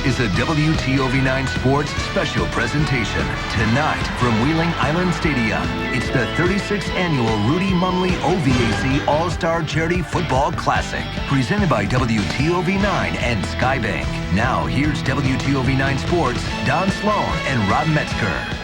is a WTOV9 Sports special presentation. Tonight from Wheeling Island Stadium, it's the 36th annual Rudy Mumley OVAC Allstar Charity Football Classic, presented by WTOV9 and Skybank. Now here's WTOV9 Sports, Don Sloan and Rob Metzger.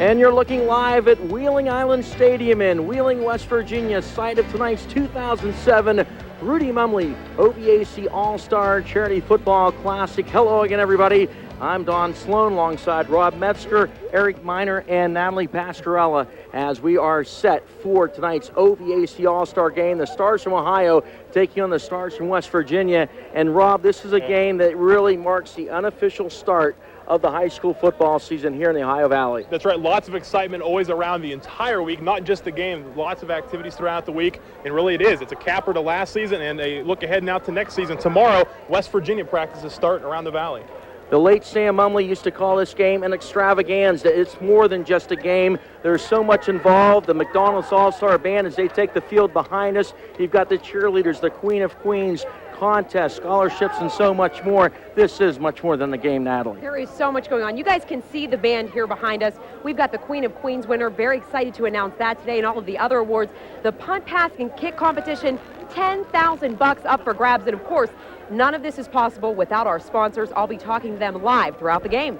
And you're looking live at Wheeling Island Stadium in Wheeling, West Virginia, site of tonight's 2007 Rudy Mumley OVAC All-Star Charity Football Classic. Hello again, everybody. I'm Don Sloan alongside Rob Metzger, Eric Miner, and Natalie Pascarella as we are set for tonight's OVAC All-Star game. The Stars from Ohio taking on the Stars from West Virginia. And Rob, this is a game that really marks the unofficial start of the high school football season here in the Ohio Valley. That's right. Lots of excitement always around the entire week, not just the game. Lots of activities throughout the week, and really it is. It's a capper to last season and a look ahead now to next season. Tomorrow, West Virginia practices start around the Valley. The late Sam Mumley used to call this game an extravaganza. It's more than just a game. There's so much involved. The McDonald's All-Star Band, as they take the field behind us, you've got the cheerleaders, the Queen of Queens, contests, scholarships, and so much more. This is much more than the game, Natalie. There is so much going on. You guys can see the band here behind us. We've got the Queen of Queens winner. Very excited to announce that today, and all of the other awards. The punt, pass, and kick competition, $10,000 up for grabs. And of course, none of this is possible without our sponsors. I'll be talking to them live throughout the game.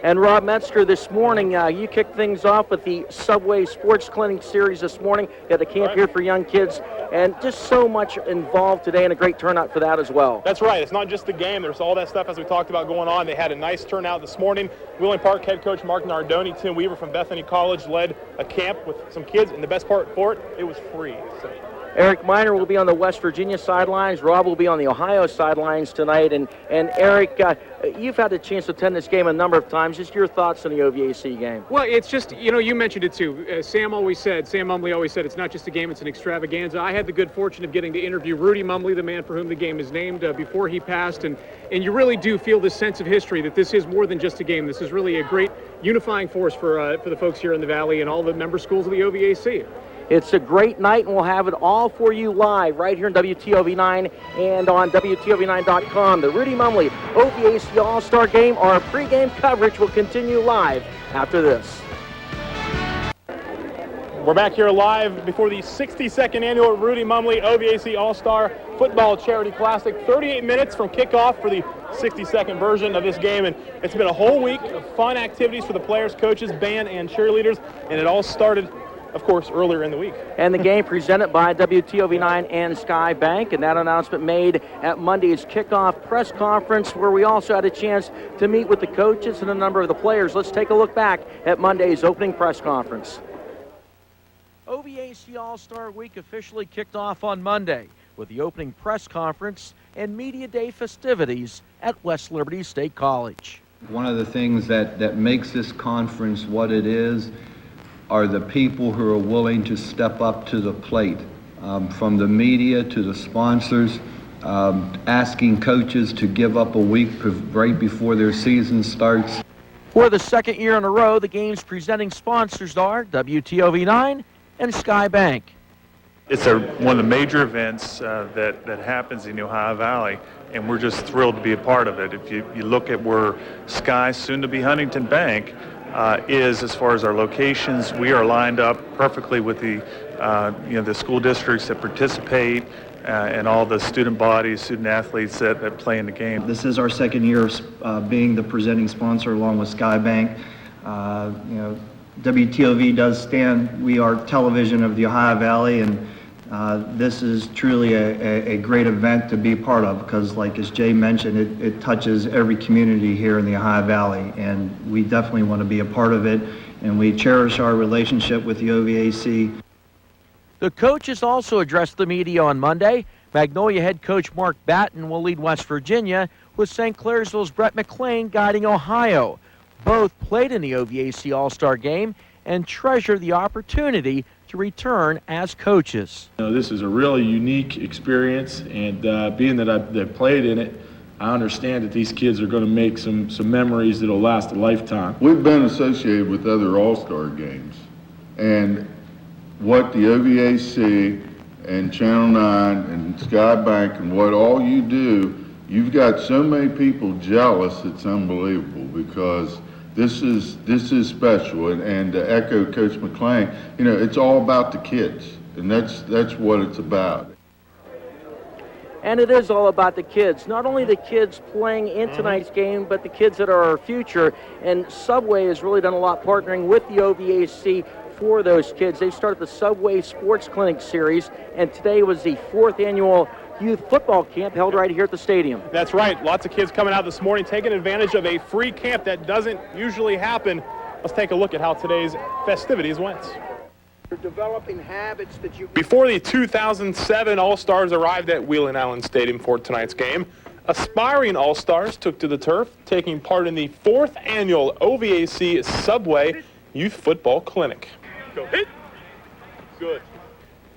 And Rob Metzger, this morning, you kicked things off with the Subway Sports Clinic series this morning. You got the camp here for young kids, and just so much involved today, and a great turnout for that as well. That's right. It's not just the game. There's all that stuff, as we talked about, going on. They had a nice turnout this morning. Wheeling Park head coach Mark Nardoni, Tim Weaver from Bethany College, led a camp with some kids, and the best part for it, it was free. So Eric Miner will be on the West Virginia sidelines. Rob will be on the Ohio sidelines tonight. And Eric, you've had the chance to attend this game a number of times. Just your thoughts on the OVAC game. Well, it's just, you mentioned it too. Sam Mumley always said it's not just a game, it's an extravaganza. I had the good fortune of getting to interview Rudy Mumley, the man for whom the game is named, before he passed. And you really do feel this sense of history that this is more than just a game. This is really a great unifying force for the folks here in the Valley and all the member schools of the OVAC. It's a great night, and we'll have it all for you live right here on WTOV9 and on WTOV9.com. The Rudy Mumley OVAC All-Star Game, our pregame coverage will continue live after this. we're back here live before the 62nd annual Rudy Mumley OVAC All-Star Football Charity Classic. 38 minutes from kickoff for the 62nd version of this game, and it's been a whole week of fun activities for the players, coaches, band, and cheerleaders, and it all started, of course, earlier in the week. And the game presented by WTOV9 and Skybank, and that announcement made at Monday's kickoff press conference, where we also had a chance to meet with the coaches and a number of the players. Let's take a look back at Monday's opening press conference. OVAC All-Star Week officially kicked off on Monday with the opening press conference and Media Day festivities at West Liberty State College. One of the things that makes this conference what it is are the people who are willing to step up to the plate, from the media to the sponsors, asking coaches to give up a week right before their season starts. For the second year in a row, the game's presenting sponsors are WTOV9 and Skybank. It's one of the major events that happens in the Ohio Valley, and we're just thrilled to be a part of it. If you look at where Sky, soon to be Huntington Bank, is as far as our locations, we are lined up perfectly with the school districts that participate and all the student bodies, student athletes that play in the game. This is our second year being the presenting sponsor along with Skybank. WTOV does stand, we are television of the Ohio Valley, and this is truly a great event to be part of because, like as Jay mentioned, it touches every community here in the Ohio Valley, and we definitely want to be a part of it, and we cherish our relationship with the OVAC. The coaches also addressed the media on Monday. Magnolia head coach Mark Batton will lead West Virginia, with St.Clairsville's Brett McClean guiding Ohio. Both played in the OVAC All-Star Game and treasure the opportunity to return as coaches. This is a really unique experience, and being that I've played in it, I understand that these kids are going to make some memories that will last a lifetime. We've been associated with other All-Star games, and what the OVAC and Channel 9 and Sky Bank and what all you do, you've got so many people jealous, it's unbelievable, because this is special. And to echo Coach McClean, you know, it's all about the kids, and that's what it's about. And it is all about the kids. Not only the kids playing in tonight's game, but the kids that are our future. And Subway has really done a lot partnering with the OVAC for those kids. They started the Subway Sports Clinic series, and today was the 4th annual youth football camp held right here at the stadium. That's right. Lots of kids coming out this morning, taking advantage of a free camp that doesn't usually happen. Let's take a look at how today's festivities went. You're developing habits that you... Before the 2007 All-Stars arrived at Wheeling Island Stadium for tonight's game, aspiring All-Stars took to the turf, taking part in the 4th annual OVAC Subway Youth Football Clinic. Go hit. Good.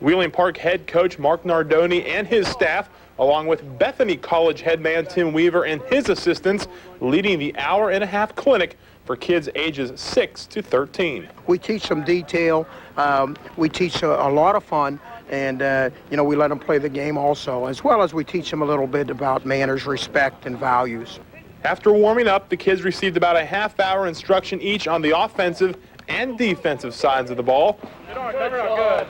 Wheeling Park head coach Mark Nardoni and his staff, along with Bethany College head man Tim Weaver and his assistants, leading the hour-and-a-half clinic for kids ages 6 to 13. We teach them detail. We teach a lot of fun, and you know, we let them play the game also, as well as we teach them a little bit about manners, respect, and values. After warming up, the kids received about a half-hour instruction each on the offensive and defensive sides of the ball. Good.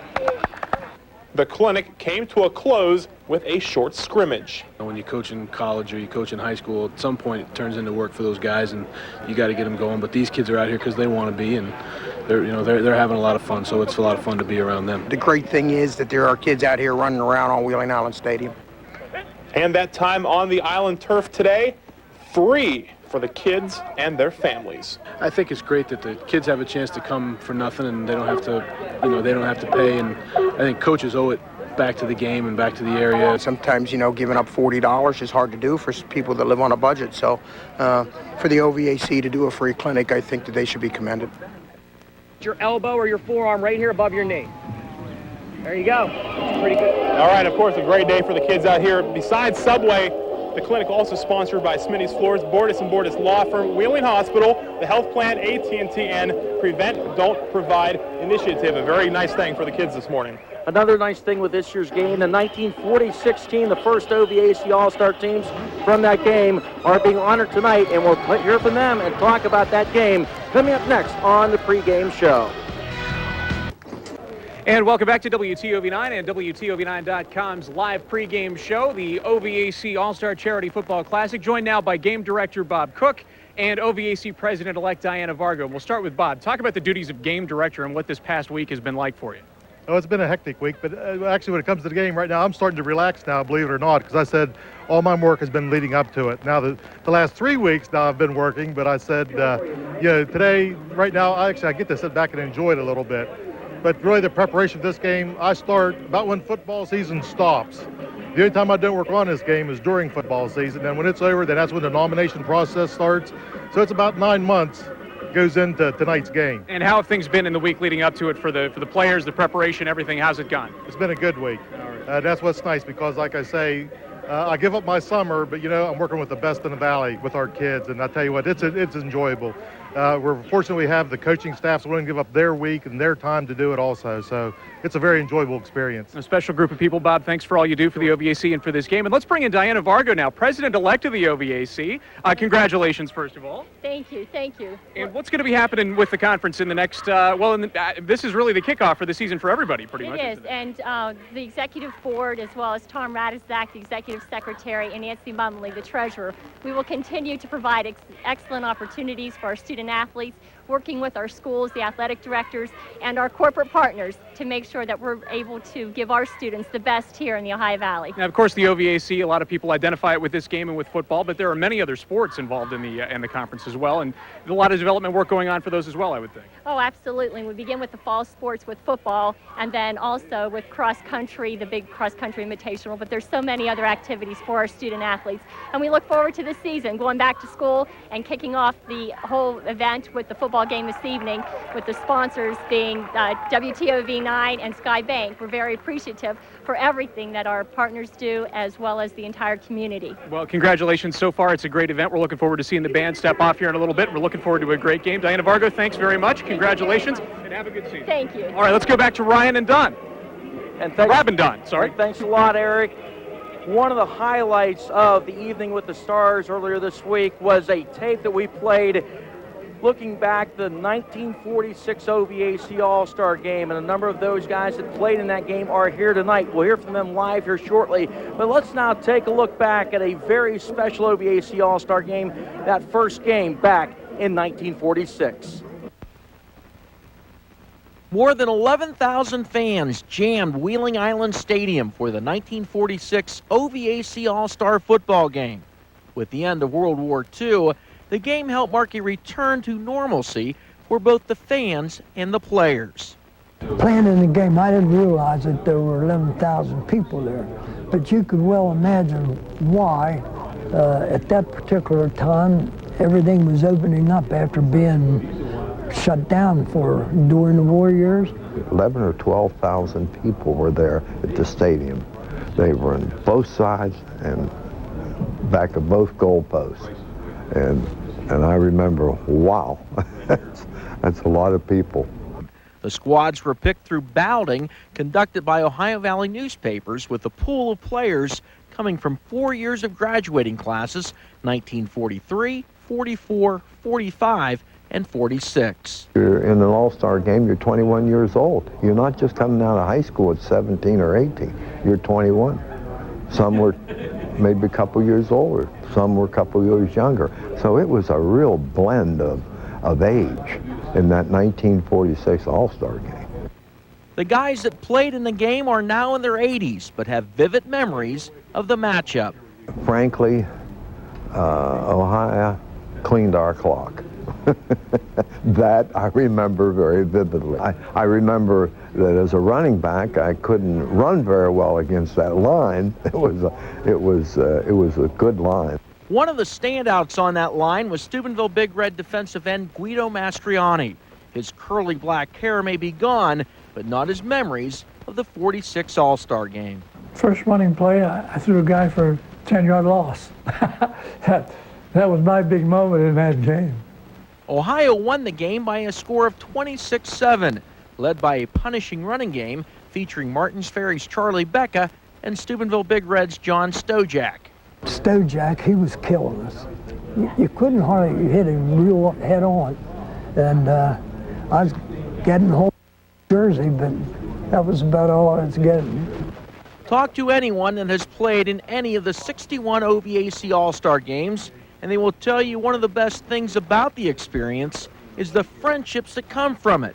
The clinic came to a close with a short scrimmage. When you coach in college or you coach in high school, at some point it turns into work for those guys, and you got to get them going. But these kids are out here because they want to be, and they're having a lot of fun. So it's a lot of fun to be around them. The great thing is that there are kids out here running around on Wheeling Island Stadium. And that time on the island turf today, free for the kids and their families. I think it's great that the kids have a chance to come for nothing, and they don't have to, they don't have to pay. And I think coaches owe it back to the game and back to the area. Sometimes, giving up $40 is hard to do for people that live on a budget. So for the OVAC to do a free clinic, I think that they should be commended. Your elbow or your forearm right here above your knee. There you go. Pretty good. All right, of course, a great day for the kids out here. Besides Subway, the clinic also sponsored by Smitty's Floors, Bordis & Bordis Law Firm, Wheeling Hospital, the Health Plan, AT&T, and Prevent, Don't Provide Initiative. A very nice thing for the kids this morning. Another nice thing with this year's game, the 1946 team, the first OVAC All-Star teams from that game, are being honored tonight, and we'll hear from them and talk about that game coming up next on the pregame show. And welcome back to WTOV9 and WTOV9.com's live pregame show, the OVAC All-Star Charity Football Classic, joined now by Game Director Bob Cook and OVAC President-elect Diana Vargo. We'll start with Bob. Talk about the duties of Game Director and what this past week has been like for you. Oh, it's been a hectic week, but actually when it comes to the game right now, I'm starting to relax now, believe it or not, because I said all my work has been leading up to it. Now, the last 3 weeks now I've been working, but I said, today, right now, I get to sit back and enjoy it a little bit. But really the preparation for this game, I start about when football season stops. The only time I don't work on this game is during football season. And when it's over, then that's when the nomination process starts. So it's about 9 months goes into tonight's game. And how have things been in the week leading up to it for the players, the preparation, everything? How's it gone? It's been a good week. That's what's nice because, like I say, I give up my summer, but, I'm working with the best in the valley with our kids. And I tell you what, it's enjoyable. We're fortunate we have the coaching staffs willing to give up their week and their time to do it also. So it's a very enjoyable experience. A special group of people, Bob. Thanks for all you do for the OVAC and for this game. And let's bring in Diana Vargo now, President-elect of the OVAC. Congratulations, first of all. Thank you. Thank you. And what's going to be happening with the conference in the next, this is really the kickoff for the season for everybody, pretty much. It is. And the executive board, as well as Tom Radizak, the executive secretary, and Nancy Mumley, the treasurer, we will continue to provide excellent opportunities for our student athletes, working with our schools, the athletic directors, and our corporate partners to make sure that we're able to give our students the best here in the Ohio Valley. Now, of course, the OVAC, a lot of people identify it with this game and with football, but there are many other sports involved in the conference as well, and a lot of development work going on for those as well, I would think. Oh, absolutely. We begin with the fall sports with football, and then also with cross-country, the big cross-country invitational, but there's so many other activities for our student athletes. And we look forward to this season, going back to school and kicking off the whole event with the football game this evening, with the sponsors being WTOV9 and Sky Bank. We're very appreciative for everything that our partners do, as well as the entire community. Well, congratulations so far. It's a great event. We're looking forward to seeing the band step off here in a little bit. We're looking forward to a great game. Diana Vargo, thanks very much. Congratulations, and have a good season. Thank you. All right, let's go back to Ryan and Don. And thanks, Rob and Don, sorry. And thanks a lot, Eric. One of the highlights of the Evening with the Stars earlier this week was a tape that we played looking back the 1946 OVAC All-Star game, and a number of those guys that played in that game are here tonight. We'll hear from them live here shortly, but let's now take a look back at a very special OVAC All-Star game, that first game back in 1946. More than 11,000 fans jammed Wheeling Island Stadium for the 1946 OVAC All-Star football game. With the end of World War II, the game helped mark a return to normalcy for both the fans and the players. Playing in the game, I didn't realize that there were 11,000 people there, but you could well imagine why at that particular time everything was opening up after being shut down during the war years. 11 or 12,000 people were there at the stadium. They were on both sides and back of both goalposts. And I remember, wow, that's a lot of people. The squads were picked through balloting conducted by Ohio Valley newspapers, with a pool of players coming from 4 years of graduating classes, 1943, 44, 45, and 46. You're in an all-star game, you're 21 years old. You're not just coming out of high school at 17 or 18. You're 21. Some were maybe a couple years older. Some were a couple years younger. So it was a real blend of age in that 1946 All-Star game. The guys that played in the game are now in their 80s, but have vivid memories of the matchup. Frankly, Ohio cleaned our clock. That I remember very vividly. I remember that as a running back, I couldn't run very well against that line. It was a good line. One of the standouts on that line was Steubenville Big Red defensive end Guido Mastriani. His curly black hair may be gone, but not his memories of the 46 All-Star game. First running play, I threw a guy for a 10-yard loss. That was my big moment in that game. Ohio won the game by a score of 26-7, led by a punishing running game featuring Martins Ferry's Charlie Becca and Steubenville Big Red's John Stojak. Stojak, he was killing us. You couldn't hardly hit him real head on. And I was getting home jersey, but that was about all I was getting. Talk to anyone that has played in any of the 61 OVAC All-Star games, and they will tell you one of the best things about the experience is the friendships that come from it.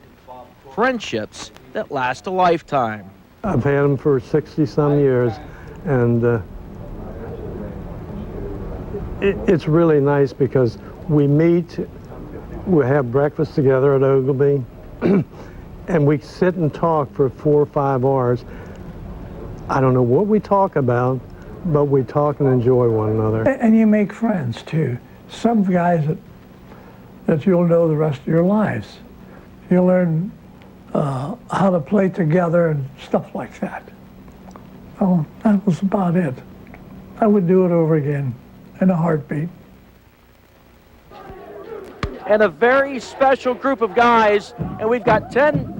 Friendships that last a lifetime. I've had them for 60-some years, and it's really nice because we meet, we have breakfast together at Ogilvy, and we sit and talk for 4 or 5 hours. I don't know what we talk about, but we talk and enjoy one another. And you make friends, too. Some guys that you'll know the rest of your lives. You'll learn how to play together and stuff like that. Well, that was about it. I would do it over again in a heartbeat. And a very special group of guys, and we've got 10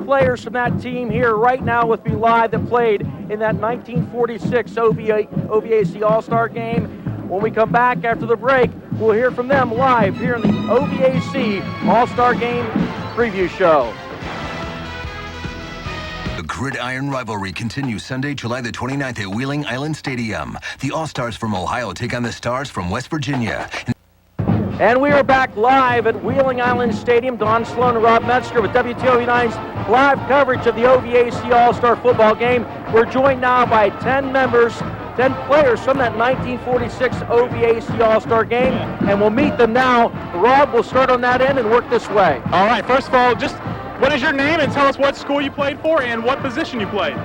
players from that team here right now with me live that played in that 1946 OVAC All-Star game. When we come back after the break, we'll hear from them live here in the OVAC All-Star Game Preview Show. The Gridiron Rivalry continues Sunday, July the 29th at Wheeling Island Stadium. The All-Stars from Ohio take on the Stars from West Virginia. And we are back live at Wheeling Island Stadium. Don Sloan and Rob Metzger with WTOV9's live coverage of the OVAC All-Star football game. We're joined now by 10 players from that 1946 OVAC All-Star game, and we'll meet them now. Rob, we'll start on that end and work this way. All right, first of all, just what is your name, and tell us what school you played for and what position you played.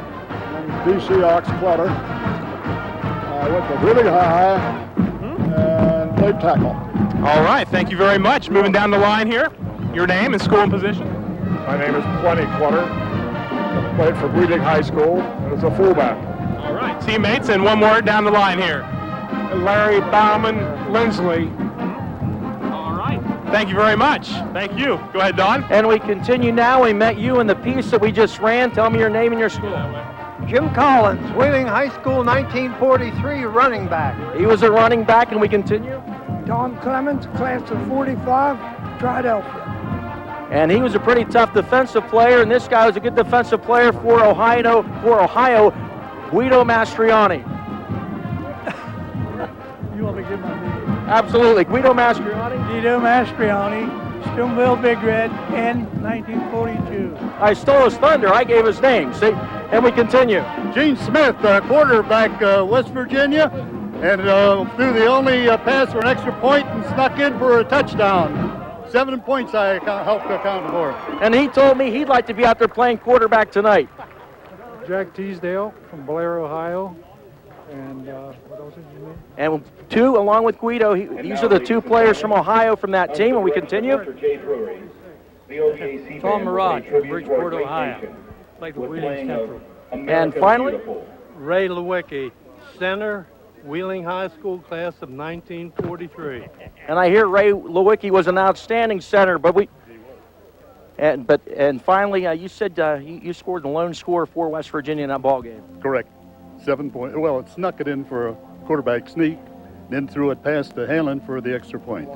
DC Ox Clutter. I went to really high and played tackle. All right, thank you very much. Moving down the line here, your name and school and position. My name is Plenty Clutter. I played for Breeding High School as a fullback. All right, teammates, and one more down the line here. Larry Bauman Lindsley. All right, thank you very much. Thank you. Go ahead, Don. And we continue now. We met you in the piece that we just ran. Tell me your name and your school. Jim Collins, Wheeling High School, 1943, running back. He was a running back, and we continue. Tom Clemens, class of 45, Philadelphia. And he was a pretty tough defensive player, and this guy was a good defensive player for Ohio, Guido Mastriani. You want me to give my name? Absolutely, Guido Mastriani. Guido Mastriani, Steubenville Big Red, in 1942. I stole his thunder. I gave his name. See, and we continue. Gene Smith, quarterback, West Virginia, and threw the only pass for an extra point and snuck in for a touchdown. 7 points I helped account for. And he told me he'd like to be out there playing quarterback tonight. Jack Teasdale from Bellaire, Ohio. And what else did you name? And two, along with Guido, these are the two players from Ohio from that team. And we continue. Tom Mirage from Bridgeport, Ohio. Like the Wheeling Central. And finally, Ray Lewicki, center, Wheeling High School, class of 1943. And I hear Ray Lewicki was an outstanding center, but finally, you said you scored the lone score for West Virginia in that ball game. Correct. 7 points. Well, it snuck it in for a quarterback sneak, then threw it past to Hanlon for the extra point.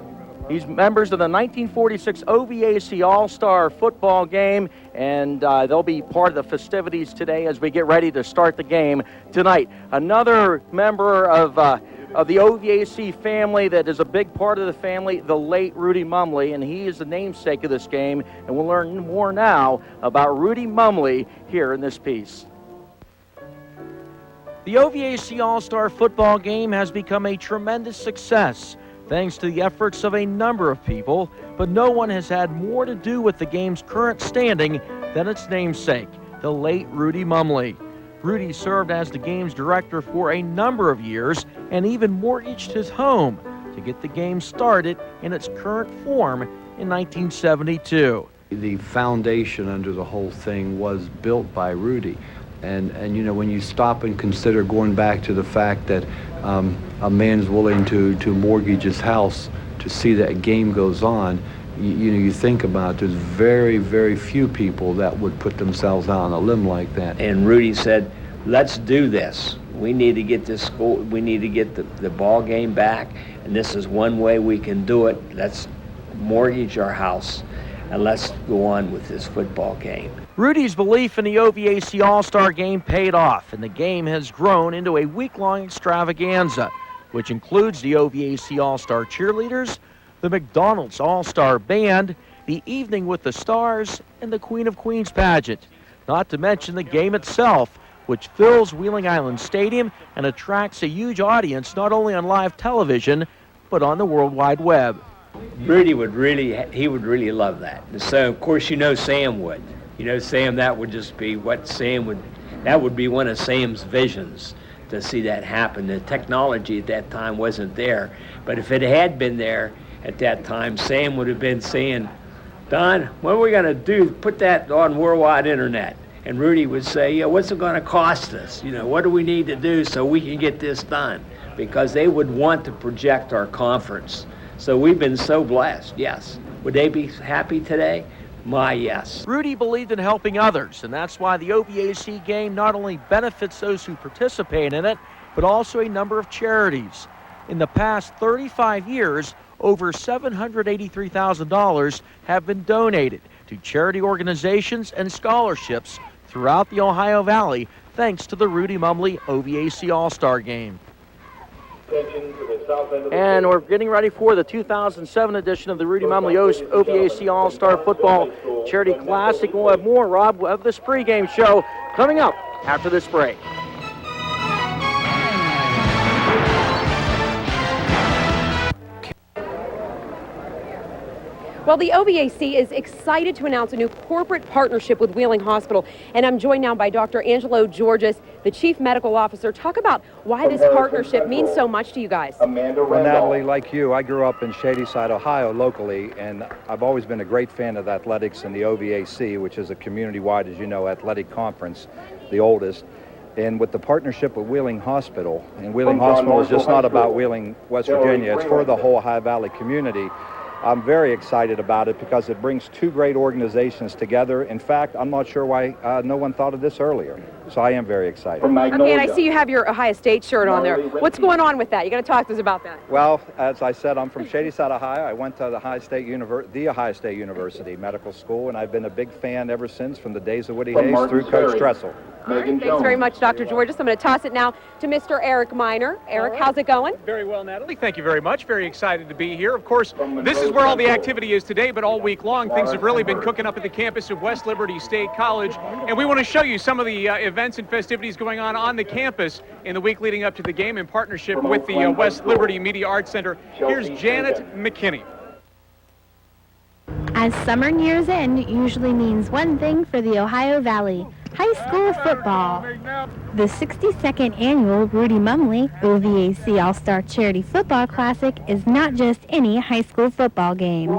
He's members of the 1946 OVAC Allstar football game, and they'll be part of the festivities today as we get ready to start the game tonight. Another member of the OVAC family that is a big part of the family, the late Rudy Mumley, and he is the namesake of this game, and we'll learn more now about Rudy Mumley here in this piece. The OVAC All-Star football game has become a tremendous success thanks to the efforts of a number of people, but no one has had more to do with the game's current standing than its namesake, the late Rudy Mumley. Rudy served as the game's director for a number of years and even mortgaged his home to get the game started in its current form in 1972. The foundation under the whole thing was built by Rudy. And you know, when you stop and consider going back to the fact that a man's willing to mortgage his house to see that game goes on, you think about it, there's very, very few people that would put themselves out on a limb like that. And Rudy said, let's do this. We need to get this school, we need to get the ball game back, and this is one way we can do it. Let's mortgage our house and let's go on with this football game. Rudy's belief in the OVAC All-Star game paid off, and the game has grown into a week-long extravaganza, which includes the OVAC All-Star cheerleaders, the McDonald's All-Star Band, the Evening with the Stars, and the Queen of Queens pageant, not to mention the game itself, which fills Wheeling Island Stadium and attracts a huge audience not only on live television, but on the World Wide Web. Rudy would really love that. So, of course, Sam would. Sam, that would just be what that would be one of Sam's visions, to see that happen. The technology at that time wasn't there, but if it had been there at that time, Sam would have been saying, Don, what are we going to do? Put that on worldwide internet. And Rudy would say, what's it going to cost us? What do we need to do so we can get this done? Because they would want to project our conference. So we've been so blessed, yes. Would they be happy today? My yes. Rudy believed in helping others, and that's why the OVAC game not only benefits those who participate in it, but also a number of charities. In the past 35 years, over $783,000 have been donated to charity organizations and scholarships throughout the Ohio Valley, thanks to the Rudy Mumley OVAC All-Star game. And we're getting ready for the 2007 edition of the Rudy Mumley OVAC All-Star Football Charity Classic. We'll have more, Rob, of this pregame show coming up after this break. Well, the OVAC is excited to announce a new corporate partnership with Wheeling Hospital, and I'm joined now by Dr. Angelo Georges, the Chief Medical Officer. Talk about why this partnership means so much to you guys. Well, Natalie, like you, I grew up in Shadyside, Ohio, locally, and I've always been a great fan of athletics and the OVAC, which is a community-wide, as you know, athletic conference, the oldest. And with the partnership with Wheeling Hospital, and Wheeling Hospital is just not about Wheeling, West Virginia, it's for the whole Ohio Valley community. I'm very excited about it because it brings two great organizations together. In fact, I'm not sure why no one thought of this earlier. So I am very excited. Okay, and I see you have your Ohio State shirt on there. What's going on with that? You got to talk to us about that. Well, as I said, I'm from Shadyside, Ohio. I went to the Ohio State University Medical School, and I've been a big fan ever since, from the days of Woody Hayes through Coach Dressel. All right, thanks very much, Dr. Georges. I'm going to toss it now to Mr. Eric Miner. Eric, how's it going? Very well, Natalie. Thank you very much. Very excited to be here. Of course, this is where all the activity is today, but all week long, things have really been cooking up at the campus of West Liberty State College, and we want to show you some of the events and festivities going on the campus in the week leading up to the game in partnership with the West Liberty Media Arts Center. Here's Janet McKinney. As summer nears end usually means one thing for the Ohio Valley: high school football. The 62nd annual Rudy Mumley OVAC Allstar Charity Football Classic is not just any high school football game.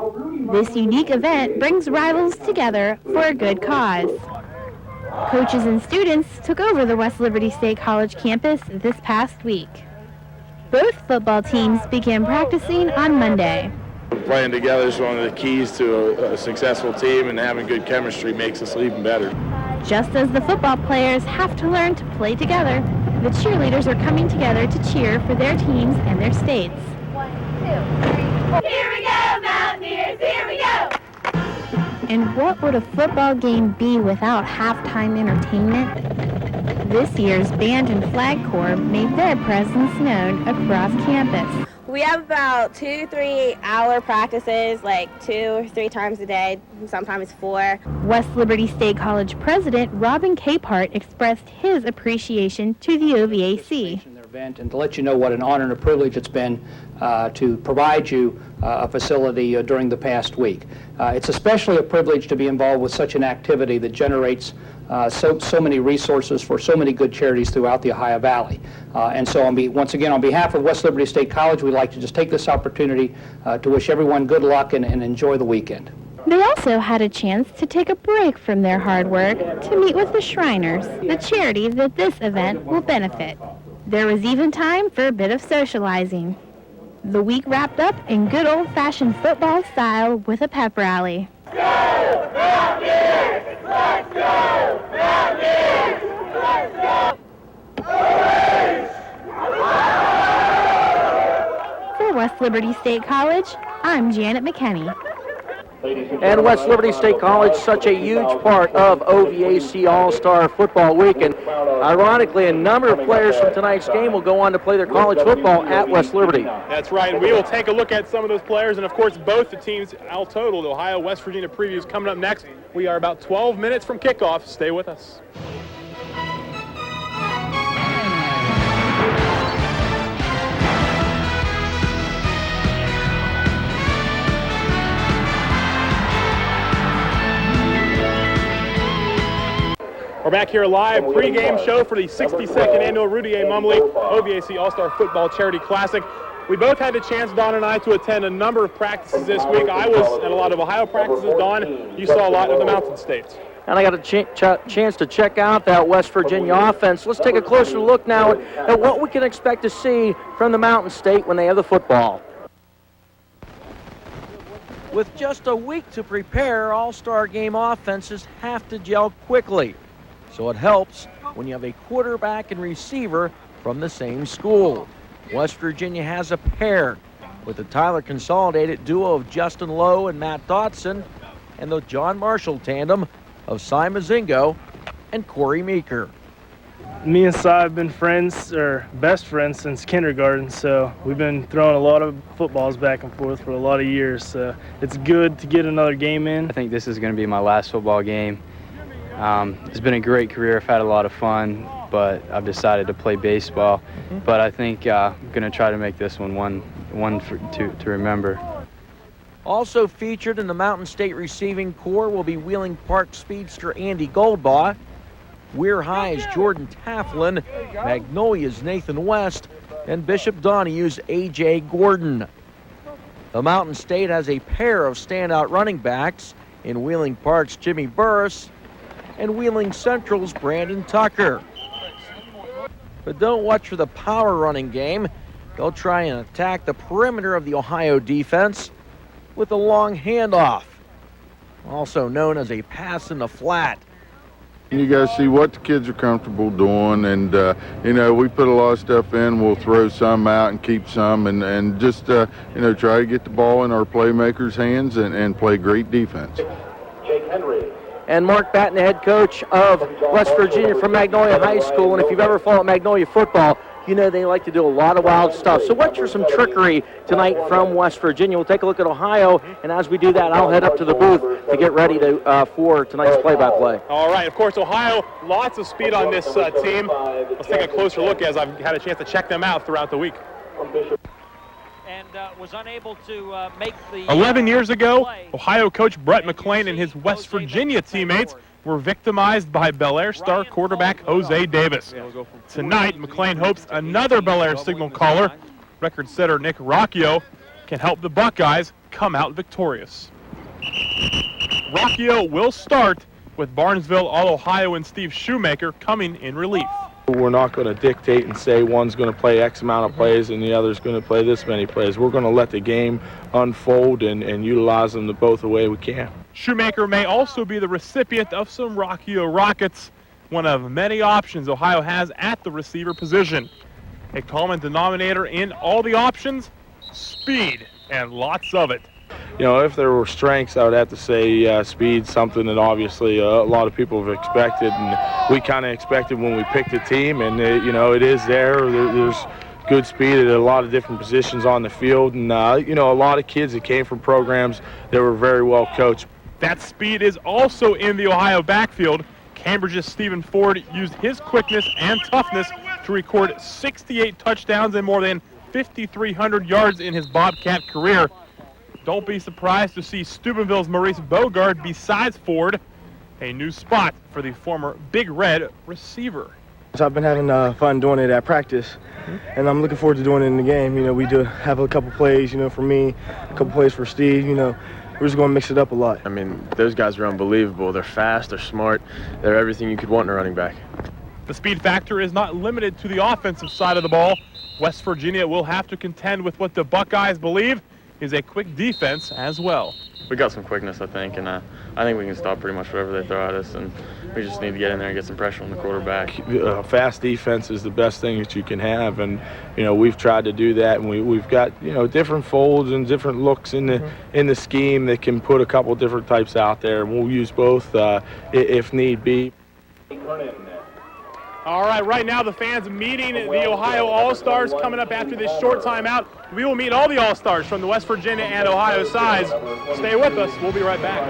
This unique event brings rivals together for a good cause. Coaches and students took over the West Liberty State College campus this past week. Both football teams began practicing on Monday. Playing together is one of the keys to a successful team, and having good chemistry makes us even better. Just as the football players have to learn to play together, the cheerleaders are coming together to cheer for their teams and their states. 1, 2, 3. Here we go, Mountaineers, here we go! And what would a football game be without halftime entertainment? This year's band and flag corps made their presence known across campus. We have about 2-3 hour practices, like 2 or 3 times a day, sometimes 4. West Liberty State College President Robin Capehart expressed his appreciation to the OVAC. Event and to let you know what an honor and a privilege it's been to provide you a facility during the past week. It's especially a privilege to be involved with such an activity that generates so many resources for so many good charities throughout the Ohio Valley. And so once again, on behalf of West Liberty State College, we'd like to just take this opportunity to wish everyone good luck and enjoy the weekend. They also had a chance to take a break from their hard work to meet with the Shriners, the charity that this event will benefit. There was even time for a bit of socializing. The week wrapped up in good old-fashioned football style with a pep rally. Go, Mountaineers! Let's go! Mountaineers! Let's go! For West Liberty State College, I'm Janet McKinney. And West Liberty State College, such a huge part of OVAC All-Star Football Week. And ironically, a number of players from tonight's game will go on to play their college football at West Liberty. That's right, and we will take a look at some of those players, and of course both the teams all total. The Ohio West Virginia preview is coming up next. We are about 12 minutes from kickoff. Stay with us. We're back here live, pregame show for the 62nd annual Rudy A. Mumley OVAC All-Star Football Charity Classic. We both had the chance, Dawn and I, to attend a number of practices this week. I was at a lot of Ohio practices. Dawn, you saw a lot of the Mountain States. And I got a chance to check out that West Virginia offense. Let's take a closer look now at what we can expect to see from the Mountain State when they have the football. With just a week to prepare, All-Star game offenses have to gel quickly. So it helps when you have a quarterback and receiver from the same school. West Virginia has a pair with the Tyler Consolidated duo of Justin Lowe and Matt Dotson, and the John Marshall tandem of Cy Mozingo and Corey Meeker. Me and Cy have been friends, or best friends, since kindergarten, so we've been throwing a lot of footballs back and forth for a lot of years. So it's good to get another game in. I think this is going to be my last football game. It's been a great career. I've had a lot of fun, but I've decided to play baseball. But I think I'm going to try to make this one to remember. Also featured in the Mountain State receiving corps will be Wheeling Park speedster Andy Goldbaugh, Weir High's Jordan Taflin, Magnolia's Nathan West, and Bishop Donahue's A.J. Gordon. The Mountain State has a pair of standout running backs in Wheeling Park's Jimmy Burris and Wheeling Central's Brandon Tucker. But don't watch for the power running game. They'll try and attack the perimeter of the Ohio defense. with a long handoff, also known as a pass in the flat. You guys see what the kids are comfortable doing, and you know, we put a lot of stuff in. We'll throw some out and keep some, and just you know, try to get the ball in our playmakers' hands and play great defense. And Mark Batton, the head coach of West Virginia from Magnolia High School, and if you've ever followed Magnolia football, you know they like to do a lot of wild stuff. So watch for some trickery tonight from West Virginia. We'll take a look at Ohio, and as we do that, I'll head up to the booth to get ready to for tonight's play-by-play. All right, of course, Ohio, lots of speed on this team. Let's take a closer look as I've had a chance to check them out throughout the week. And was unable to make the 11 years ago, Ohio coach Brett McClean and his West Virginia teammates were victimized by Bellaire star quarterback Jose Davis. Tonight, McClean hopes another Bellaire signal caller, record setter Nick Rocchio, can help the Buckeyes come out victorious. Rocchio will start with Barnesville All-Ohioan Steve Shoemaker coming in relief. We're not going to dictate and say one's going to play X amount of plays and the other's going to play this many plays. We're going to let the game unfold and utilize them the both the way we can. Shoemaker may also be the recipient of some Rocchio Rockets, one of many options Ohio has at the receiver position. A common denominator in all the options, speed, and lots of it. You know, if there were strengths, I would have to say speed, something that obviously a lot of people have expected, and we kind of expected when we picked the team, and you know, it is there's good speed at a lot of different positions on the field, and you know, a lot of kids that came from programs that were very well coached. That speed is also in the Ohio backfield. Cambridge's Stephen Ford used his quickness and toughness to record 68 touchdowns and more than 5,300 yards in his Bobcat career. Don't be surprised to see Steubenville's Maurice Boougard besides Ford, a new spot for the former Big Red receiver. I've been having fun doing it at practice, and I'm looking forward to doing it in the game. You know, we do have a couple plays, you know, for me, a couple plays for Steve. You know, we're just going to mix it up a lot. I mean, those guys are unbelievable. They're fast, they're smart, they're everything you could want in a running back. The speed factor is not limited to the offensive side of the ball. West Virginia will have to contend with what the Buckeyes believe is a quick defense as well. We got some quickness, I think, and I think we can stop pretty much whatever they throw at us, and we just need to get in there and get some pressure on the quarterback. Fast defense is the best thing that you can have, and you know, we've tried to do that, and we've got, you know, different folds and different looks in the scheme that can put a couple different types out there, and we'll use both if need be. All right now the fans meeting the Ohio All-Stars coming up after this short timeout. We will meet all the All-Stars from the West Virginia and Ohio sides. Stay with us. We'll be right back.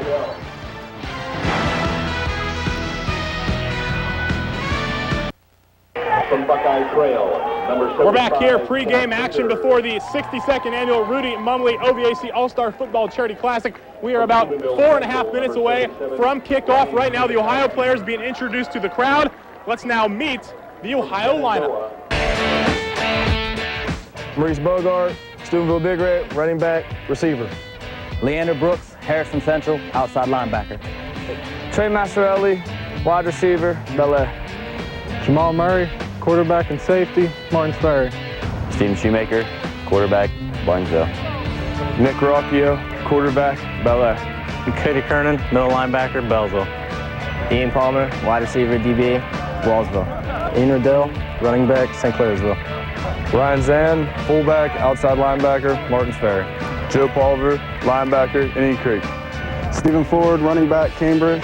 From Buckeye Trail, We're back here, pregame action before the 62nd annual Rudy Mumley OVAC All-Star Football Charity Classic. We are about 4.5 minutes away from kickoff. Right now, the Ohio players being introduced to the crowd. Let's now meet the Ohio lineup. Maurice Boougard, Steubenville Big Red, running back, receiver. Leander Brooks, Harrison Central, outside linebacker. Trey Masciarelli, wide receiver, Bellaire. Jamal Murray, quarterback and safety, Ferry. Stephen Shoemaker, quarterback, Barnesville. Nick Rocchio, quarterback, Bellaire. Cody Kernan, middle linebacker, Belleville. Ian Palmer, wide receiver, DB, Wallsville. Ian Riddell, running back, St.Clairsville. Ryan Zann, fullback, outside linebacker, Ferry. Joe Palver, linebacker, Indian Creek. Stephen Ford, running back, Cambridge.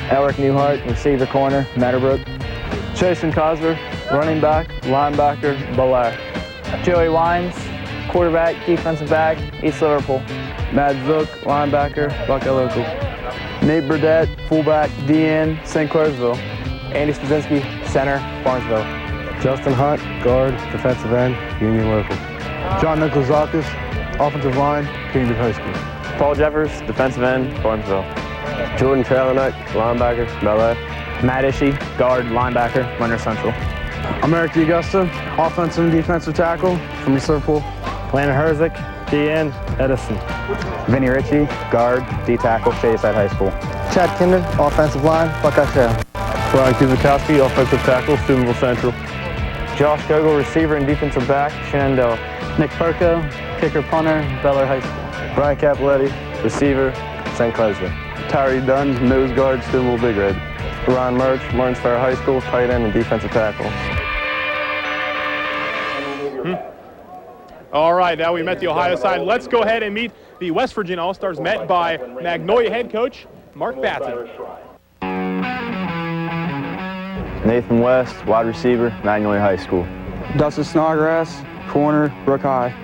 Alric Newhart, receiver, corner, Meadowbrook. Chasen Cosver, running back, linebacker, Bellaire. Joey Wines, quarterback, defensive back, East Liverpool. Matt Zook, linebacker, Buckeye Local. Nate Burdett, fullback, DN, St.Clairsville. Andy Spazinski, center, Barnesville. Justin Hunt, guard, defensive end, Union Local. John Nikolazakis, offensive line, Cambridge High School. Paul Jeffers, defensive end, Barnesville. Jordan Traylinek, linebacker, Bellaire. Matt Ishii, guard, linebacker, Winter Central. I'm Eric DeAugusta, offensive and defensive tackle from East Liverpool. Landon Herzik, DN, Edison. Vinny Ritchie, guard, D-tackle, Shadyside High School. Chad Kinder, offensive line, Buckeye Trail. Brian Kuzakowski, offensive tackle, Steubenville Central. Josh Gogol, receiver and defensive back, Shenandoah. Nick Perko, kicker, punter, Bellaire High School. Brian Capoletti, receiver, St.Clairsville. Tyree Dunn, nose guard, Steubenville Big Red. Ron Murch, Martins Ferry High School, tight end and defensive tackle. All right, now we met the Ohio side. Let's go ahead and meet the West Virginia All-Stars, met by Magnolia head coach Mark Batton. Nathan West, wide receiver, Magnolia High School. Dustin Snodgrass, corner, Brooke High.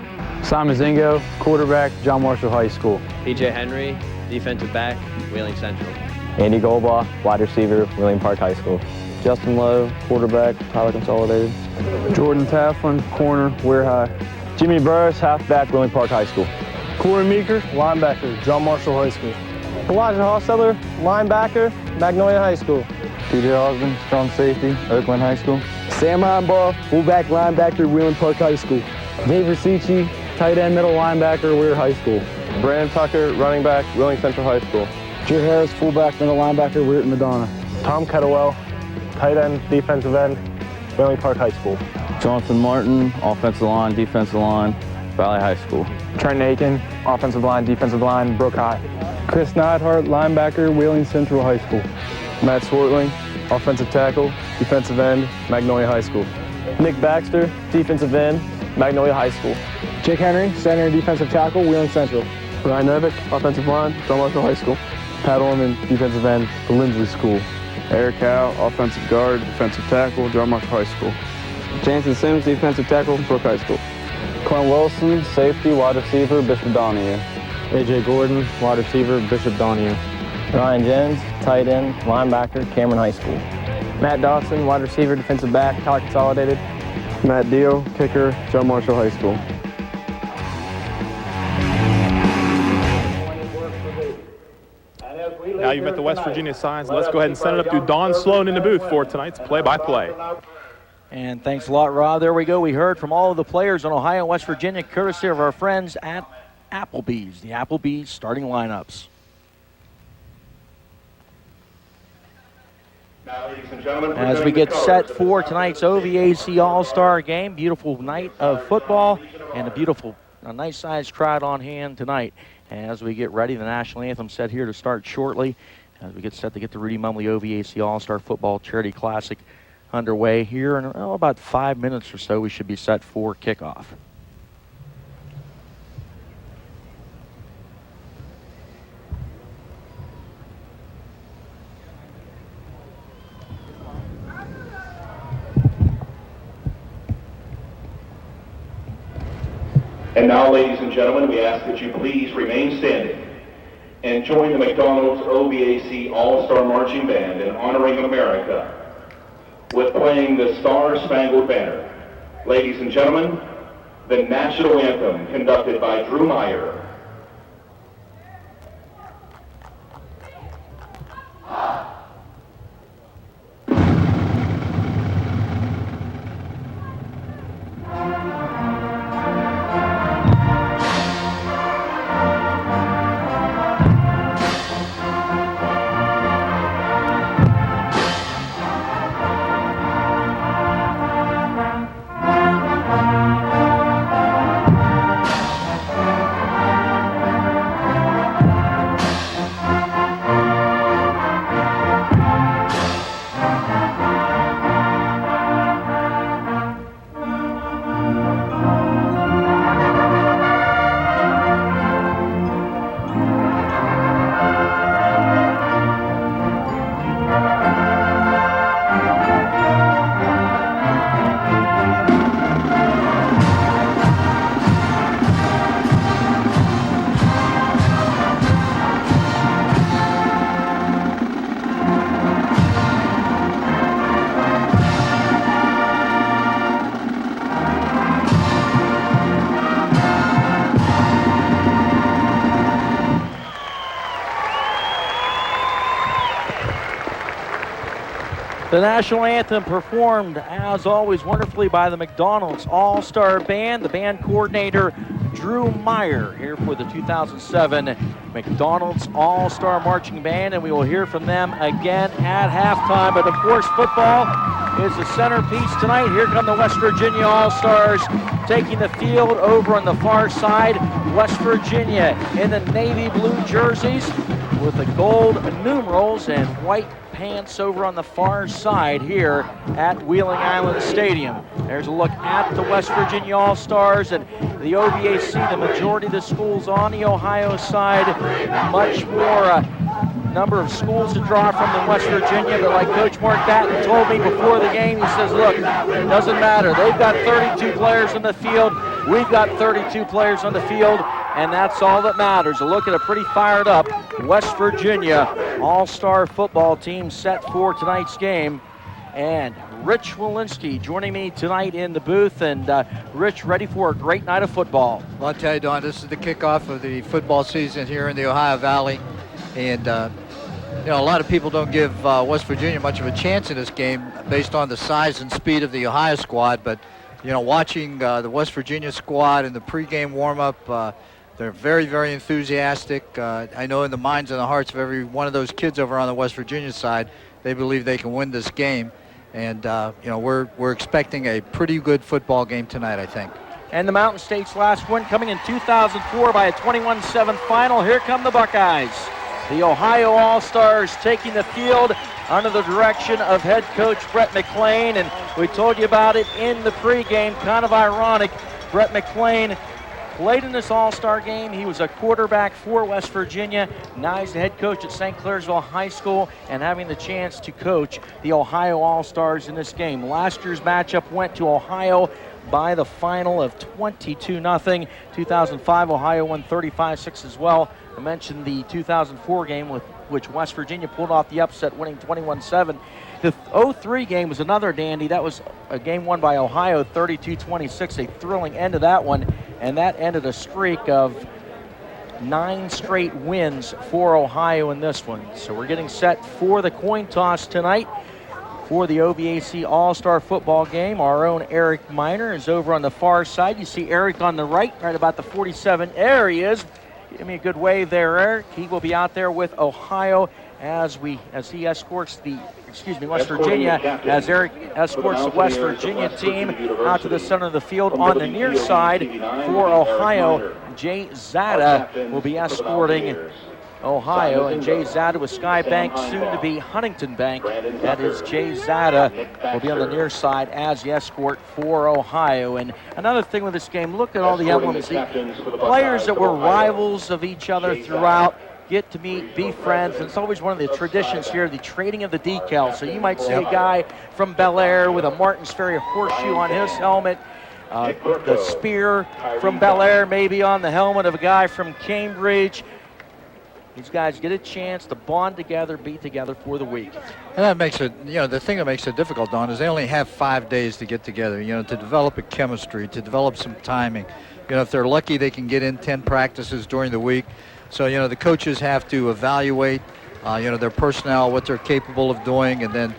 Mozingo, quarterback, John Marshall High School. PJ Henry, defensive back, Wheeling Central. Andy Goldbach, wide receiver, William Park High School. Justin Lowe, quarterback, Tyler Consolidated. Jordan Tafflin, corner, Ware High. Jimmy Burris, halfback, William Park High School. Corey Meeker, linebacker, John Marshall High School. Elijah Hostetler, linebacker, Magnolia High School. TJ Osmond, strong safety, Oakland High School. Sam Reinbaugh, fullback linebacker, Wheeling Park High School. Dave Ricci, tight end, middle linebacker, Weir High School. Brandon Tucker, running back, Wheeling Central High School. Jay Harris, fullback, middle linebacker, Weir Madonna. Tom Kettlewell, tight end, defensive end, Wheeling Park High School. Jonathan Martin, offensive line, defensive line, Valley High School. Trey Nakin, offensive line, defensive line, Brooke High. Chris Neidhart, linebacker, Wheeling Central High School. Matt Swartling, offensive tackle, defensive end, Magnolia High School. Nick Baxter, defensive end, Magnolia High School. Jake Henry, center, defensive tackle, Wheeling Central. Ryan Novick, offensive line, John Marshall High School. Pat Orman, defensive end, Lindsley School. Eric Howe, offensive guard, defensive tackle, John Marshall High School. Jansen Sims, defensive tackle, Brooke High School. Clint Wilson, safety, wide receiver, Bishop Donahue. AJ Gordon, wide receiver, Bishop Donahue. Ryan Jones, tight end, linebacker, Cameron High School. Matt Dawson, wide receiver, defensive back, Tyler Consolidated. Matt Deal, kicker, John Marshall High School. Now you've met the West Virginia sides. Let's go ahead and send it up to Don Sloan in the booth for tonight's play-by-play. And thanks a lot, Rob. There we go. We heard from all of the players on Ohio and West Virginia, courtesy of our friends at Applebee's. The Applebee's starting lineups. Now, ladies and gentlemen, as we get set for tonight's OVAC All-Star game, beautiful night of football and a nice-sized crowd on hand tonight. As we get ready, the national anthem set here to start shortly. As we get set to get the Rudy Mumley OVAC All-Star Football Charity Classic underway here in about 5 minutes or so, we should be set for kickoff. And now, ladies and gentlemen, we ask that you please remain standing and join the McDonald's OVAC All-Star Marching Band in honoring America with playing the Star-Spangled Banner. Ladies and gentlemen, the national anthem conducted by Drew Meyer. The national anthem performed, as always, wonderfully by the McDonald's All-Star Band. The band coordinator, Drew Drew Meyer here for the 2007 McDonald's All-Star Marching Band, and we will hear from them again at halftime. But of course, football is the centerpiece tonight. Here come the West Virginia All-Stars taking the field over on the far side. West Virginia in the navy blue jerseys with the gold numerals and white pants over on the far side here at Wheeling Island Stadium. There's a look at the West Virginia All-Stars and the OVAC, the majority of the schools on the Ohio side. Much more number of schools to draw from than West Virginia, but like Coach Mark Batton told me before the game, he says, look, it doesn't matter. They've got 32 players on the field. We've got 32 players on the field, and that's all that matters. A look at a pretty fired up West Virginia All-Star football team set for tonight's game. And Rich Walensky joining me tonight in the booth. And Rich, ready for a great night of football. Well, I'll tell you, Don, this is the kickoff of the football season here in the Ohio Valley. And, you know, a lot of people don't give West Virginia much of a chance in this game based on the size and speed of the Ohio squad. But, you know, watching the West Virginia squad in the pregame warm-up, they're very, very enthusiastic. I know in the minds and the hearts of every one of those kids over on the West Virginia side, they believe they can win this game. And, you know, we're expecting a pretty good football game tonight, I think. And the Mountain State's last win coming in 2004 by a 21-7 final. Here come the Buckeyes. The Ohio All-Stars taking the field under the direction of head coach Brett McClean. And we told you about it in the pregame. Kind of ironic. Brett McClean played in this All-Star game. He was a quarterback for West Virginia. Now he's the head coach at St.Clairsville High School and having the chance to coach the Ohio All-Stars in this game. Last year's matchup went to Ohio by the final of 22-0. 2005, Ohio won 35-6 as well. I mentioned the 2004 game with which West Virginia pulled off the upset, winning 21-7. The 03 game was another dandy. That was a game won by Ohio, 32-26, a thrilling end to that one, and that ended a streak of 9 straight wins for Ohio in this one. So we're getting set for the coin toss tonight for the OVAC All-Star football game. Our own Eric Miner is over on the far side. You see Eric on the right about the 47. There he is. Give me a good wave there, Eric. He will be out there with Ohio as he escorts West Virginia, as Eric escorts the West Virginia team out to the center of the field. On the near side for Ohio, Jay Zada will be escorting Ohio, and Jay Zada with Sky Bank, soon to be Huntington Bank. That is Jay Zada will be on the near side as the escort for Ohio. And another thing with this game, look at all the emblems. The players that were rivals of each other throughout get to meet, be friends. And it's always one of the traditions here, the trading of the decals. So you might see a guy from Bellaire with a Martin's Ferry horseshoe on his helmet. The spear from Bellaire maybe on the helmet of a guy from Cambridge. These guys get a chance to bond together, be together for the week. And that makes it, you know, the thing that makes it difficult, Don, is they only have 5 days to get together, you know, to develop a chemistry, to develop some timing. You know, if they're lucky, they can get in 10 practices during the week. So, you know, the coaches have to evaluate, you know, their personnel, what they're capable of doing, and then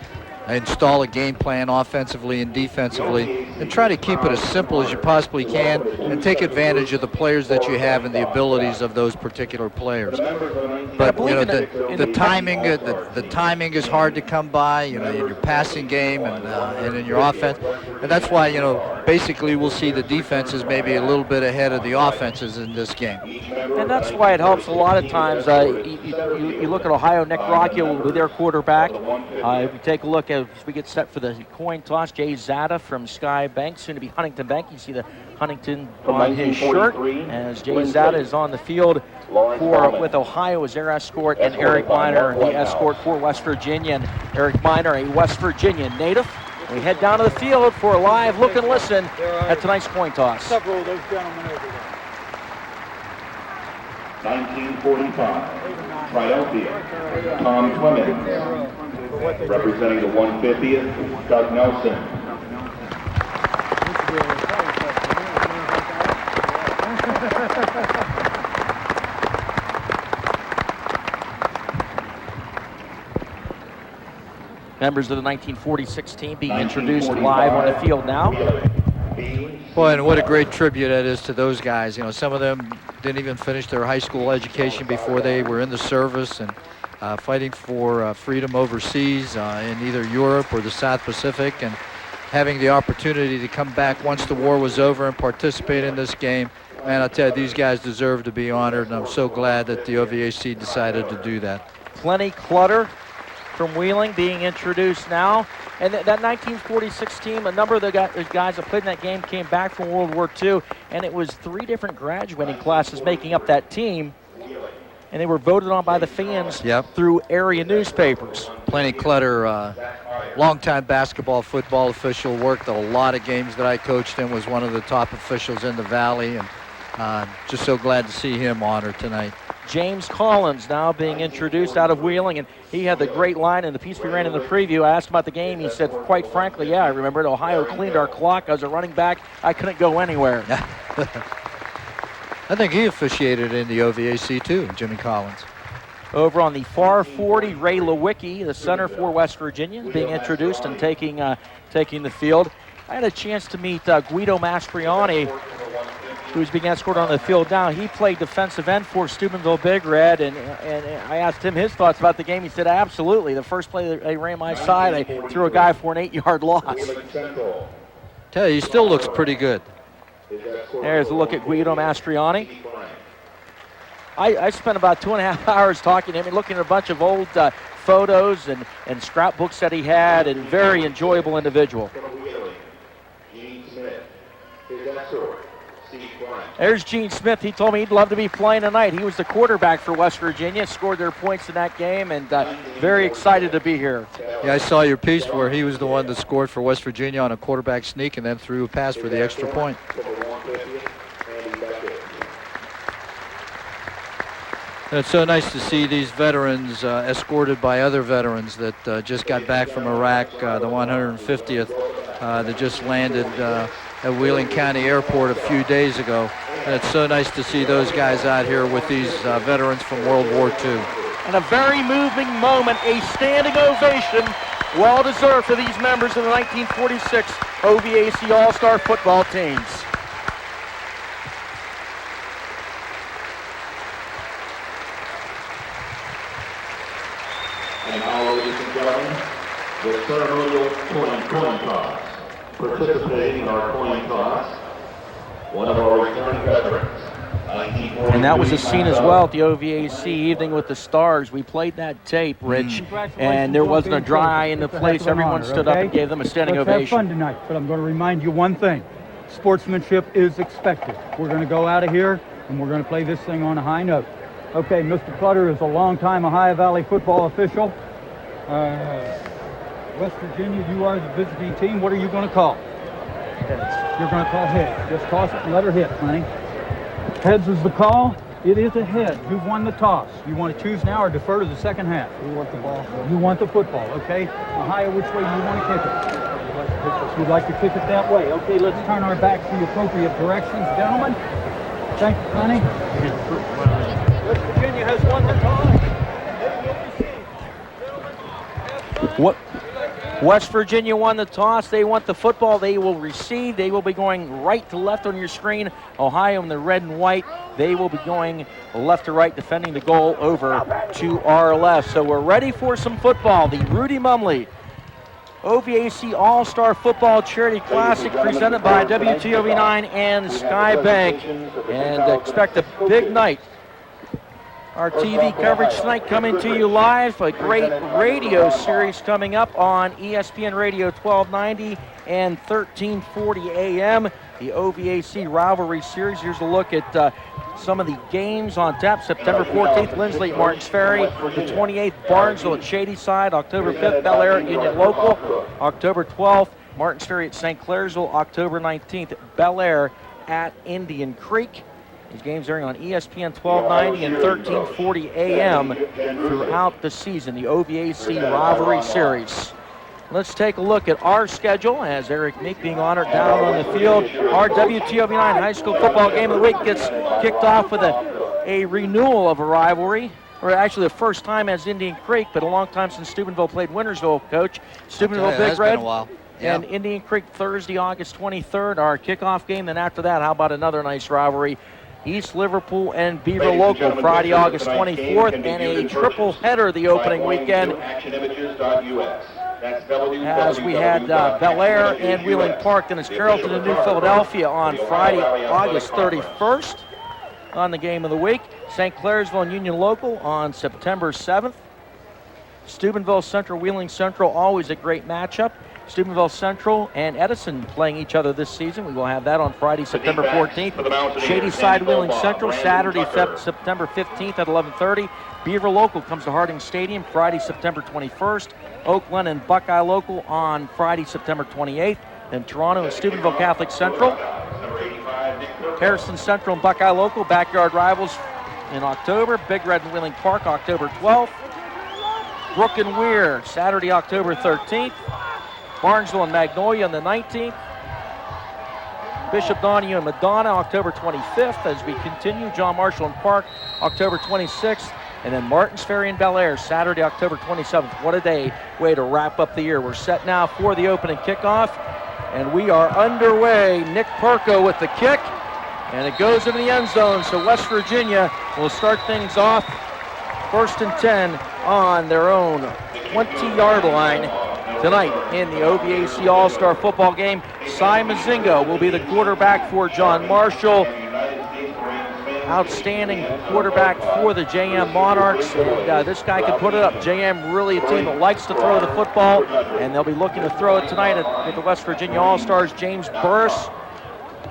install a game plan offensively and defensively, and try to keep it as simple as you possibly can and take advantage of the players that you have and the abilities of those particular players. But you know, the timing is hard to come by, you know, in your passing game and in your offense, and that's why, you know, basically we'll see the defenses maybe a little bit ahead of the offenses in this game. And that's why it helps a lot of times. You look at Ohio, Nick Rocchio with their quarterback. If you take a look as we get set for the coin toss, Jay Zada from Sky Bank, soon to be Huntington Bank. You see the Huntington on his shirt as Jay Zada is on the field with Ohio as their escort, and Eric Miner, the escort for West Virginia. And Eric Miner, a West Virginia native. We head down to the field for a live look and listen at tonight's coin toss. Several of those gentlemen over there. 1945, Philadelphia, Tom Clemens. Representing the 150th, Doug Nelson. Members of the 1946 team being introduced live on the field now. Boy, and what a great tribute that is to those guys. You know, some of them didn't even finish their high school education before they were in the service and fighting for freedom overseas in either Europe or the South Pacific, and having the opportunity to come back once the war was over and participate in this game. Man, I'll tell you, these guys deserve to be honored, and I'm so glad that the OVAC decided to do that. Plenty Clutter from Wheeling being introduced now. And that 1946 team, a number of the guys that played in that game came back from World War II, and it was 3 different graduating classes making up that team, and they were voted on by the fans through area newspapers. Plenty Clutter, longtime basketball, football official, worked a lot of games that I coached in, was one of the top officials in the Valley, and just so glad to see him honored tonight. James Collins now being introduced out of Wheeling, and he had the great line in the piece we ran in the preview. I asked him about the game. He said, quite frankly, yeah, I remember it. Ohio cleaned our clock. I was a running back. I couldn't go anywhere. I think he officiated in the OVAC too, Jimmy Collins. Over on the far 40, Ray Lewicki, the center for West Virginia, being introduced and taking the field. I had a chance to meet Guido Masciarelli, who's being escorted on the field now. He played defensive end for Steubenville Big Red, and I asked him his thoughts about the game. He said, absolutely. The first play they ran my side, I threw a guy for an 8-yard loss. Tell you, he still looks pretty good. There's a look at Guido Masciarelli. I spent about 2.5 hours talking to him and looking at a bunch of old photos and scrapbooks that he had, and very enjoyable individual. There's Gene Smith. He told me he'd love to be playing tonight. He was the quarterback for West Virginia, scored their points in that game, and very excited to be here. Yeah, I saw your piece where he was the one that scored for West Virginia on a quarterback sneak and then threw a pass for the extra point. And it's so nice to see these veterans escorted by other veterans that just got back from Iraq, the 150th that just landed at Wheeling County Airport a few days ago. And it's so nice to see those guys out here with these veterans from World War II. And a very moving moment, a standing ovation, well-deserved for these members of the 1946 OVAC All-Star football teams. And now, ladies and gentlemen, the ceremonial coin toss. Participating in our coin toss, one of our returning veterans. And that was a scene as well at the OVAC Evening with the Stars. We played that tape, Rich, and there wasn't a dry eye in the place. Everyone stood up and gave them a standing ovation. Let's have fun tonight, but I'm going to remind you one thing. Sportsmanship is expected. We're going to go out of here, and we're going to play this thing on a high note. Okay, Mr. Clutter is a longtime Ohio Valley football official. West Virginia, you are the visiting team. What are you going to call? Heads. You're going to call heads. Just toss it and let her hit, Plenty. Heads is the call. It is a head. You've won the toss. You want to choose now or defer to the second half? We want the ball. You want the football, okay? Ohio, which way do you want to kick it? You'd like to kick it that way. Okay, let's turn our backs the appropriate directions, gentlemen. Thank you, Plenty. West Virginia has won the toss. What? West Virginia won the toss. They want the football. They will receive. They will be going right to left on your screen. Ohio in the red and white. They will be going left to right, defending the goal over to our left. So we're ready for some football. The Rudy Mumley OVAC All-Star Football Charity Classic presented by WTOV9 and Skybank. And expect a big night. Our TV coverage tonight coming to you live. A great radio series coming up on ESPN Radio 1290 and 1340 AM. The OVAC Rivalry Series. Here's a look at some of the games on tap. September 14th, Lindsley at Martins Ferry. The 28th, Barnesville at Shadyside. October 5th, Bellaire at Union Local. October 12th, Martins Ferry at St.Clairsville. October 19th, Bellaire at Indian Creek. These games airing on ESPN 1290 and 1340 AM throughout the season, the OVAC Rivalry Series. Let's take a look at our schedule as Eric Meek being honored down on the field. Our WTOV9 high school football game of the week gets kicked off with a renewal of a rivalry, or actually the first time as Indian Creek, but a long time since Steubenville played Wintersville, Coach. Steubenville Big Red. and Indian Creek Thursday, August 23rd, our kickoff game. Then after that, how about another nice rivalry? East Liverpool and Beaver Local, Friday, August 24th, and a triple header the opening weekend. As we had Bellaire and Wheeling Park, then it's Carrollton and New Philadelphia on Friday, August 31st on the game of the week. St.Clairsville and Union Local on September 7th. Steubenville Central, Wheeling Central, always a great matchup. Steubenville Central and Edison playing each other this season. We will have that on Friday, September 14th. Shady Side, Wheeling Central, Saturday, September 15th at 11:30. Beaver Local comes to Harding Stadium Friday, September 21st. Oakland and Buckeye Local on Friday, September 28th. Then Toronto and Steubenville Catholic Central. Harrison Central and Buckeye Local, backyard rivals in October. Big Red and Wheeling Park, October 12th. Brooke and Weir, Saturday, October 13th. Barnesville and Magnolia on the 19th. Bishop Donahue and Madonna, October 25th. As we continue, John Marshall and Park, October 26th. And then Martins Ferry and Bellaire, Saturday, October 27th. What a way to wrap up the year. We're set now for the opening kickoff, and we are underway. Nick Perko with the kick, and it goes into the end zone. So West Virginia will start things off 1st and 10 on their own 20-yard line tonight in the OVAC All-Star football game. Cy Mozingo will be the quarterback for John Marshall. Outstanding quarterback for the JM Monarchs. And, this guy can put it up. JM really a team that likes to throw the football, and they'll be looking to throw it tonight with the West Virginia All-Stars. James Burris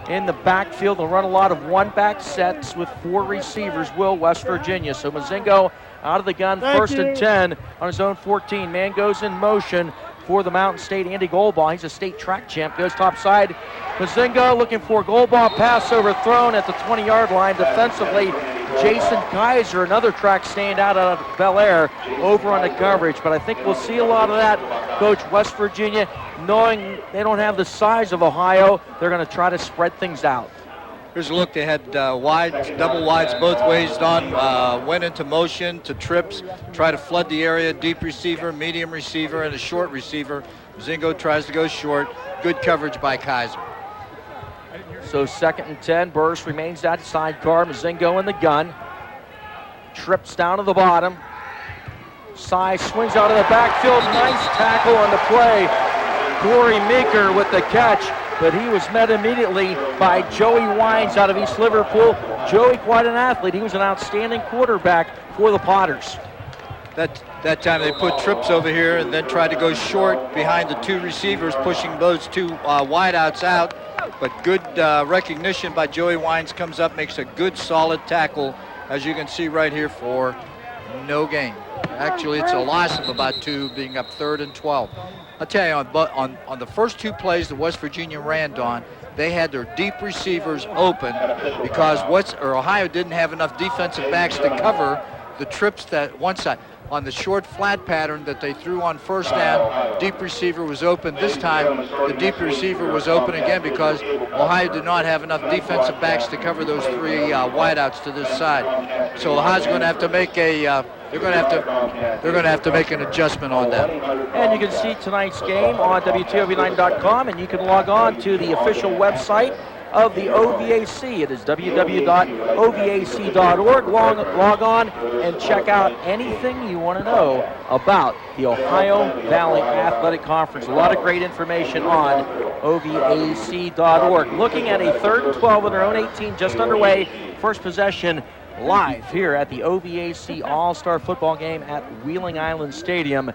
in the backfield. They'll run a lot of one-back sets with 4 receivers, will West Virginia. So Mozingo out of the gun, 1st and 10 on his own 14. Man goes in motion for the Mountain State, Andy Goldball. He's a state track champ, goes topside. Mozingo looking for Goldball, pass overthrown at the 20-yard line. Defensively, Jason Kaiser, another track standout out of Bellaire, over on the coverage. But I think we'll see a lot of that. Coach, West Virginia, knowing they don't have the size of Ohio, they're going to try to spread things out. Here's a look. They had wides, double wides both ways. Don went into motion to trips, try to flood the area. Deep receiver, medium receiver, and a short receiver. Mozingo tries to go short. Good coverage by Kaiser. So 2nd and 10. Burris remains at sidecar. Mozingo in the gun. Trips down to the bottom. Cy swings out of the backfield. Nice tackle on the play. Corey Meeker with the catch, but he was met immediately by Joey Wines out of East Liverpool. Joey, quite an athlete. He was an outstanding quarterback for the Potters. That time they put trips over here and then tried to go short behind the 2 receivers, pushing those 2 wideouts out. But good recognition by Joey Wines, comes up, makes a good solid tackle, as you can see right here, for no gain. Actually, it's a loss of about 2, being up 3rd and 12. I'll tell you, on the first 2 plays that West Virginia ran, Don, they had their deep receivers open because Ohio didn't have enough defensive backs to cover the trips that one side. On the short flat pattern that they threw on 1st down, deep receiver was open. This time, the deep receiver was open again because Ohio did not have enough defensive backs to cover those 3 wideouts to this side. So Ohio's going to have to make they're going to have to make an adjustment on that. And you can see tonight's game on WTOV9.com, and you can log on to the official website of the OVAC. It is www.ovac.org. Log on and check out anything you want to know about the Ohio Valley Athletic Conference. A lot of great information on ovac.org. Looking at a 3rd and 12 on their own 18, just underway. First possession live here at the OVAC All-Star football game at Wheeling Island Stadium.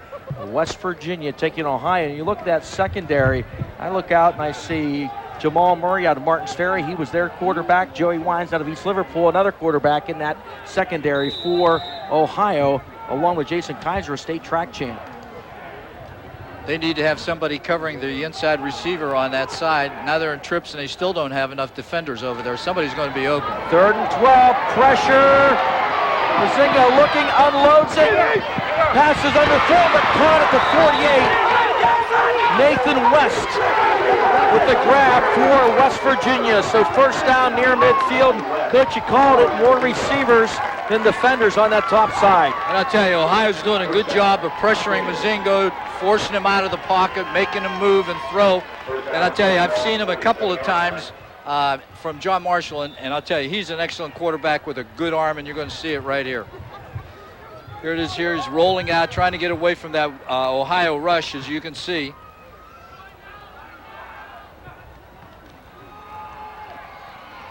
West Virginia taking Ohio. And you look at that secondary, I look out and I see Jamal Murray out of Martins Ferry. He was their quarterback. Joey Wines out of East Liverpool, another quarterback in that secondary for Ohio, along with Jason Kaiser, a state track champ. They need to have somebody covering the inside receiver on that side. Now they're in trips and they still don't have enough defenders over there. Somebody's going to be open. 3rd and 12, pressure. Mozingo looking, unloads it. Passes underthrown, but caught at the 48. Nathan West with the grab for West Virginia. So 1st down near midfield. Coach, you called it, more receivers than defenders on that top side. And I'll tell you, Ohio's doing a good job of pressuring Mozingo, forcing him out of the pocket, making him move and throw. And I'll tell you, I've seen him a couple of times from John Marshall, and I'll tell you, he's an excellent quarterback with a good arm, and you're going to see it right here. Here it is here. He's rolling out, trying to get away from that Ohio rush, as you can see.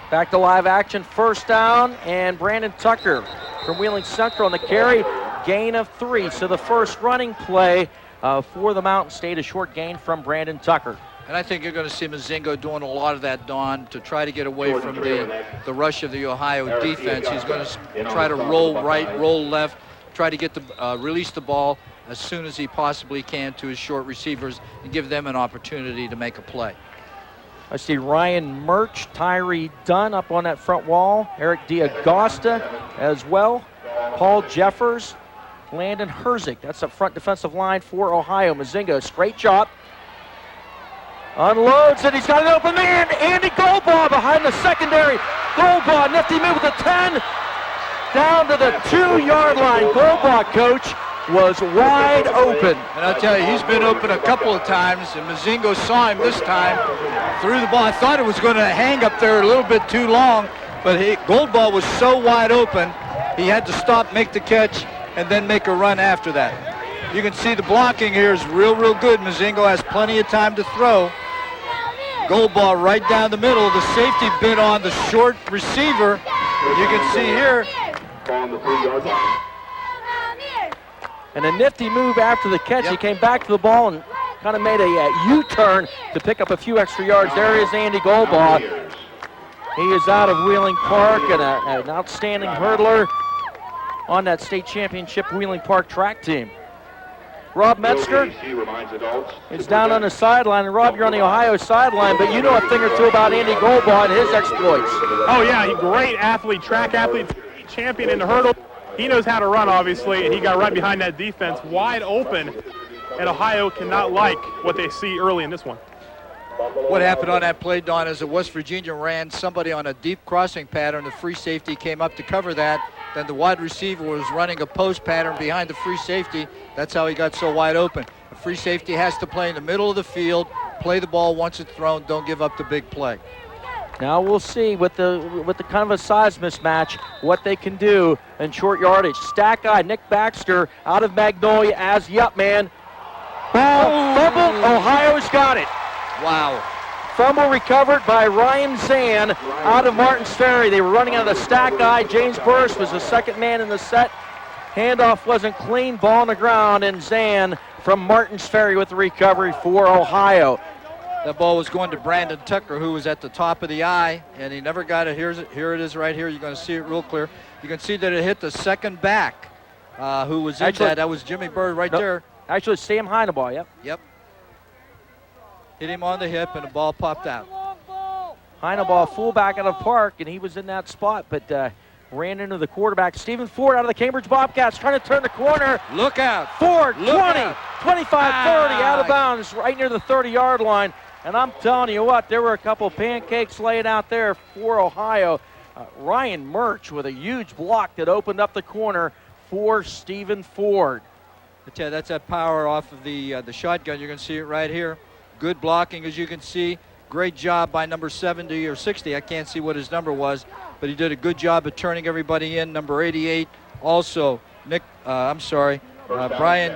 Back to live action, first down, and Brandon Tucker from Wheeling Central on the carry, gain of 3. So the first running play for the Mountain State, a short gain from Brandon Tucker. And I think you're going to see Mozingo doing a lot of that, Don, to try to get away from the rush of the Ohio defense. He's going to try to roll right, roll left, try to get the release the ball as soon as he possibly can to his short receivers and give them an opportunity to make a play. I see Ryan Murch, Tyree Dunn up on that front wall, Eric D'Agosta as well, Paul Jeffers, Landon Herzik. That's the front defensive line for Ohio. Mozingo, straight chop. Unloads and he's got an open man. Andy Goldbaugh behind the secondary. Goldbaugh, nifty move with the 10. Down to the 2-yard line. Goldbaugh, coach, was wide open. And I'll tell you, he's been open a couple of times, and Mozingo saw him this time. Threw the ball. I thought it was going to hang up there a little bit too long, but Goldbaugh was so wide open, he had to stop, make the catch, and then make a run after that. You can see the blocking here is real good. Mozingo has plenty of time to throw. Goldbaugh right down the middle. The safety bit on the short receiver. You can see here. And a nifty move after the catch. He came back to the ball and kind of made a U-turn to pick up a few extra yards. There is Andy Goldbaugh. He is out of Wheeling Park and an outstanding hurdler on that state championship Wheeling Park track team. Rob Metzger is down on the sideline. And Rob, you're on the Ohio sideline, but you know a thing or two about Andy Goldbaugh and his exploits. Oh yeah, he's a great athlete, track athlete, champion in the hurdle. He knows how to run, obviously, and he got right behind that defense, wide open, and Ohio cannot like what they see early in this one. What happened on that play, Don, is that West Virginia ran somebody on a deep crossing pattern. The free safety came up to cover that. Then the wide receiver was running a post pattern behind the free safety. That's how he got so wide open. The free safety has to play in the middle of the field, play the ball once it's thrown, don't give up the big play. Now we'll see with the kind of a size mismatch what they can do in short yardage. Stack guy Nick Baxter out of Magnolia as man. Ball fumbled. Ohio's got it. Wow. Fumble recovered by Ryan Zann out of Martins Ferry. They were running out of the stack guy. James Burris was the second man in the set. Handoff wasn't clean. Ball on the ground, and Zann from Martins Ferry with the recovery for Ohio. That ball was going to Brandon Tucker, who was at the top of the eye, and he never got it. Here it is right here. You're going to see it real clear. You can see that it hit the second back who was in that. That was Jimmy Bird right there. Actually, Sam Heinebaugh, Yep. Hit him on the hip, and the ball popped out. Heinebaugh fullback out of Park, and he was in that spot, but ran into the quarterback. Stephen Ford out of the Cambridge Bobcats trying to turn the corner. Look out. Ford, Look 20, out. 25, 30, out of bounds, right near the 30-yard line. And I'm telling you what, there were a couple pancakes laid out there for Ohio. Ryan Murch with a huge block that opened up the corner for Stephen Ford. I tell you, that's that power off of the shotgun. You're going to see it right here. Good blocking, as you can see. Great job by number 70 or 60. I can't see what his number was, but he did a good job of turning everybody in. Number 88, also Brian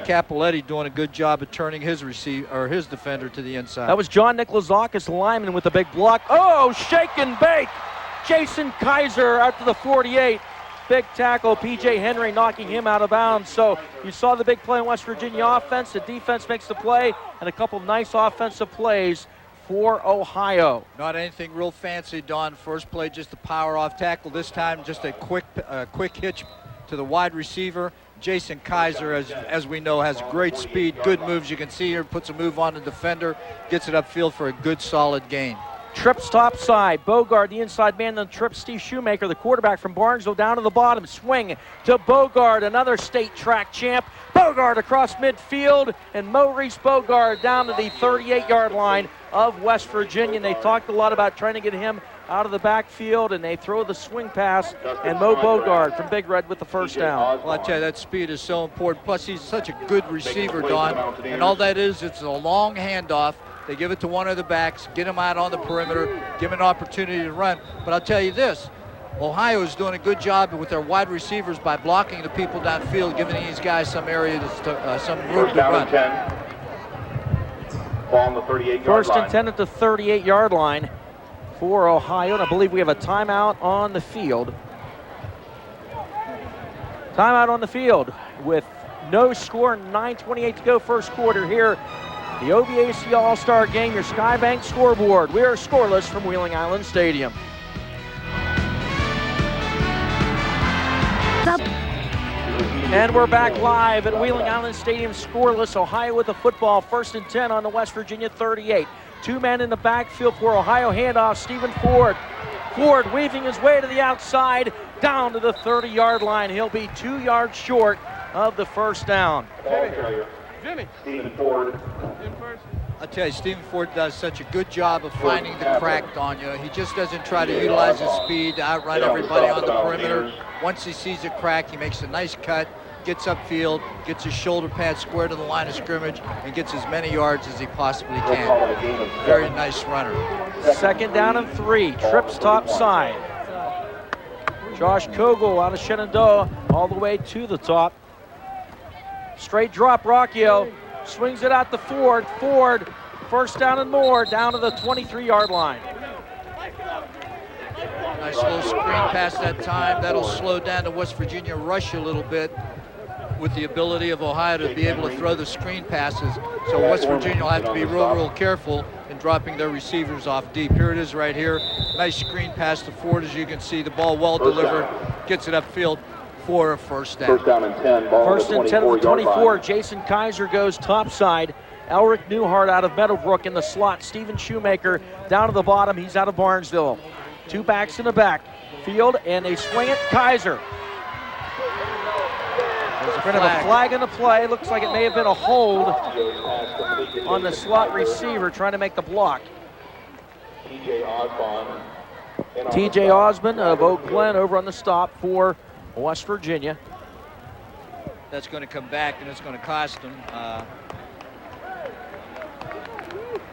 Capoletti doing a good job of turning his his defender to the inside. That was John Nikolazakis, the lineman, with a big block. Oh, shake and bake. Jason Kaiser out to the 48. Big tackle, P.J. Henry knocking him out of bounds. So you saw the big play in West Virginia offense. The defense makes the play, and a couple nice offensive plays for Ohio. Not anything real fancy, Don. First play, just a power-off tackle. This time, just a quick hitch to the wide receiver. Jason Kaiser, as we know, has great speed, good moves. You can see here, puts a move on the defender, gets it upfield for a good, solid gain. Trips top side. Boougard, the inside man, then trips Steve Shoemaker, the quarterback from Barnesville, down to the bottom. Swing to Boougard, another state track champ. Boougard across midfield, and Maurice Boougard down to the 38-yard line of West Virginia. And they talked a lot about trying to get him out of the backfield, and they throw the swing pass, and Boougard from Big Red with the first down. Well, I tell you, that speed is so important. Plus, he's such a good receiver, Don. And all that is, it's a long handoff. They give it to one of the backs, get him out on the perimeter, give him an opportunity to run. But I'll tell you this, Ohio is doing a good job with their wide receivers by blocking the people downfield, giving these guys some area, some room to run. Ball on the 38-yard line. First and 10 at the 38-yard line for Ohio, and I believe we have a timeout on the field. Timeout on the field with no score, 9:28 to go first quarter here. The OVAC All-Star game, your Skybank scoreboard. We are scoreless from Wheeling Island Stadium. And we're back live at Wheeling Island Stadium, scoreless. Ohio with the football, first and 10 on the West Virginia 38. Two men in the backfield for Ohio, handoff, Stephen Ford. Ford weaving his way to the outside, down to the 30-yard line. He'll be 2 yards short of the first down. Jimmy. Stephen Ford. I tell you, Stephen Ford does such a good job of finding the crack on you. He just doesn't try to utilize his speed to outrun everybody on the perimeter. Once he sees a crack, he makes a nice cut, gets upfield, gets his shoulder pad square to the line of scrimmage, and gets as many yards as he possibly can. Very nice runner. Second down and 3, trips top side. Josh Kogel out of Shenandoah all the way to the top. Straight drop, Rocchio swings it out to Ford. Ford, first down and more, down to the 23-yard line. Nice little screen pass that time. That'll slow down the West Virginia rush a little bit with the ability of Ohio to be able to throw the screen passes. So West Virginia will have to be real careful in dropping their receivers off deep. Here it is right here. Nice screen pass to Ford. As you can see, the ball well delivered. Gets it upfield for a first down. First down and 10. Ball First and 10 at the 24. line. Jason Kaiser goes topside. Elric Newhart out of Meadowbrook in the slot. Stephen Shoemaker down to the bottom. He's out of Barnesville. Two backs in the back field, and they swing it. Kaiser. There's a flag in the play. Looks like it may have been a hold on the slot receiver trying to make the block. TJ Osmond of Oak Glen over on the stop for West Virginia. That's going to come back, and it's going to cost them.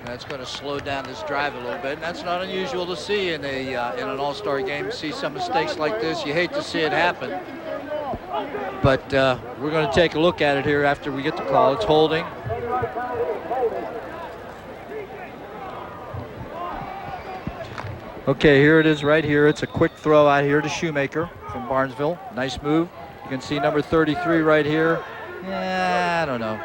That's going to slow down this drive a little bit, and that's not unusual to see in an All-Star game. See some mistakes like this. You hate to see it happen, but we're going to take a look at it here after we get the call. It's holding. Okay, here it is right here. It's a quick throw out here to Shoemaker from Barnesville. Nice move. You can see number 33 right here. Yeah, I don't know.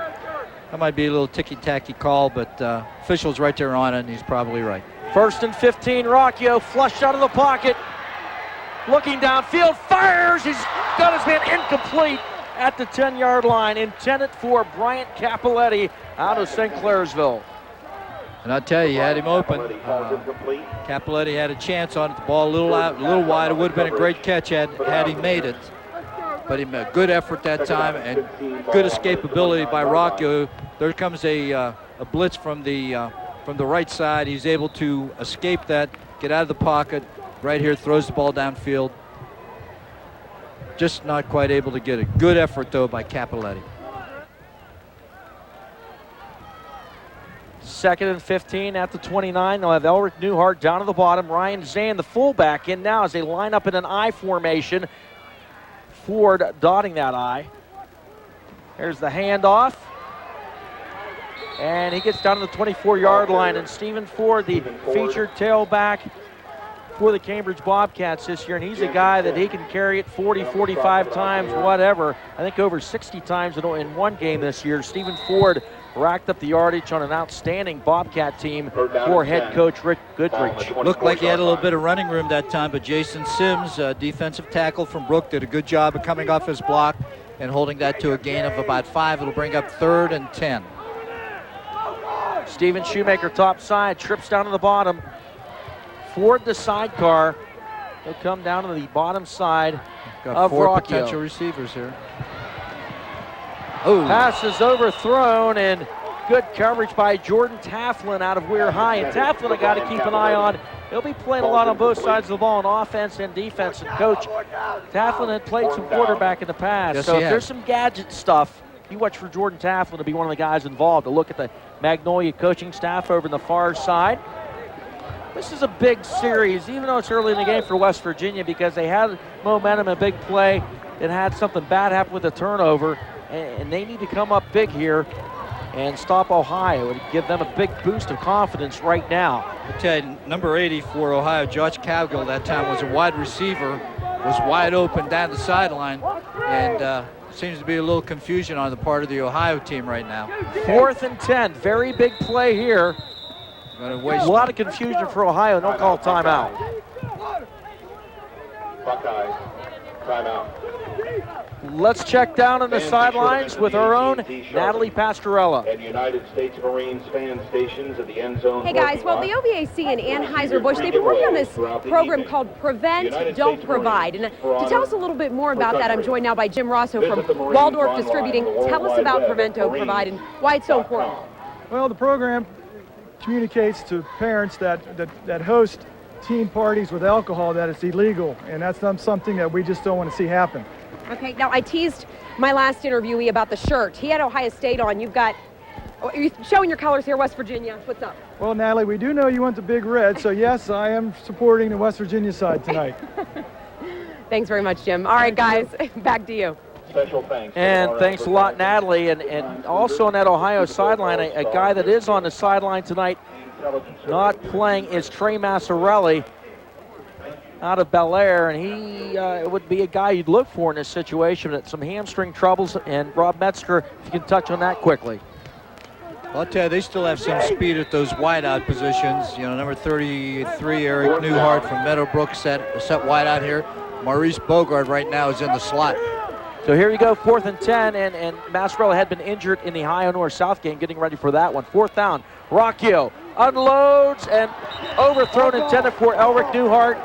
That might be a little ticky-tacky call, but official's right there on it, and he's probably right. First and 15, Rocchio flushed out of the pocket. Looking downfield, fires. He's got his man incomplete at the 10-yard line. Intended for Bryant Capoletti out of St.Clairsville. And I'll tell you, he had him open. Capoletti had a chance on it. The ball a little wide. It would have been a great catch had he made it. But he made a good effort that time and good escapability by Rocchio. There comes a blitz from the right side. He's able to escape that, get out of the pocket. Right here, throws the ball downfield. Just not quite able to get it. Good effort, though, by Capoletti. Second and 15 at the 29. They'll have Elric Newhart down to the bottom. Ryan Zann, the fullback, in now as they line up in an I formation. Ford dotting that I. There's the handoff. And he gets down to the 24-yard line. And Stephen Ford, the featured tailback for the Cambridge Bobcats this year. And he's a guy that he can carry it 40, 45 times, whatever. I think over 60 times in one game this year. Stephen Ford racked up the yardage on an outstanding Bobcat team for head coach Rick Goodrich. Looked like he had a little bit of running room that time, but Jason Sims, defensive tackle from Brooke, did a good job of coming off his block and holding that to a gain of about 5. It'll bring up 3rd and 10. Stephen Shoemaker top side, trips down to the bottom. Ford the sidecar. He'll come down to the bottom side of 4 Rocchio. potential receivers here. Oh. Pass is overthrown, and good coverage by Jordan Taflin out of Weir High. And Taflin, I got to keep an eye on. He'll be playing a lot on both sides of the ball, on offense and defense. And Coach Taflin had played some quarterback in the past. Yes, so if has. there's some gadget stuff, you watch for Jordan Taflin to be one of the guys involved. To look at the Magnolia coaching staff over on the far side. This is a big series, even though it's early in the game for West Virginia, because they had momentum, a big play. It had something bad happen with a turnover, and they need to come up big here and stop Ohio and give them a big boost of confidence right now. I tell you, number 80 for Ohio, Josh Cowgill, that time was a wide receiver, was wide open down the sideline, and seems to be a little confusion on the part of the Ohio team right now. 4th and 10, very big play here. Gonna waste a lot of confusion for Ohio. Don't call timeout. Buckeyes, timeout. Let's check down on the sidelines with our own Natalie Pastorella. And United States Marines fan stations at the end zone. Hey guys, well, the OVAC and Anheuser-Busch, they've been working on this program called Prevent, Don't Provide. And to tell us a little bit more about that, I'm joined now by Jim Rosso from Waldorf Distributing. Tell us about Prevent, Don't Provide and why it's so important. Well, the program communicates to parents that host teen parties with alcohol that it's illegal, and that's not something that we just don't want to see happen. Okay, now I teased my last interviewee about the shirt. He had Ohio State on. You're showing your colors here, West Virginia. What's up? Well, Natalie, we do know you want the big red, so yes, I am supporting the West Virginia side tonight. Thanks very much, Jim. All right, guys, back to you. Special thanks. And thanks a lot, Natalie. And also on that Ohio sideline, a guy that is on the sideline tonight not playing is Trey Masciarelli out of Bellaire, and he would be a guy you'd look for in this situation. At some hamstring troubles, and Rob Metzger, if you can touch on that quickly. Well, I'll tell you, they still have some speed at those wideout positions. You know, number 33, Eric Newhart from Meadowbrook set wideout here. Maurice Boougard right now is in the slot. So here you go, 4th and 10, and Masciarelli had been injured in the Ohio North-South game, getting ready for that one. 4th down, Rocchio unloads and overthrown, intended for Elric Newhart.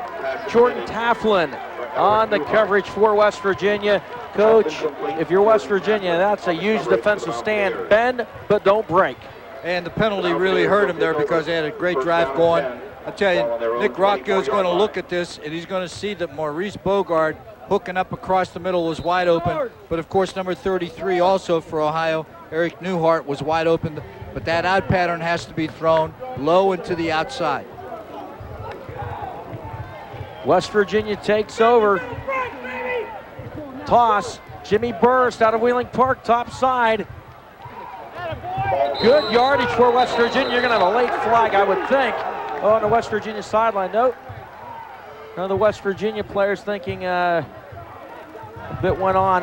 Jordan Taflin on the coverage for West Virginia. Coach, if you're West Virginia, that's a huge defensive stand. Bend, but don't break. And the penalty really hurt him there because they had a great drive going. I tell you, Nick Rocchio is going to look at this, and he's going to see that Maurice Boougard hooking up across the middle was wide open. But of course, number 33 also for Ohio, Eric Newhart, was wide open. But that out pattern has to be thrown low and to the outside. West Virginia takes over. Toss, Jimmy Burst out of Wheeling Park, top side. Good yardage for West Virginia. You're going to have a late flag, I would think, on the West Virginia sideline. Note, none of the West Virginia players thinking a bit went on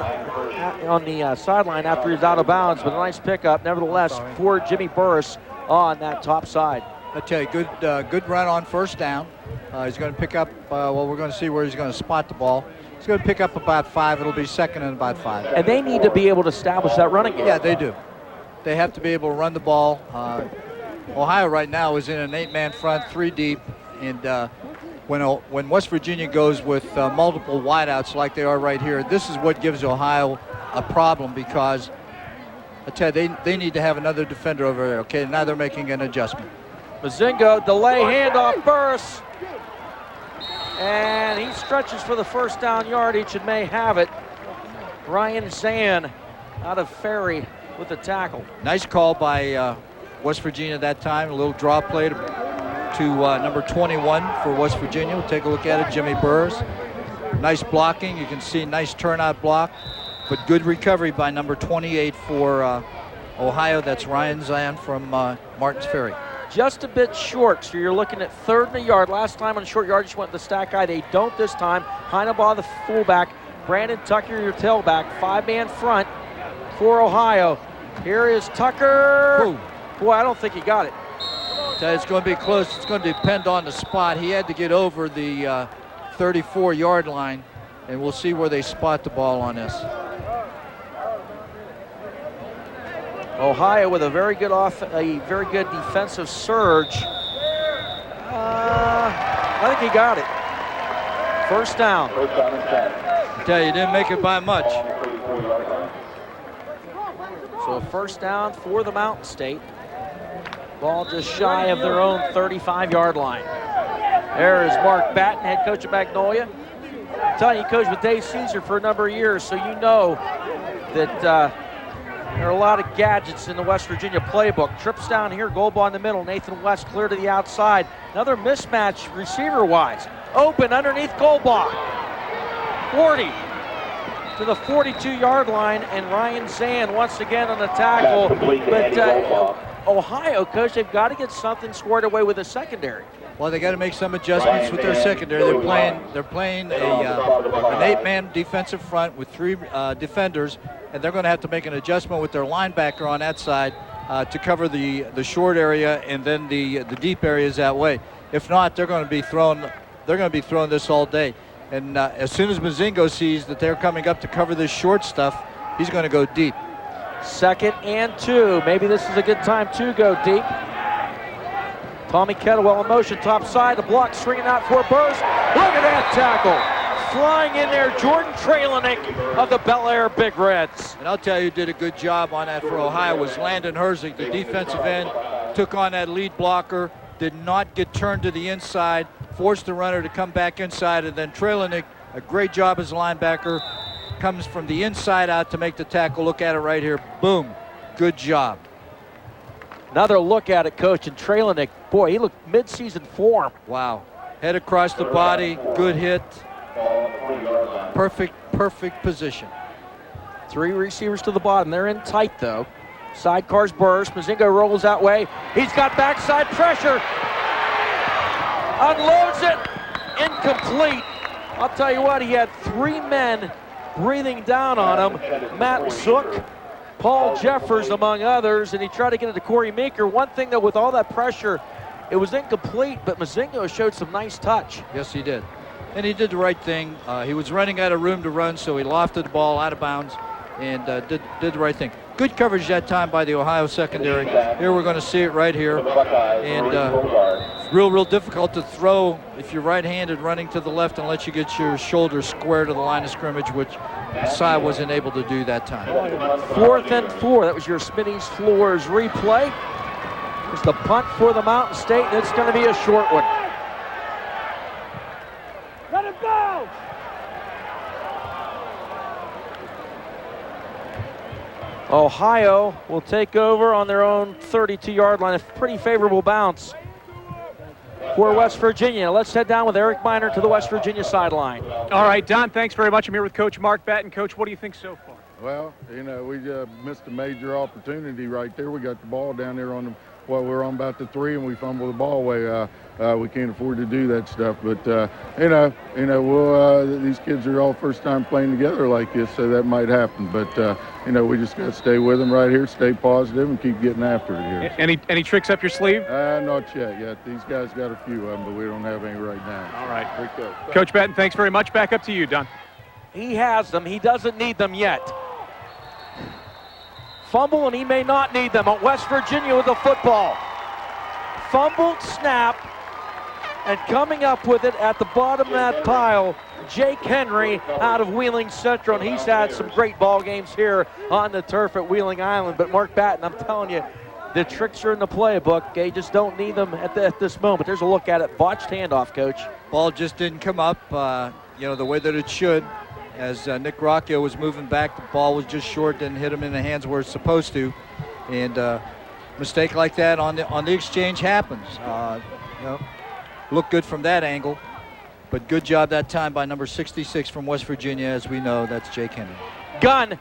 the sideline after he was out of bounds, but a nice pickup, nevertheless, for Jimmy Burris on that top side. I tell you, good run on 1st down. He's going to pick up, well, we're going to see where he's going to spot the ball. He's going to pick up about 5. It'll be 2nd and about 5. And they need to be able to establish that running game. Yeah, they do. They have to be able to run the ball. Ohio right now is in an 8-man front, 3 deep, and when West Virginia goes with multiple wideouts like they are right here, this is what gives Ohio a problem, because I tell you, they need to have another defender over there. Okay, now they're making an adjustment. Mozingo, delay handoff, Burris. And he stretches for the 1st down yardage and may have it. Ryan Zann out of Ferry with the tackle. Nice call by West Virginia that time. A little draw play to number 21 for West Virginia. We'll take a look at it, Jimmy Burris. Nice blocking. You can see nice turnout block, but good recovery by number 28 for Ohio. That's Ryan Zann from Martins Ferry. Just a bit short, so you're looking at 3rd and a yard. Last time on short yardage went the stack guy. They don't this time. Heinebaugh, the fullback. Brandon Tucker, your tailback. 5-man front for Ohio. Here is Tucker. Ooh. Boy, I don't think he got it. It's going to be close. It's going to depend on the spot. He had to get over the 34-yard line, and we'll see where they spot the ball on this. Ohio with a very good defensive surge. I think he got it. 1st down. I tell you, he didn't make it by much. So a first down for the Mountain State. Ball just shy of their own 35-yard line. There is Mark Batton, head coach of Magnolia. I'm telling you, he coached with Dave Caesar for a number of years, so you know that there are a lot of gadgets in the West Virginia playbook. Trips down here, goal ball in the middle. Nathan West clear to the outside. Another mismatch receiver-wise. Open underneath Goldbach. 40 to the 42-yard line, and Ryan Zann once again on the tackle. But Ohio, coach, they've got to get something squared away with the secondary. Well, they got to make some adjustments with their secondary. They're playing an 8-man defensive front with 3 defenders, and they're going to have to make an adjustment with their linebacker on that side to cover the short area and then the deep areas that way. If not, they're going to be throwing this all day. And as soon as Mozingo sees that they're coming up to cover this short stuff, he's going to go deep. 2nd and 2. Maybe this is a good time to go deep. Tommy Kettlewell in motion, top side, the block swinging out for Burrs. Look at that tackle. Flying in there, Jordan Traylinek of the Bellaire Big Reds. And I'll tell you, did a good job on that for Ohio was Landon Herzig, the defensive end, took on that lead blocker, did not get turned to the inside, forced the runner to come back inside, and then Traylinek, a great job as a linebacker, comes from the inside out to make the tackle. Look at it right here. Boom. Good job. Another look at it, coach, and Traylinek, boy, he looked mid-season form. Wow. Head across the body, good hit. Perfect position. 3 receivers to the bottom. They're in tight, though. Sidecars burst. Mozingo rolls that way. He's got backside pressure. Unloads it. Incomplete. I'll tell you what, he had 3 men breathing down on him. Matt Zook, Paul Jeffers, among others, and he tried to get it to Corey Meeker. One thing, though, with all that pressure, it was incomplete, but Mozingo showed some nice touch. Yes, he did. And he did the right thing. He was running out of room to run, so he lofted the ball out of bounds and did the right thing. Good coverage that time by the Ohio secondary. Here we're going to see it right here. And real difficult to throw if you're right-handed running to the left unless you get your shoulder square to the line of scrimmage, which Cy wasn't able to do that time. 4th and 4. That was your Smitty's Floors replay. It's the punt for the Mountain State, and it's going to be a short one. Let it go! Ohio will take over on their own 32-yard line. A pretty favorable bounce for West Virginia. Let's head down with Eric Miner to the West Virginia sideline. All right, Don, thanks very much. I'm here with Coach Mark Batton. Coach, what do you think so far? Well, you know, we missed a major opportunity right there. We got the ball down there on the, well, we're on about the 3 and we fumbled the ball away. We can't afford to do that stuff, but we'll, these kids are all first time playing together like this, so that might happen. But we just got to stay with them right here, stay positive, and keep getting after it here. Any tricks up your sleeve? Not yet. These guys got a few of them, but we don't have any right now. All right, Coach Batton, thanks very much. Back up to you, Don. He has them. He doesn't need them yet. Fumble, and he may not need them. West Virginia with the football. Fumbled snap, and coming up with it at the bottom of that pile, Jake Henry out of Wheeling Central, and he's had some great ball games here on the turf at Wheeling Island. But Mark Batton, I'm telling you, the tricks are in the playbook. They just don't need them at this moment. There's a look at it. Botched handoff, Coach. Ball just didn't come up, the way that it should. As Nick Rocchio was moving back, the ball was just short, didn't hit him in the hands where it's supposed to. And mistake like that on the exchange happens. Looked good from that angle, but good job that time by number 66 from West Virginia. As we know, that's Jake Henry. Gun,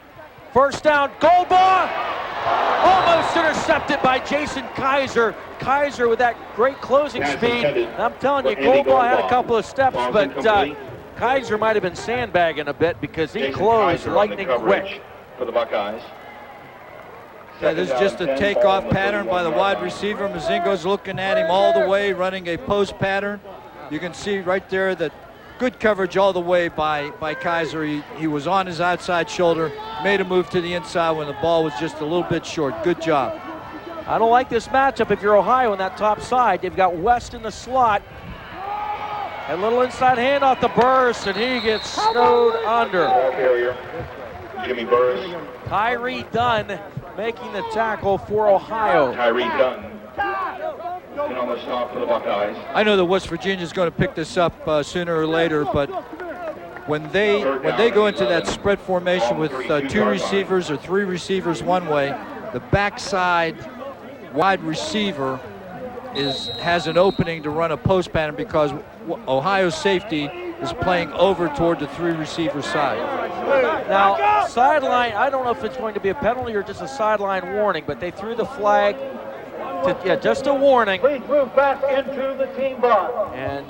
first down, goal ball, almost intercepted by Jason Kaiser. Kaiser with that great closing speed. I'm telling you, goal ball had a couple of steps, but Kaiser might have been sandbagging a bit because he closed lightning quick. For the Buckeyes. Yeah, this is just a takeoff pattern by the wide receiver. Mozingo's looking at him all the way, running a post pattern. You can see right there that good coverage all the way by Kaiser. He was on his outside shoulder, made a move to the inside when the ball was just a little bit short. Good job. I don't like this matchup if you're Ohio on that top side. They've got West in the slot. A little inside hand off the burst, and he gets snowed under. Jimmy Burris. Tyree Dunn making the tackle for Ohio. Tyree Dunn. And on the stop for the Buckeyes. I know that West Virginia is going to pick this up sooner or later, but when they go into that spread formation with 2 receivers or 3 receivers one way, the backside wide receiver has an opening to run a post pattern because Ohio's safety is playing over toward the 3 receiver side. Now, sideline, I don't know if it's going to be a penalty or just a sideline warning, but they threw the flag. Just a warning. Please move back into the team box. And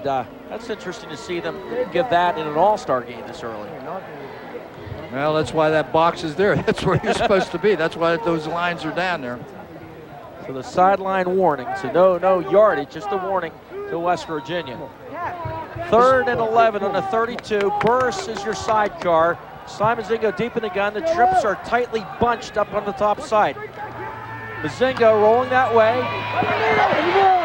that's interesting to see them give that in an All-Star game this early. Well, that's why that box is there. That's where you're supposed to be. That's why those lines are down there. So the sideline warning. So no yardage, just a warning to West Virginia. 3rd and 11 on the 32. Burris is your sidecar. Mozingo deep in the gun. The trips are tightly bunched up on the top side. Mozingo rolling that way.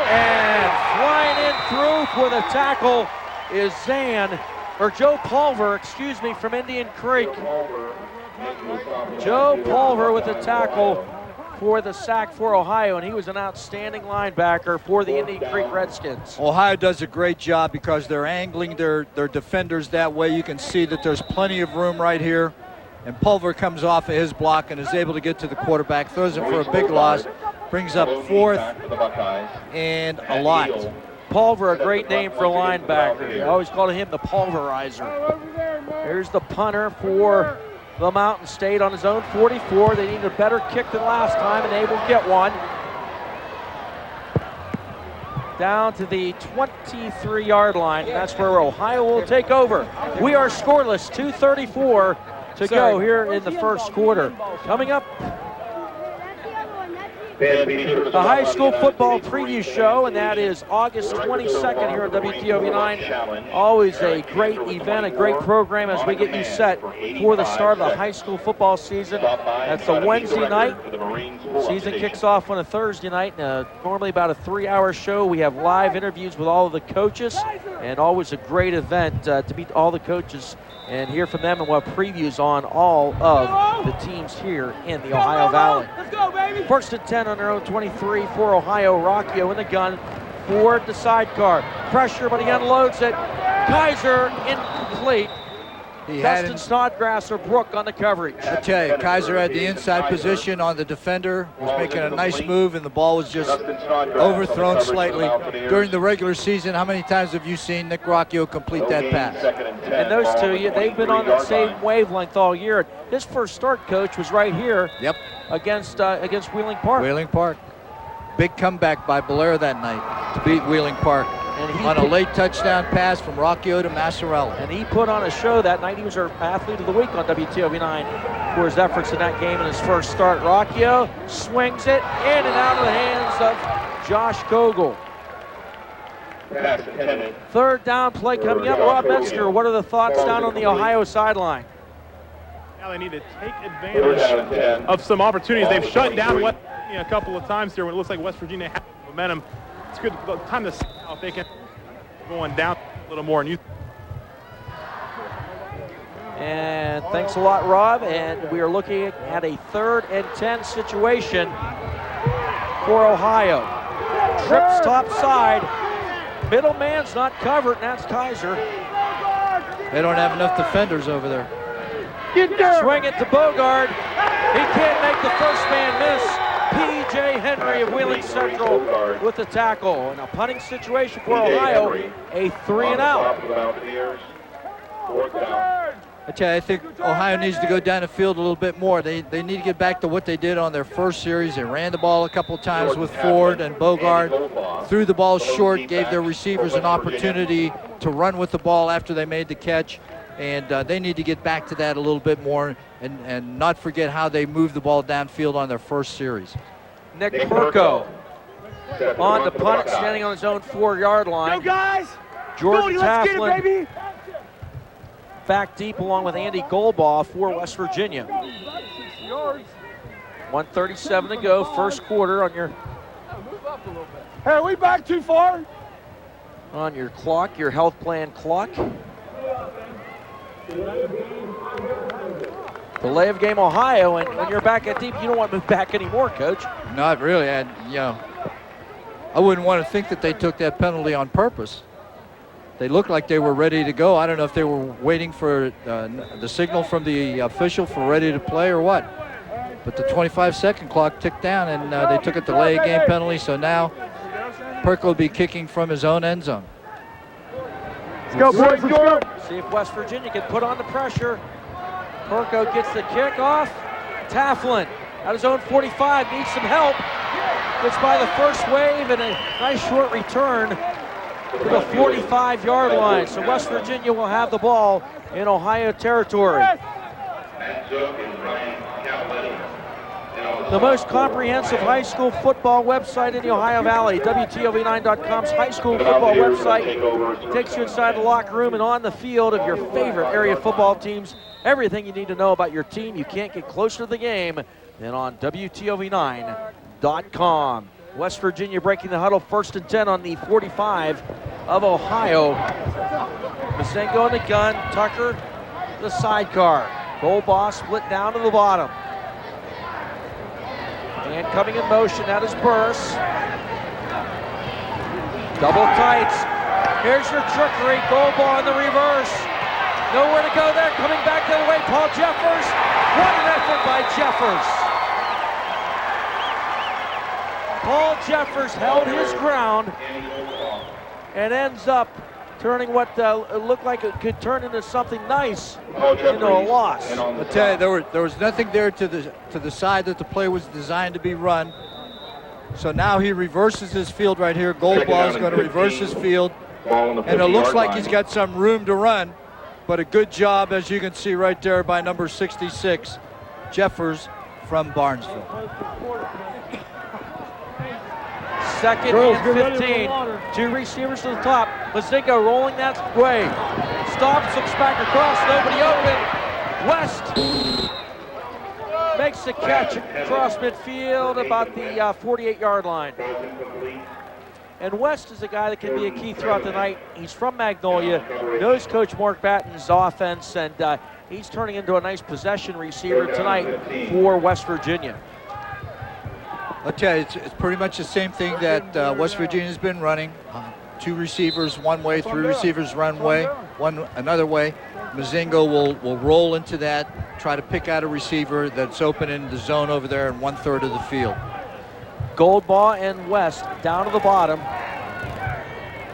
And flying in through for the tackle is Zann, or Joe Pulver, excuse me, from Indian Creek. Joe Pulver with the tackle for the sack for Ohio, and he was an outstanding linebacker for the Indian Creek Redskins. Ohio does a great job because they're angling their defenders that way. You can see that there's plenty of room right here. And Pulver comes off of his block and is able to get to the quarterback, throws it for a big loss, brings up 4th and a lot. Pulver, a great name for a linebacker. I always called him the pulverizer. Here's the punter for the Mountain State on his own 44. They need a better kick than last time, and they will get one. Down to the 23-yard line. That's where Ohio will take over. We are scoreless, 2:34 to go here in the first quarter. Coming up, the high school football preview show, and that is August 22nd here on WTOV9. Always a great event, a great program as we get you set for the start of the high school football season. That's a Wednesday night. Season kicks off on a Thursday night. Normally about a 3-hour show. We have live interviews with all of the coaches, and always a great event to meet all the coaches and hear from them, and we'll have previews on all of the teams here in the Ohio Valley. Let's go, baby. 1st and 10 on their own 23 for Ohio. Rocchio in the gun for the sidecar. Pressure, but he unloads it. Kaiser incomplete. Dustin Snodgrass or Brooke on the coverage. I tell you, Kaiser had the inside position on the defender, was making a nice move, and the ball was just overthrown slightly. During the regular season, how many times have you seen Nick Rocchio complete that pass? And those two, they've been on the same wavelength all year. His first start, coach, was right here. Yep. Against Wheeling Park. Wheeling Park. Big comeback by Bellaire that night to beat Wheeling Park. And on a late touchdown pass from Rocchio to Masciarelli. And he put on a show that night. He was our athlete of the week on WTOV9 for his efforts in that game in his first start. Rocchio swings it in and out of the hands of Josh Kogel. 3rd down play coming up. Rob Metzger, what are the thoughts down on the Ohio sideline? Now they need to take advantage of some opportunities. They've shut down a couple of times here when it looks like West Virginia has momentum. It's good time to see now if they can going down a little more. And thanks a lot, Rob. And we are looking at a 3rd and 10 situation for Ohio. Trips top side. Middle man's not covered, and that's Kaiser. They don't have enough defenders over there. Swing it to Boougard. He can't make the first man miss. P.J. Henry of Wheeling Central with the tackle. And a punting situation for Ohio, a 3-and-out. I think Ohio needs to go down the field a little bit more. They need to get back to what they did on their first series. They ran the ball a couple times with Ford and Boougard, threw the ball short, gave their receivers an opportunity to run with the ball after they made the catch. And they need to get back to that a little bit more and not forget how they moved the ball downfield on their first series. Nick Perko on the punt, standing on his own 4-yard line. Go, guys! Jordan let's get it, Taflin baby! back deep along with Andy Goldbaugh for West Virginia. 1:37 to go, first quarter on your... Hey, are we back too far? On your clock, your health plan clock. Delay of game, Ohio, and when you're back at deep, you don't want to move back anymore, Coach. Not really. I wouldn't want to think that they took that penalty on purpose. They looked like they were ready to go. I don't know if they were waiting for the signal from the official for ready to play or what. But the 25-second clock ticked down, and they took a delay game penalty, so now Perko will be kicking from his own end zone. Let's go, boys, let's go. See if West Virginia can put on the pressure. Perko gets the kickoff. Taflin at his own 45, needs some help. Gets by the first wave and a nice short return to the 45-yard line. So West Virginia will have the ball in Ohio territory. The most comprehensive high school football website in the Ohio Valley, WTOV9.com's high school football website, takes you inside the locker room and on the field of your favorite area football teams. Everything you need to know about your team. You can't get closer to the game than on WTOV9.com. West Virginia breaking the huddle, 1st and 10 on the 45 of Ohio. Mozingo in the gun, Tucker the sidecar. Goal ball split down to the bottom. And coming in motion, that is Burse. Double tights. Here's your trickery. Goal ball in the reverse. Nowhere to go there. Coming back the other way, Paul Jeffers. What an effort by Jeffers. Paul Jeffers held his ground and ends up turning what looked like it could turn into something nice into a loss. I'll tell you, there was nothing there to the side that the play was designed to be run. So now he reverses his field right here. Goal ball is going to reverse his field. And it looks like he's got some room to run. But a good job, as you can see right there, by number 66, Jeffers from Barnesville. 2nd and 15. 2 receivers to the top. Mozingo rolling that way. Stops, looks back across, nobody open. West makes the catch across midfield about the 48-yard line. And West is a guy that can be a key throughout the night. He's from Magnolia, knows Coach Mark Batton's offense, and he's turning into a nice possession receiver tonight for West Virginia. I'll tell you, it's pretty much the same thing that West Virginia's been running. 2 receivers one way, 3 receivers one way, one another way. Mozingo will roll into that, try to pick out a receiver that's open in the zone over there in 1/3 of the field. Goldbaugh and West down to the bottom.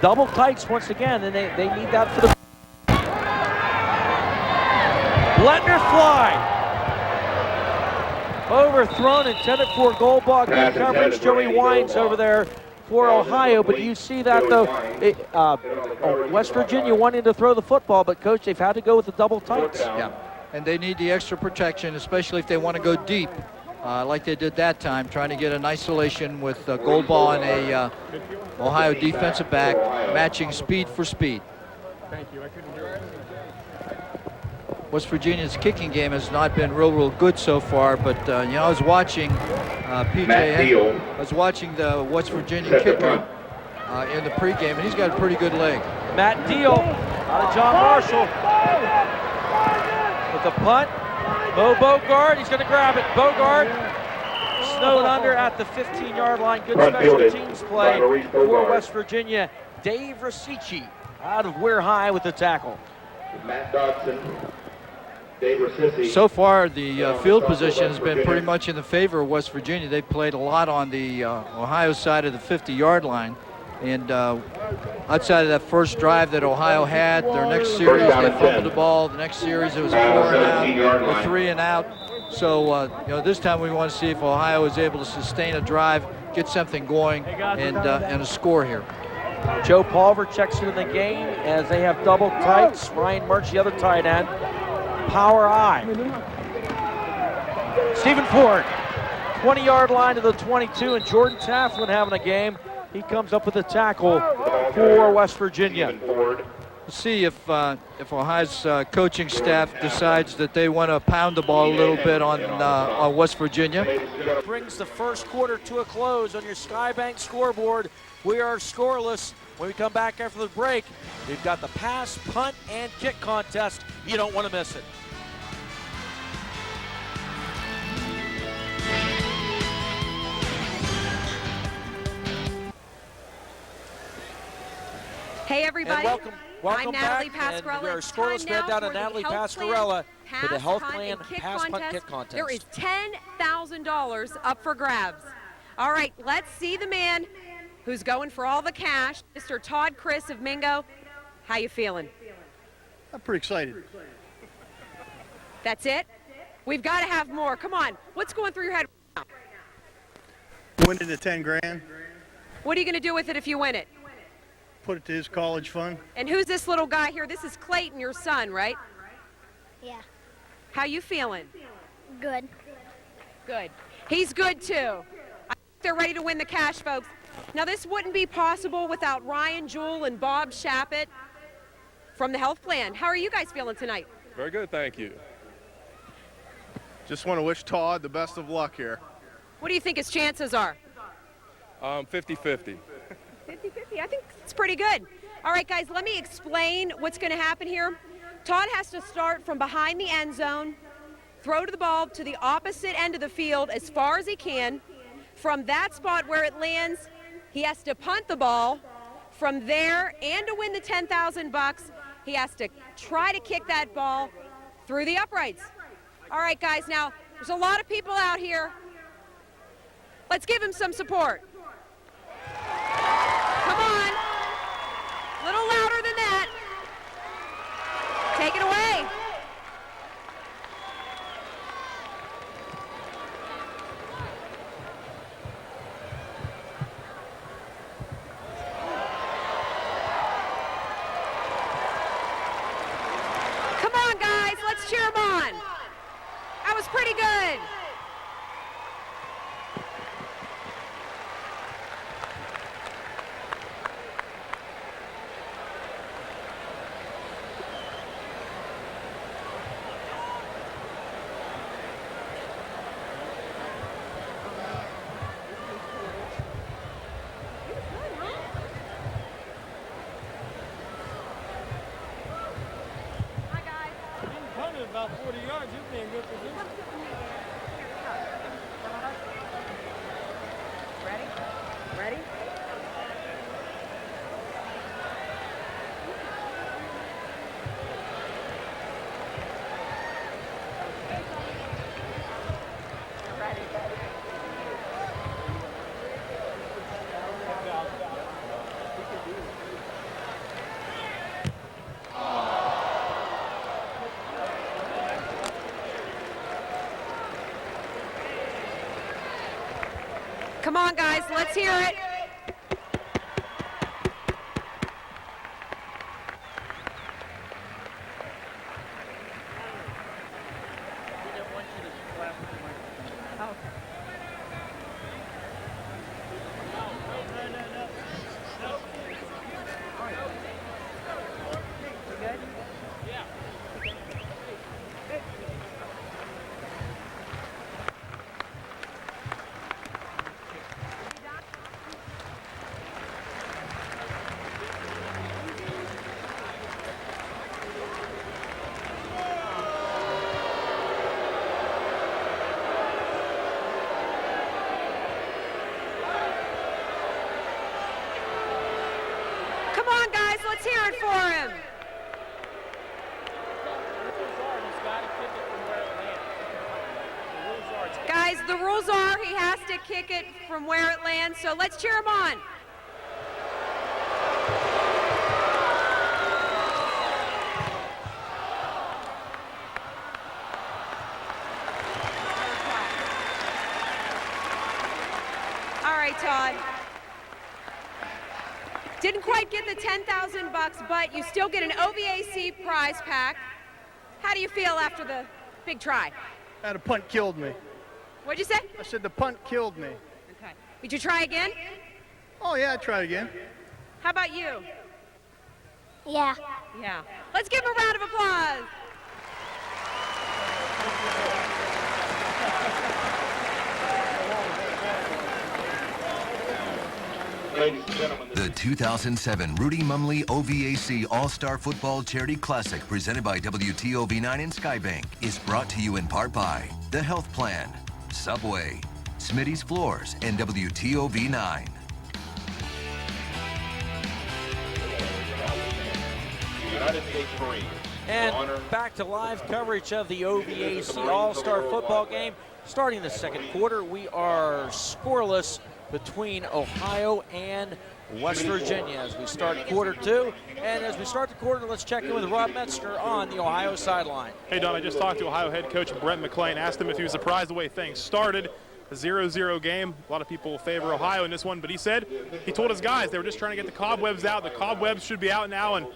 Double tights once again, and they need that for the... Blender fly. Overthrown, intended for Goldbaugh. Good coverage. Joey Wines over there for Ohio, but you see that though, West Virginia wanting to throw the football, but Coach, they've had to go with the double tights. Yeah, and they need the extra protection, especially if they want to go deep, like they did that time, trying to get an isolation with Goldbaugh and a Ohio defensive back, matching speed for speed. Thank you. I couldn't hear it. West Virginia's kicking game has not been real good so far, but you know, I was watching PJ. I was watching the West Virginia kicker in the pregame, and he's got a pretty good leg. Matt Deal out of John Marshall with the punt. Boougard, he's going to grab it. Boougard snowed under at the 15-yard line. Good special teams play for West Virginia. Dave Rasici out of Weir High with the tackle. Matt Dodson. So far, the field position has been pretty much in the favor of West Virginia. They played a lot on the Ohio side of the 50-yard line. And outside of that first drive that Ohio had, their next series, they fumbled the ball. The next series, it was 4 and out, or 3 and out. So, you know, this time we want to see if Ohio is able to sustain a drive, get something going, and a score here. Joe Palver checks into the game as they have double tights. Ryan Murch, the other tight end. Power I. Stephen Ford, 20-yard line to the 22, and Jordan Taflin having a game. He comes up with a tackle for West Virginia. We'll see if Ohio's coaching staff decides that they want to pound the ball a little bit on West Virginia. Brings the first quarter to a close on your Skybank scoreboard. We are scoreless. When we come back after the break, we've got the pass, punt, and kick contest. You don't want to miss it. Hey, everybody. And welcome I'm Natalie back. Pascarella. And we are It's scoreless time man down now to for Natalie the Health Pascarella Plan for the Health Pass, Plan Punt, and Pass Punt Kick Contest. There is $10,000 up for grabs. All right, let's see the man who's going for all the cash, Mr. Todd Chris of Mingo. How you feeling? I'm pretty excited. That's it? We've got to have more. Come on. What's going through your head right now? Win it at 10 grand. What are you going to do with it if you win it? Put it to his college fund. And who's this little guy here? This is Clayton, your son, right? Yeah. How you feeling? Good. Good. He's good too. I think they're ready to win the cash, folks. Now this wouldn't be possible without Ryan Jewell and Bob Shappett from the Health Plan. How are you guys feeling tonight? Very good, thank you. Just want to wish Todd the best of luck here. What do you think his chances are? 50-50. 50-50, I think it's pretty good. All right, guys, let me explain what's going to happen here. Todd has to start from behind the end zone, throw to the ball to the opposite end of the field as far as he can. From that spot where it lands, he has to punt the ball. From there, and to win the $10,000, he has to try to kick that ball through the uprights. All right, guys, now, there's a lot of people out here. Let's give him some support. Come on. A little louder than that. Take it away. Come on, guys. Let's cheer him on. That was pretty good. About 40 yards, you'll be in good position. Ready? Ready? Come on, guys, let's hear it. Let's hear it for him. Guys, the rules are he has to kick it from where it lands, so let's cheer him on. All right, Todd. Didn't quite get the $10,000, but you still get an OVAC prize pack. How do you feel after the big try? The punt killed me. What'd you say? I said the punt killed me. Okay. Would you try again? Oh, yeah, I'd try again. How about you? Yeah. Yeah. Let's give him a round of applause. The 2007 Rudy Mumley OVAC All-Star Football Charity Classic presented by WTOV9 and Skybank is brought to you in part by The Health Plan, Subway, Smitty's Floors, and WTOV9. And back to live coverage of the OVAC All-Star football game. Starting the second quarter, we are scoreless between Ohio and West Virginia as we start quarter two. And as we start the quarter, let's check in with Rob Metzger on the Ohio sideline. Hey, Don, I just talked to Ohio head coach Brent McClean, asked him if he was surprised the way things started. A 0-0 game. A lot of people favor Ohio in this one, but he said, he told his guys they were just trying to get the cobwebs out. The cobwebs should be out now, and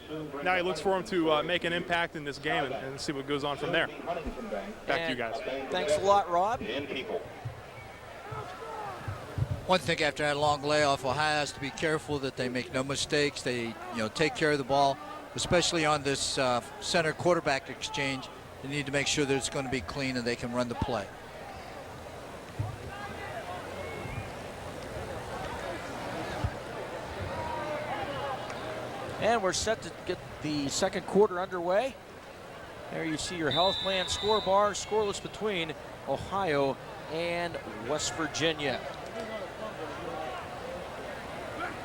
now he looks for them to make an impact in this game and see what goes on from there. Back to you guys. Thanks a lot, Rob. One thing after that long layoff, Ohio has to be careful that they make no mistakes. They, take care of the ball, especially on this center quarterback exchange. They need to make sure that it's going to be clean and they can run the play. And we're set to get the second quarter underway. There you see your health plan score bar, scoreless between Ohio and West Virginia.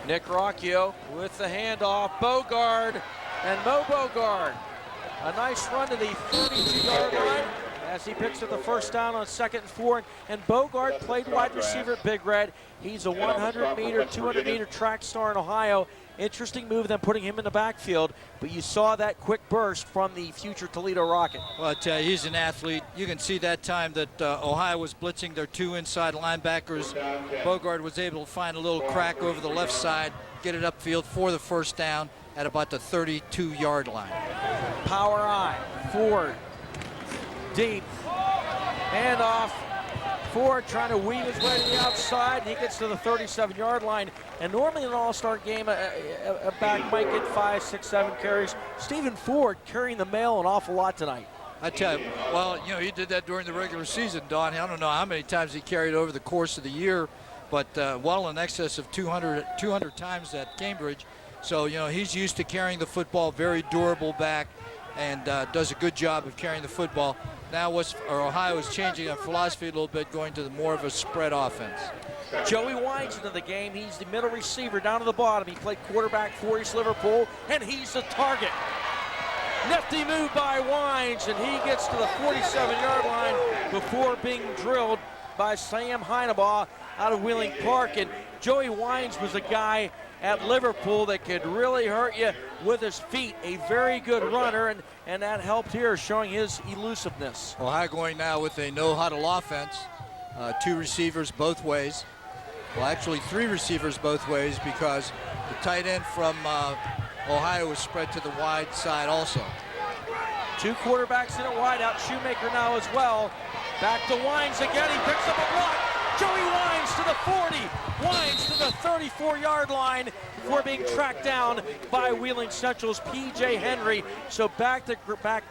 Nick Rocchio with the handoff. Boougard and Mo Boougard. A nice run to the 32-yard line as he picks up the first down on 2nd and 4. And Boougard played wide receiver at Big Red. He's a 100-meter, 200-meter track star in Ohio. Interesting move then putting him in the backfield, but you saw that quick burst from the future Toledo Rocket. Well, I tell you, he's an athlete. You can see that time that Ohio was blitzing their 2 inside linebackers. Boougard was able to find a little crack over the left side, get it upfield for the first down at about the 32-yard line. Power eye, Ford, deep, handoff. Ford trying to weave his way to the outside. He gets to the 37-yard line. And normally in an all-star game, a back might get 5, 6, 7 carries. Stephen Ford carrying the mail an awful lot tonight. I tell you, well, he did that during the regular season, Don. I don't know how many times he carried over the course of the year, but well in excess of 200 times at Cambridge. So, he's used to carrying the football, very durable back, and does a good job of carrying the football. Now Ohio is changing their philosophy a little bit, going to more of a spread offense. Joey Wines into the game. He's the middle receiver down to the bottom. He played quarterback for East Liverpool, and he's the target. Nifty move by Wines, and he gets to the 47-yard line before being drilled by Sam Heinebaugh out of Wheeling Park. And Joey Wines was a guy at Liverpool that could really hurt you with his feet. A very good runner, and that helped here, showing his elusiveness. Ohio going now with a no-huddle offense. 2 receivers both ways. Well, actually 3 receivers both ways because the tight end from Ohio was spread to the wide side also. 2 quarterbacks in a wide out. Shoemaker now as well. Back to Wines again. He picks up a block. Joey Wines to the 40. Wines to the 34-yard line before being tracked down by Wheeling Central's P.J. Henry. So back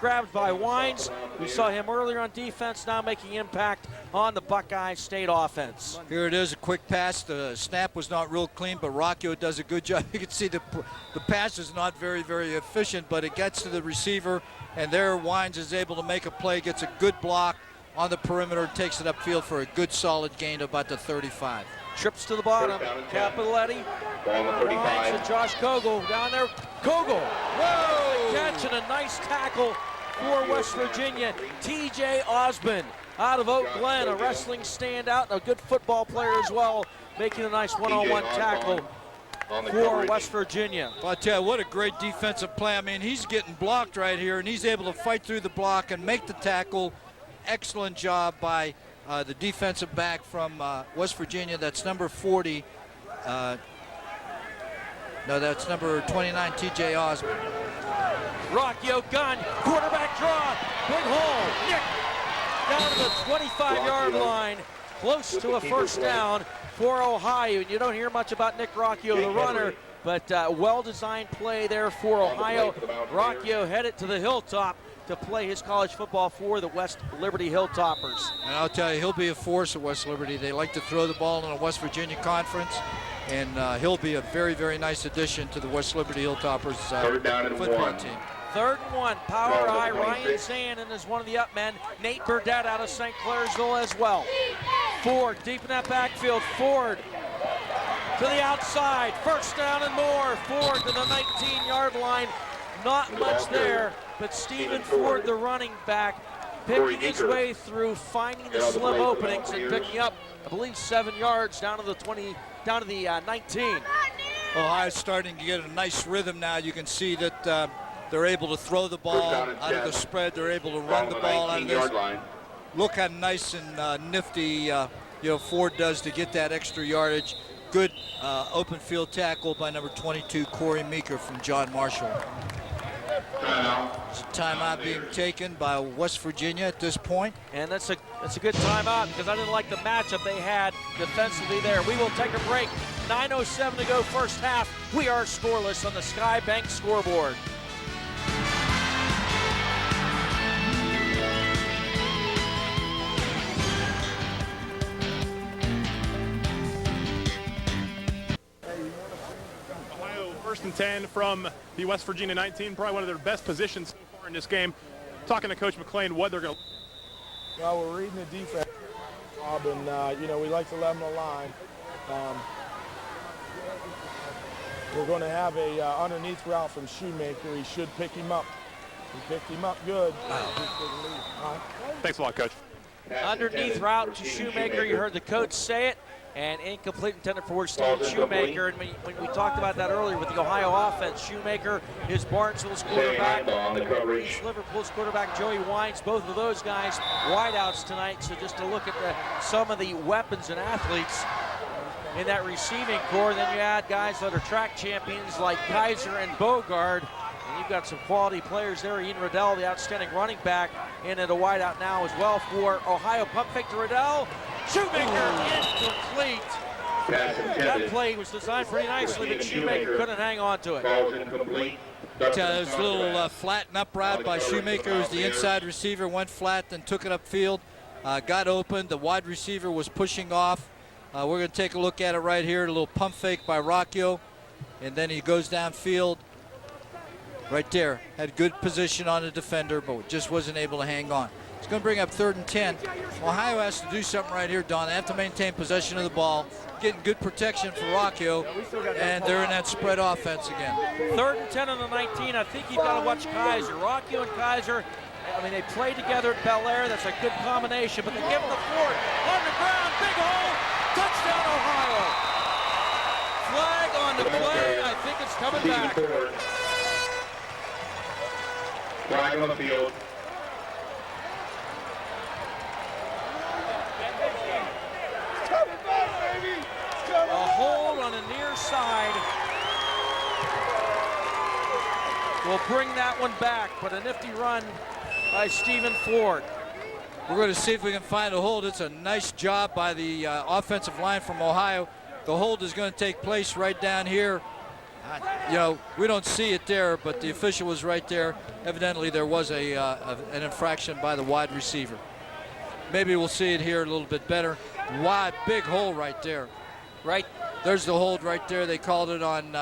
grabs by Wines. We saw him earlier on defense, now making impact on the Buckeye State offense. Here it is, a quick pass. The snap was not real clean, but Rocchio does a good job. You can see the pass is not very, very efficient, but it gets to the receiver, and there Wines is able to make a play, gets a good block on the perimeter, takes it upfield for a good solid gain of about the 35. Trips to the bottom. Capiletti. Wines to Josh Kogel down there. Kogel. Whoa! Catch and a nice tackle for West Virginia. T.J. Osmond out of Oak Glen, a wrestling standout and a good football player as well, making a nice one-on-one tackle for West Virginia. Well, I tell you, what a great defensive play. I mean, he's getting blocked right here, and he's able to fight through the block and make the tackle. Excellent job by the defensive back from West Virginia. That's number 40. No, that's number 29, T.J. Osmond. Rocchio gun, quarterback draw, big hole. Nick down to the 25-yard line, close to a first down for Ohio. And you don't hear much about Nick Rocchio, the runner, but well-designed play there for Ohio. Rocchio headed to the hilltop to play his college football for the West Liberty Hilltoppers. And I'll tell you, he'll be a force at West Liberty. They like to throw the ball in a West Virginia conference, and he'll be a very, very nice addition to the West Liberty Hilltoppers football team. 3rd and 1, power eye, Ryan Zann is one of the up men. Nate Burdett out of St.Clairsville as well. Ford deep in that backfield. Ford to the outside, first down and more. Ford to the 19-yard line. not much there, but Stephen Ford, the running back, picking his way through, finding the slim openings and picking up, I believe, 7 yards down to the 20, down to the 19. Ohio's starting to get a nice rhythm now. You can see that they're able to throw the ball out of the spread. They're able to run the ball out of this. Look how nice and nifty Ford does to get that extra yardage. Good open field tackle by number 22, Corey Meeker from John Marshall. It's a timeout being taken by West Virginia at this point. And that's a good timeout because I didn't like the matchup they had defensively there. We will take a break. 9:07 to go first half. We are scoreless on the Sky Bank scoreboard. First and 10 from the West Virginia 19, probably one of their best positions so far in this game. Talking to Coach McClean, what they're going to. Well, we're reading the defense, Bob, and we like to let them align. We're going to have a underneath route from Shoemaker. He should pick him up. He picked him up good. Thanks a lot, Coach. Underneath route to Shoemaker. You heard the coach say it. And incomplete intended for Steve Shoemaker. And when we talked about that earlier with the Ohio offense, Shoemaker is Barnesville's quarterback, East Liverpool's quarterback, Joey Wines, both of those guys wideouts tonight. So just to look at some of the weapons and athletes in that receiving core. Then you add guys that are track champions like Kaiser and Boougard. And you've got some quality players there. Ian Riddell, the outstanding running back, in at a wideout now as well for Ohio. Pump fake to Riddell. Shoemaker incomplete. That play was designed pretty nicely, but Shoemaker couldn't hang on to it. It was a little flat and up route by Shoemaker, who's the inside receiver, went flat, then took it upfield, got open. The wide receiver was pushing off. We're going to take a look at it right here. A little pump fake by Rocchio, and then he goes downfield. Right there, had good position on the defender, but just wasn't able to hang on. It's going to bring up 3rd and 10. Ohio has to do something right here, Don. They have to maintain possession of the ball, getting good protection for Rocchio, and they're in that spread offense again. 3rd and 10 on the 19. I think you've got to watch Kaiser. Rocchio and Kaiser, I mean, they play together at Bellaire. That's a good combination, but they give him the Ford. On the ground, big hole, touchdown Ohio. Flag on the play. I think it's coming back. Flag on the field. A hold on the near side will bring that one back, but a nifty run by Stephen Ford. We're going to see if we can find a hold. It's a nice job by the offensive line from Ohio. The hold is going to take place right down here. We don't see it there, but the official was right there. Evidently, there was an infraction by the wide receiver. Maybe we'll see it here a little bit better. Wide, big hole right there. Right, there's the hold right there. They called it on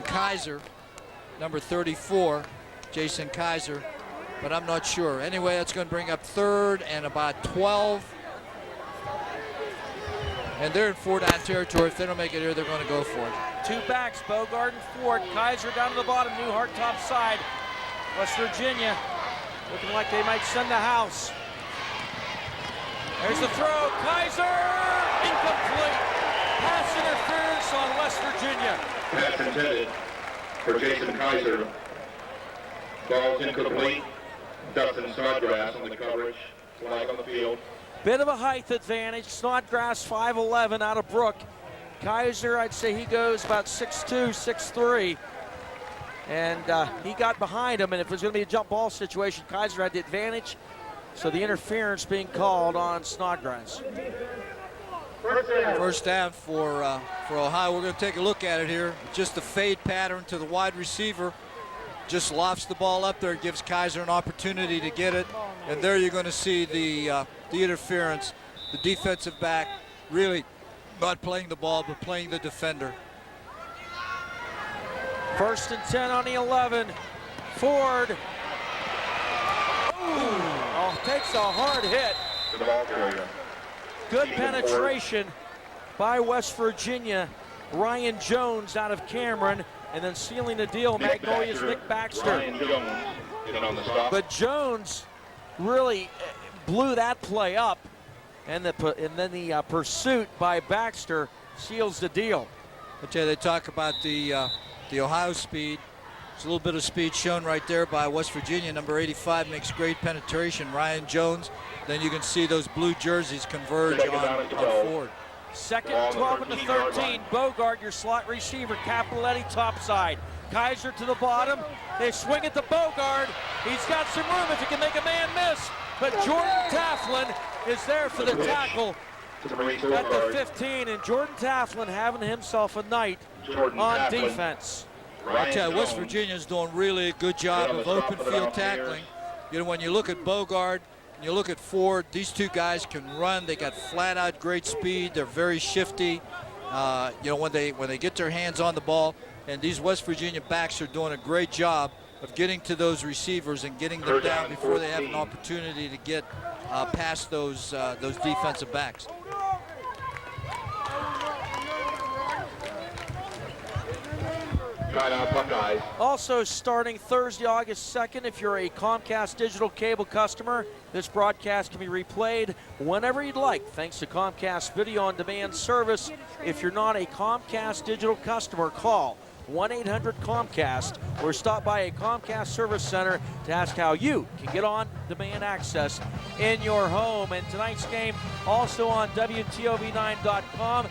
Kaiser, number 34, Jason Kaiser, but I'm not sure. Anyway, that's going to bring up 3rd and about 12. And they're in 4-down territory. If they don't make it here, they're going to go for it. Two backs, Boougard and Ford. Kaiser down to the bottom, Newhart top side. West Virginia looking like they might send the house. There's the throw, Kaiser, incomplete. Pass interference on West Virginia. Pass intended for Jason Kaiser. Ball's incomplete. Dustin Snodgrass on the coverage. Flag on the field. Bit of a height advantage. Snodgrass 5'11" out of Brooke. Kaiser, I'd say he goes about 6'2", 6'3". And he got behind him, and if it was going to be a jump ball situation, Kaiser had the advantage. So the interference being called on Snodgrass. First down for Ohio. We're going to take a look at it here. Just a fade pattern to the wide receiver. Just lofts the ball up there, gives Kaiser an opportunity to get it. And there you're going to see the interference. The defensive back really not playing the ball, but playing the defender. 1st and 10 on the 11. Ford. Takes a hard hit. Good penetration by West Virginia. Ryan Jones out of Cameron. And then sealing the deal, Magnolia's Nick Baxter. But Jones really blew that play up, and then the pursuit by Baxter seals the deal. I tell you, they talk about the Ohio speed. There's a little bit of speed shown right there by West Virginia. Number 85 makes great penetration, Ryan Jones. Then you can see those blue jerseys converge on Ford. Second, 12 and 13. Boougard, your slot receiver. Cappelletti topside. Kaiser to the bottom. They swing it to Boougard. He's got some room if he can make a man miss. But Jordan Taflin is there for the tackle at the 15. And Jordan Taflin having himself a night on defense. I tell you, West Virginia's doing really a good job of open field tackling. You know, when you look at Boougard, and you look at Ford, these two guys can run. They got flat out great speed. They're very shifty. You know, when they get their hands on the ball, and these West Virginia backs are doing a great job of getting to those receivers and getting them down before they have an opportunity to get past those defensive backs. Also starting Thursday, August 2nd, if you're a Comcast digital cable customer, this broadcast can be replayed whenever you'd like, thanks to Comcast Video on Demand service. If you're not a Comcast digital customer, call 1-800-COMCAST or stop by a Comcast service center to ask how you can get on-demand access in your home. And tonight's game also on WTOV9.com.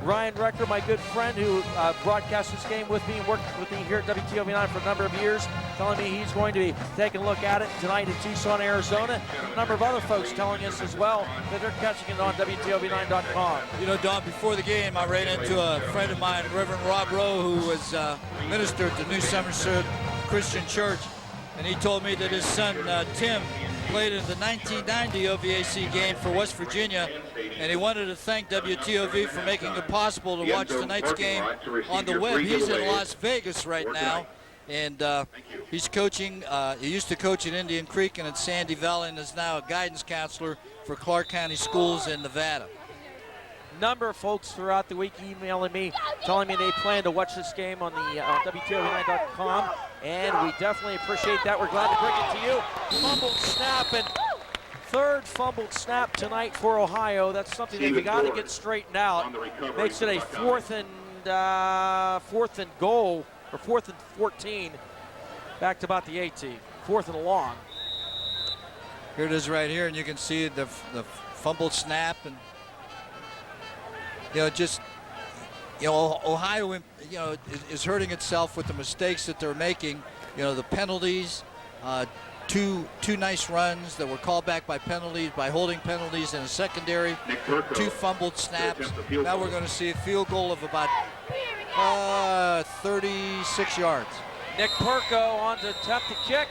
Ryan Recker, my good friend who broadcast this game with me and worked with me here at WTOV9 for a number of years, telling me he's going to be taking a look at it tonight in Tucson, Arizona. A number of other folks telling us as well that they're catching it on WTOV9.com. You know, Don, before the game, I ran into a friend of mine, Reverend Rob Rowe, who was minister at the New Somerset Christian Church, and he told me that his son, Tim, played in the 1990 OVAC game for West Virginia, and he wanted to thank WTOV for making it possible to watch tonight's game on the web. He's in Las Vegas right now, and he's coaching. He used to coach at Indian Creek and at Sandy Valley, and is now a guidance counselor for Clark County Schools in Nevada. Number of folks throughout the week emailing me, telling me they plan to watch this game on the WTOV9.com, and we definitely appreciate that. We're glad to bring it to you. Fumbled snap, and third fumbled snap tonight for Ohio. That's something they've got to get straightened out. Makes it a fourth and goal, or 4th and 14, back to about the 18. 4th and long. Here it is right here, and you can see the fumbled snap, and you know, just, you know, Ohio, you know, is hurting itself with the mistakes that they're making. You know, the penalties, two nice runs that were called back by penalties, by holding penalties in a secondary, 2 fumbled snaps. Now we're going to see a field goal of about 36 yards. Nick Perko on to attempt the kick,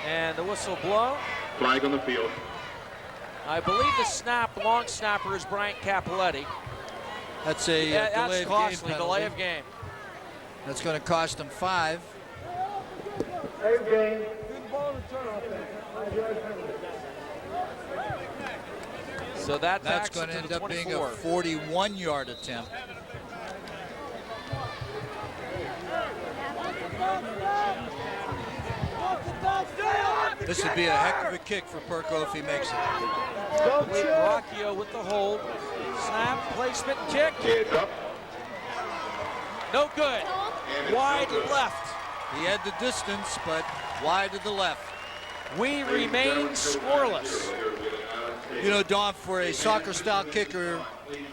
and the whistle blown. Flag on the field. I believe the long snapper is Bryant Cappelletti. That's a that's costly, delay of game. That's going to cost them 5. So that's going to end up being a 41-yard attempt. This would be a heck of a kick for Perko if he makes it. Rocchio with the hold. Snap, placement, kick. No good. Wide left. He had the distance, but wide to the left. We remain scoreless. You know, Don, for a soccer-style kicker,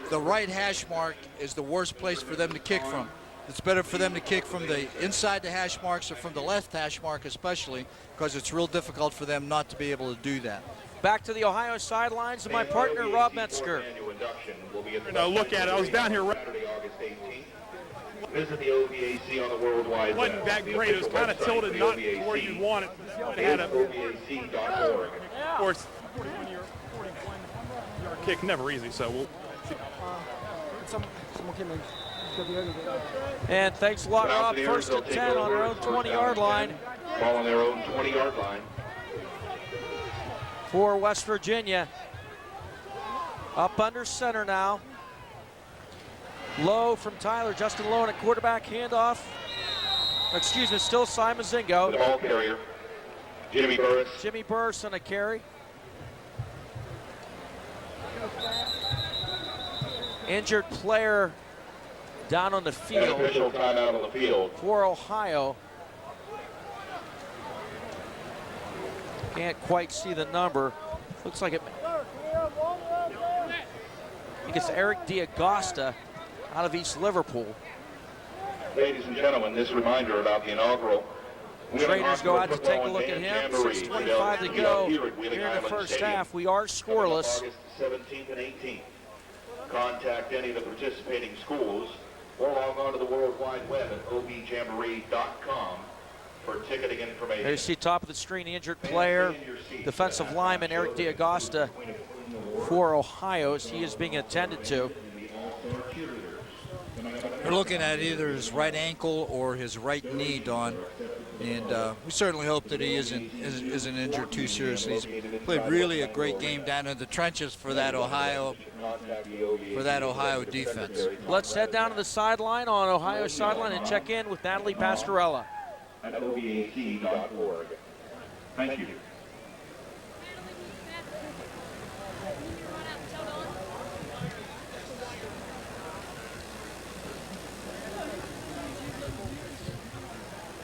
the right hash mark is the worst place for them to kick from. It's better for them to kick from the inside the hash marks or from the left hash mark especially, because it's real difficult for them not to be able to do that. Back to the Ohio sidelines, and my partner, Rob Metzger. Now look at it. I was down here. Visit the OVAC on the worldwide. Wasn't that great. It was kind of tilted not where you want it. It had a, of course, 41-yard kick, never easy. So we'll. And thanks a lot, Rob. First and 10 on their own 20-yard line. Ball on their own 20-yard line. For West Virginia. Up under center now. Low from Tyler. Justin Low on a quarterback handoff. Excuse me, still Simon Mozingo. The ball carrier, Jimmy Burris. Jimmy Burris on a carry. Injured player down on the field. An official timeout on the field. For Ohio. Can't quite see the number. Looks like it. I think it's Eric D'Agosta out of East Liverpool. Ladies and gentlemen, this reminder about the inaugural Traders go out to take a look at him. 6:25 to go here in the first half. We are scoreless. August 17th and 18th. Contact any of the participating schools or log on to the World Wide Web at ovjamboree.com for ticketing information. There you see top of the screen, the injured player, defensive lineman Eric D'Agosta for Ohio. He is being attended to. They're looking at either his right ankle or his right knee, Don. And we certainly hope that he isn't injured too seriously. He's played really a great game down in the trenches for that Ohio defense. Let's head down to the sideline on Ohio's sideline and check in with Natalie Pascarella. At OVAC.org. Thank you.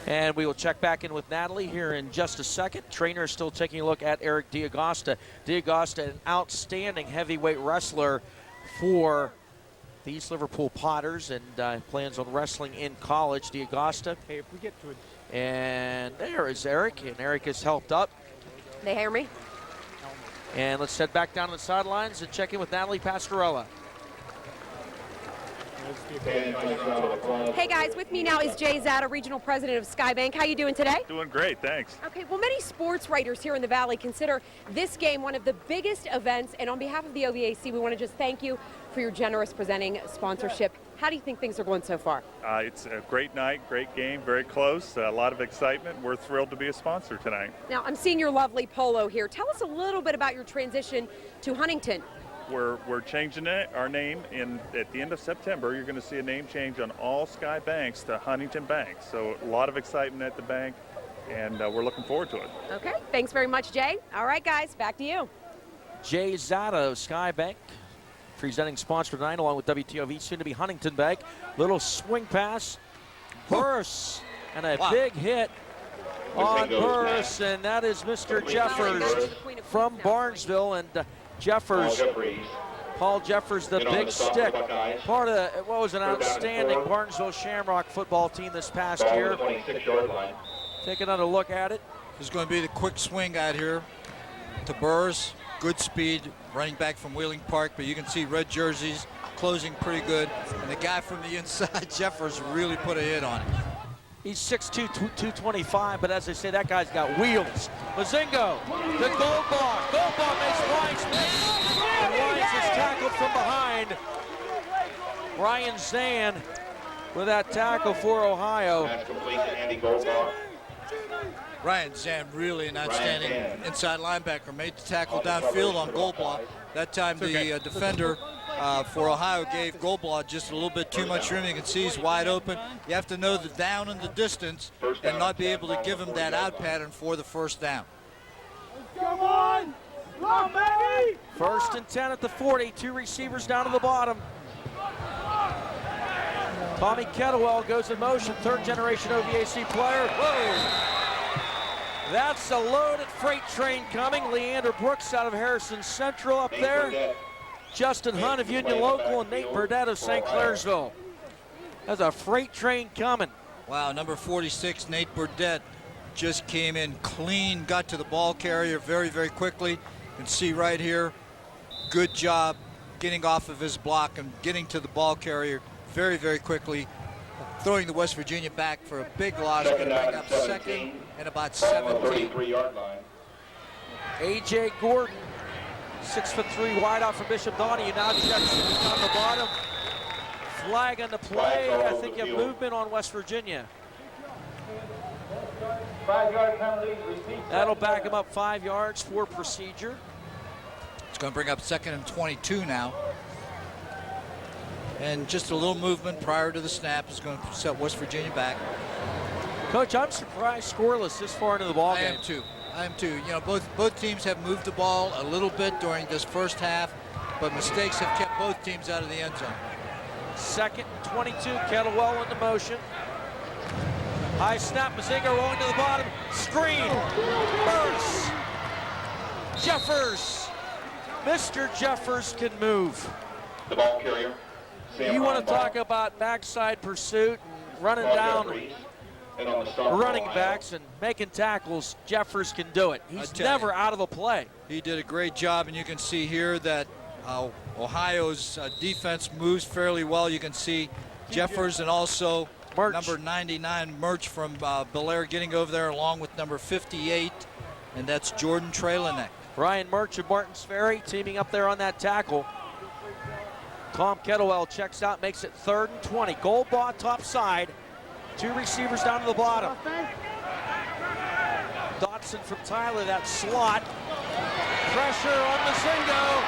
And we will check back in with Natalie here in just a second. Trainer is still taking a look at Eric D'Agosta. D'Agosta, an outstanding heavyweight wrestler for the East Liverpool Potters, and plans on wrestling in college. D'Agosta. Hey, if we get to it. And there is Eric, and Eric has helped up. They hear me? And let's head back down to the sidelines and check in with Natalie Pascarella. Hey guys, with me now is Jay Zada, Regional President of Skybank. How you doing today? Doing great, thanks. Okay, well, many sports writers here in the Valley consider this game one of the biggest events, and on behalf of the OVAC, we want to just thank you for your generous presenting sponsorship. How do you think things are going so far? It's a great night, great game, very close, a lot of excitement. We're thrilled to be a sponsor tonight. Now, I'm seeing your lovely polo here. Tell us a little bit about your transition to Huntington. We're changing our name at the end of September. You're going to see a name change on all Sky Banks to Huntington Bank. So a lot of excitement at the bank, and we're looking forward to it. Okay, thanks very much, Jay. All right, guys, back to you. Jay Zada of Sky Bank, presenting sponsor tonight along with WTOV, soon to be Huntington Bank. Little swing pass, Burris, and a big hit on Burris, and that is Mr. Jeffers from Barnesville, and Paul Jeffers, the big stick, part of what was an outstanding Barnesville Shamrock football team this past year. Take another look at it. There's going to be the quick swing out here to Burris. Good speed, running back from Wheeling Park, but you can see red jerseys closing pretty good. And the guy from the inside, Jeffers, really put a hit on him. He's 6'2", 225, but as I say, that guy's got wheels. Mozingo, the goal block. Goal block makes Ryan's miss. And Ryan's is tackled from behind. Ryan Zann with that tackle for Ohio. That's complete to Andy Goldbach. Ryan Zann, really an outstanding inside linebacker, made the tackle downfield on Goldblatt. That time the defender for Ohio gave Goldblatt just a little bit too much room. You can see he's wide open. You have to know the down and the distance and not be able to give him that out pattern for the first down. Come on! Come on, baby! First and 10 at the 40, two receivers down to the bottom. Tommy Kettlewell goes in motion, third generation OVAC player. Whoa! That's a loaded freight train coming. Leander Brooks out of Harrison Central up there. Justin Hunt of Union Local and Nate Burdett of St.Clairsville. That's a freight train coming. Wow, number 46, Nate Burdett, just came in clean, got to the ball carrier very, very quickly. You can see right here, good job getting off of his block and getting to the ball carrier very, very quickly. Throwing the West Virginia back for a big loss. Going to bring up second and about 17. 33-yard line. A.J. Gordon, 6'3", wide out for Bishop Donnie. Now Jackson on the bottom. Flag on the play. I think you have movement on West Virginia. 5-yard penalty. That'll back him up 5 yards for procedure. It's going to bring up second and 22 now. And just a little movement prior to the snap is going to set West Virginia back. Coach, I'm surprised scoreless this far into the ball game. I am too. You know, both teams have moved the ball a little bit during this first half, but mistakes have kept both teams out of the end zone. 2nd and 22, Kettlewell into motion. High snap, Mozingo rolling to the bottom. Screen, burst. Jeffers. Mr. Jeffers can move. The ball carrier. You want to talk about backside pursuit and running down running backs and making tackles. Jeffers can do it. He's never out of a play. He did a great job, and you can see here that Ohio's defense moves fairly well. You can see Jeffers and also number 99 Merch from Bellaire getting over there along with number 58, and that's Jordan Traylinek. Ryan Merch of Martin's Ferry teaming up there on that tackle. Tom Kettlewell checks out, makes it 3rd and 20. Goal ball top side. 2 receivers down to the bottom. Dotson from Tyler, that slot. Pressure on Mozingo.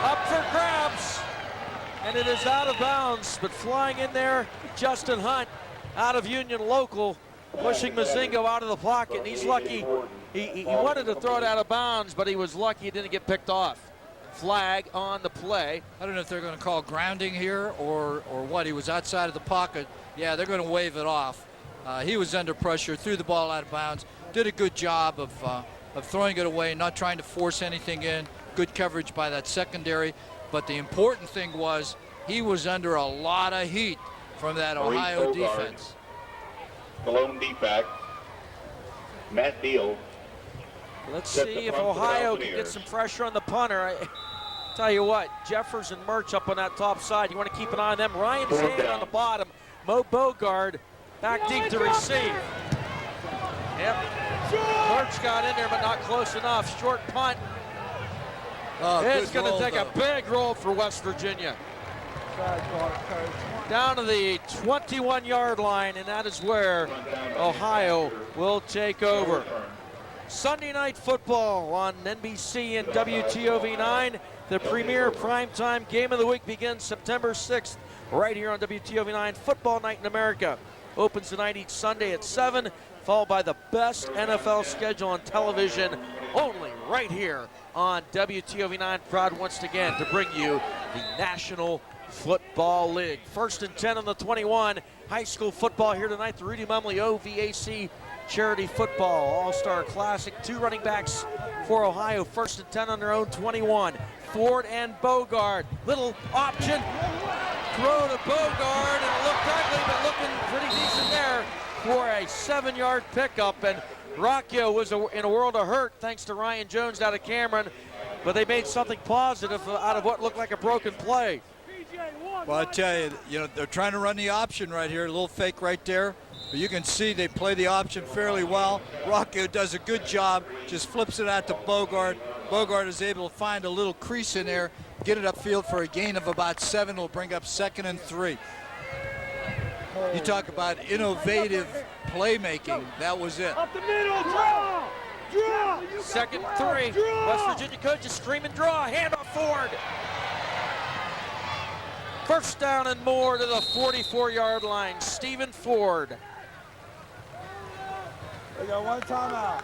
Up for grabs. And it is out of bounds, but flying in there, Justin Hunt out of Union Local, pushing Mozingo out of the pocket. And he's lucky. He wanted to throw it out of bounds, but he was lucky it didn't get picked off. Flag on the play. I don't know if they're going to call grounding here or what. He was outside of the pocket. Yeah, they're going to wave it off. He was under pressure, threw the ball out of bounds, did a good job of throwing it away, not trying to force anything in. Good coverage by that secondary. But the important thing was he was under a lot of heat from that Ohio defense. The lone D-back, Matt Deal. Let's see if Ohio can get some pressure on the punter. I tell you what, Jeffers and Merch up on that top side. You want to keep an eye on them. Ryan Zann on the bottom. Boougard back deep to receive. Yep. Merch got in there, but not close enough. Short punt. It's going to take a big roll for West Virginia. Down to the 21-yard line, and that is where Ohio will take over. Sunday Night Football on NBC and WTOV9. The premier primetime game of the week begins September 6th right here on WTOV9. Football Night in America opens tonight each Sunday at 7, followed by the best NFL schedule on television only right here on WTOV9. Proud once again to bring you the National Football League. 1st and 10 on the 21. High school football here tonight. The Rudy Mumley OVAC Charity Football All-Star Classic. 2 running backs for Ohio. 1st and 10 on their own 21. Ford and Boougard. Little option. Throw to Boougard, and it looked ugly, but looking pretty decent there for a 7-yard pickup. And Rocchio was in a world of hurt thanks to Ryan Jones out of Cameron, but they made something positive out of what looked like a broken play. Well, I tell you, they're trying to run the option right here. A little fake right there. But you can see they play the option fairly well. Rocchio does a good job, just flips it out to Boougard. Boougard is able to find a little crease in there, get it upfield for a gain of about 7. Will bring up 2nd and 3. You talk about innovative playmaking. That was it. Up the middle, draw! Draw! 2nd and 3. West Virginia coaches scream and draw. Handoff Ford. 1st down and more to the 44-yard line. Stephen Ford. We got 1 timeout.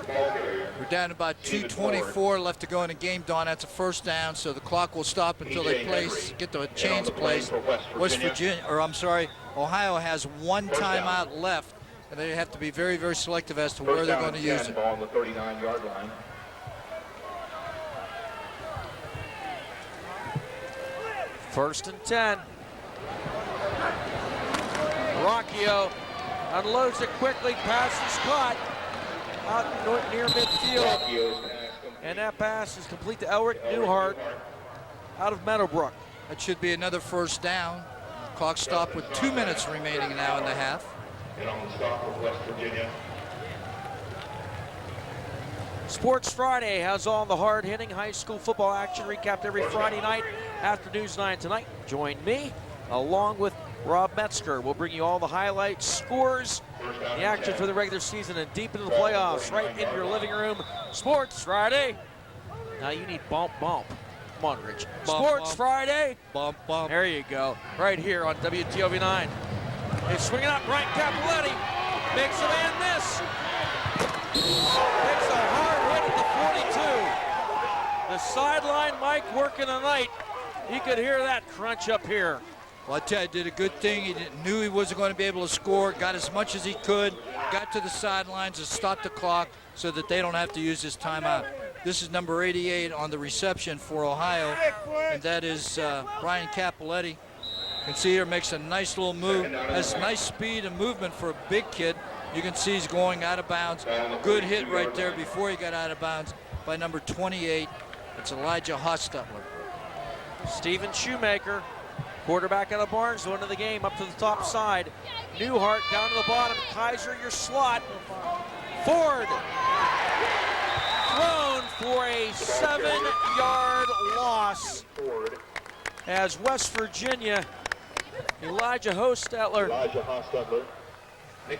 We're down about 2:24 left to go in the game, Don. That's a 1st down, so the clock will stop until they get the chains placed. Ohio has 1 timeout left, and they have to be very, very selective as to where they're going to use it. On the 39-yard line. First and 10. Rocchio unloads it quickly, pass is caught out near midfield, and that pass is complete to Elric Newhart out of Meadowbrook. That should be another 1st down. Clock stopped with 2 minutes remaining now in the half. And on the stop of West Virginia. Sports Friday has all the hard-hitting high school football action recapped every Friday night after News 9 tonight. Join me, along with Rob Metzger. We'll bring you all the highlights, scores, the action for the regular season, and deep into the playoffs right in your living room. Sports Friday. Now you need bump. Come on, Rich. Sports Friday. Bump, bump. There you go. Right here on WTOV9. He's swinging up. Brian Capoletti makes a man miss. Takes a hard hit at the 42. The sideline Mike working tonight. He could hear that crunch up here. Well, I tell you, did a good thing. He knew he wasn't going to be able to score, got as much as he could, got to the sidelines and stopped the clock so that they don't have to use this timeout. This is number 88 on the reception for Ohio, and that is Brian Capoletti. You can see here, makes a nice little move, has nice speed and movement for a big kid. You can see he's going out of bounds. Good hit right there before he got out of bounds by number 28. It's Elijah Hostetler. Stephen Shoemaker, quarterback out of Barnesville, into the game, up to the top side. Newhart down to the bottom. Kaiser, your slot. Ford thrown for a 7-yard loss as West Virginia, Elijah Hostetler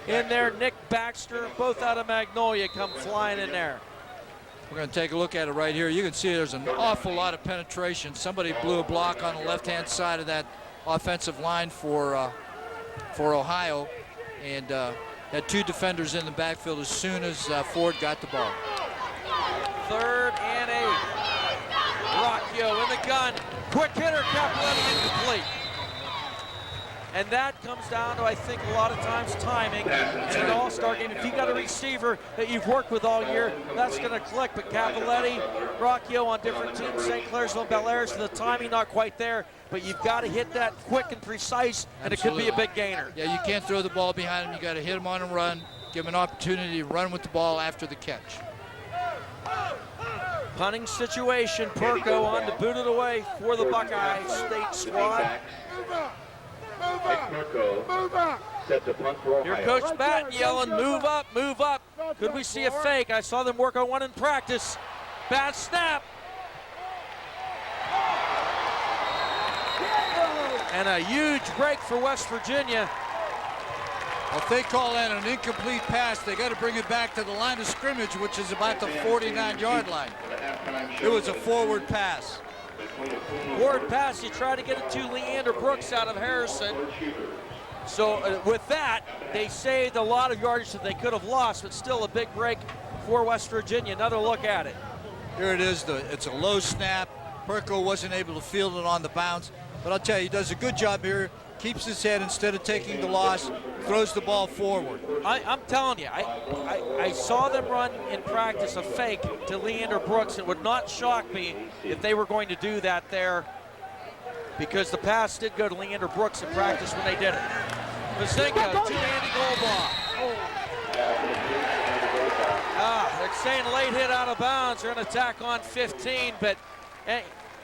in there. Nick Baxter, both out of Magnolia, come flying in there. We're going to take a look at it right here. You can see there's an awful lot of penetration. Somebody blew a block on the left-hand side of that offensive line for Ohio, and had two defenders in the backfield as soon as Ford got the ball. 3rd and 8. Rocchio in the gun. Quick hitter, Capoletti incomplete. And that comes down to, I think, a lot of times timing. In an all-star game, if you've got a receiver that you've worked with all year, that's going to click. But Capoletti, Rocchio on different teams, St.Clairsville, Bellaire, so the timing not quite there. But you've got to hit that quick and precise, and Absolutely. It could be a big gainer. Yeah, you can't throw the ball behind him. You got to hit him on a run, give him an opportunity to run with the ball after the catch. Punting situation, Perko on to boot it away for the Buckeye State squad. Here Coach Batton yelling, move up, move up. Could we see a fake? I saw them work on one in practice. Bad snap. And a huge break for West Virginia. Well, if they call that an incomplete pass, they got to bring it back to the line of scrimmage, which is about the 49-yard line. It was a forward pass. Forward pass, you try to get it to Leander Brooks out of Harrison. So with that, they saved a lot of yardage that they could have lost, but still a big break for West Virginia. Another look at it. Here it is. It's a low snap. Perko wasn't able to field it on the bounce, but I'll tell you, he does a good job here. Keeps his head instead of taking the loss, throws the ball forward. I'm telling you, I saw them run in practice a fake to Leander Brooks. It would not shock me if they were going to do that there, because the pass did go to Leander Brooks in practice when they did it. Mozingo to Andy Goldbaugh. They're saying late hit out of bounds. They're going to tack on 15, but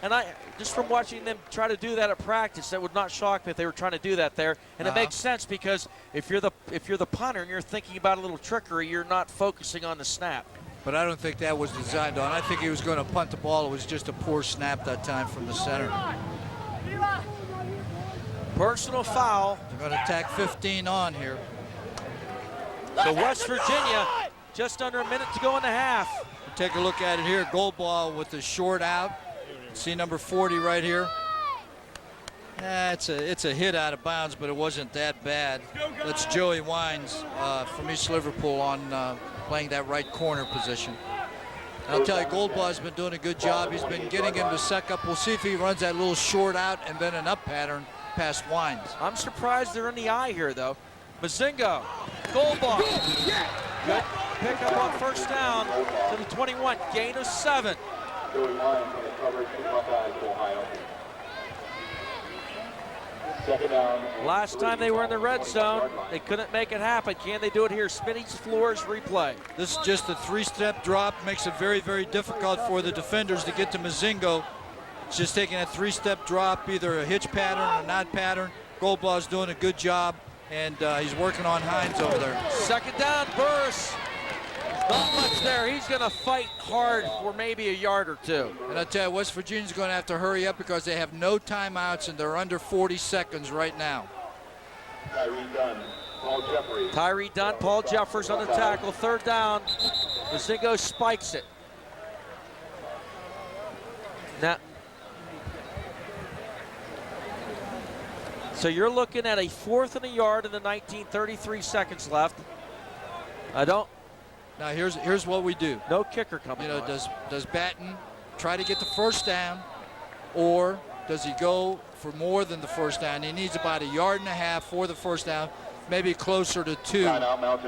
and I just from watching them try to do that at practice, that would not shock me if they were trying to do that there. And it makes sense, because if you're the punter and you're thinking about a little trickery, you're not focusing on the snap. But I don't think that was designed on. I think he was going to punt the ball. It was just a poor snap that time from the center. Personal foul. They're going to tack 15 on here. So West Virginia, just under a minute to go in the half. Take a look at it here. Goldbaugh with the short out. See number 40 right here. It's a hit out of bounds, but it wasn't that bad. That's Joey Wines from East Liverpool on playing that right corner position. And I'll tell you, Goldbaugh's been doing a good job. He's been getting him to suck up. We'll see if he runs that little short out and then an up pattern past Wines. I'm surprised they're in the eye here, though. Mozingo, Goldbaugh. Good pick up on first down to the 21. Gain of 7. Last time they were in the red zone, they couldn't make it happen. Can they do it here? Smitty's Floors replay. This is just a 3-step drop. Makes it very, very difficult for the defenders to get to Mozingo. It's just taking a 3-step drop, either a hitch pattern or a not pattern. Goldbaugh's doing a good job, and he's working on Hines over there. Second down, Burris. Not much there. He's going to fight hard for maybe a yard or two. And I tell you, West Virginia's going to have to hurry up because they have no timeouts and they're under 40 seconds right now. Tyree Dunn, Paul Jeffers on the tackle. Third down. Mozingo spikes it. So you're looking at a 4th and a yard in the 33 seconds left. Now here's what we do. No kicker coming. Does Batton try to get the first down, or does he go for more than the first down? He needs about 1.5 yards for the first down, maybe closer to 2.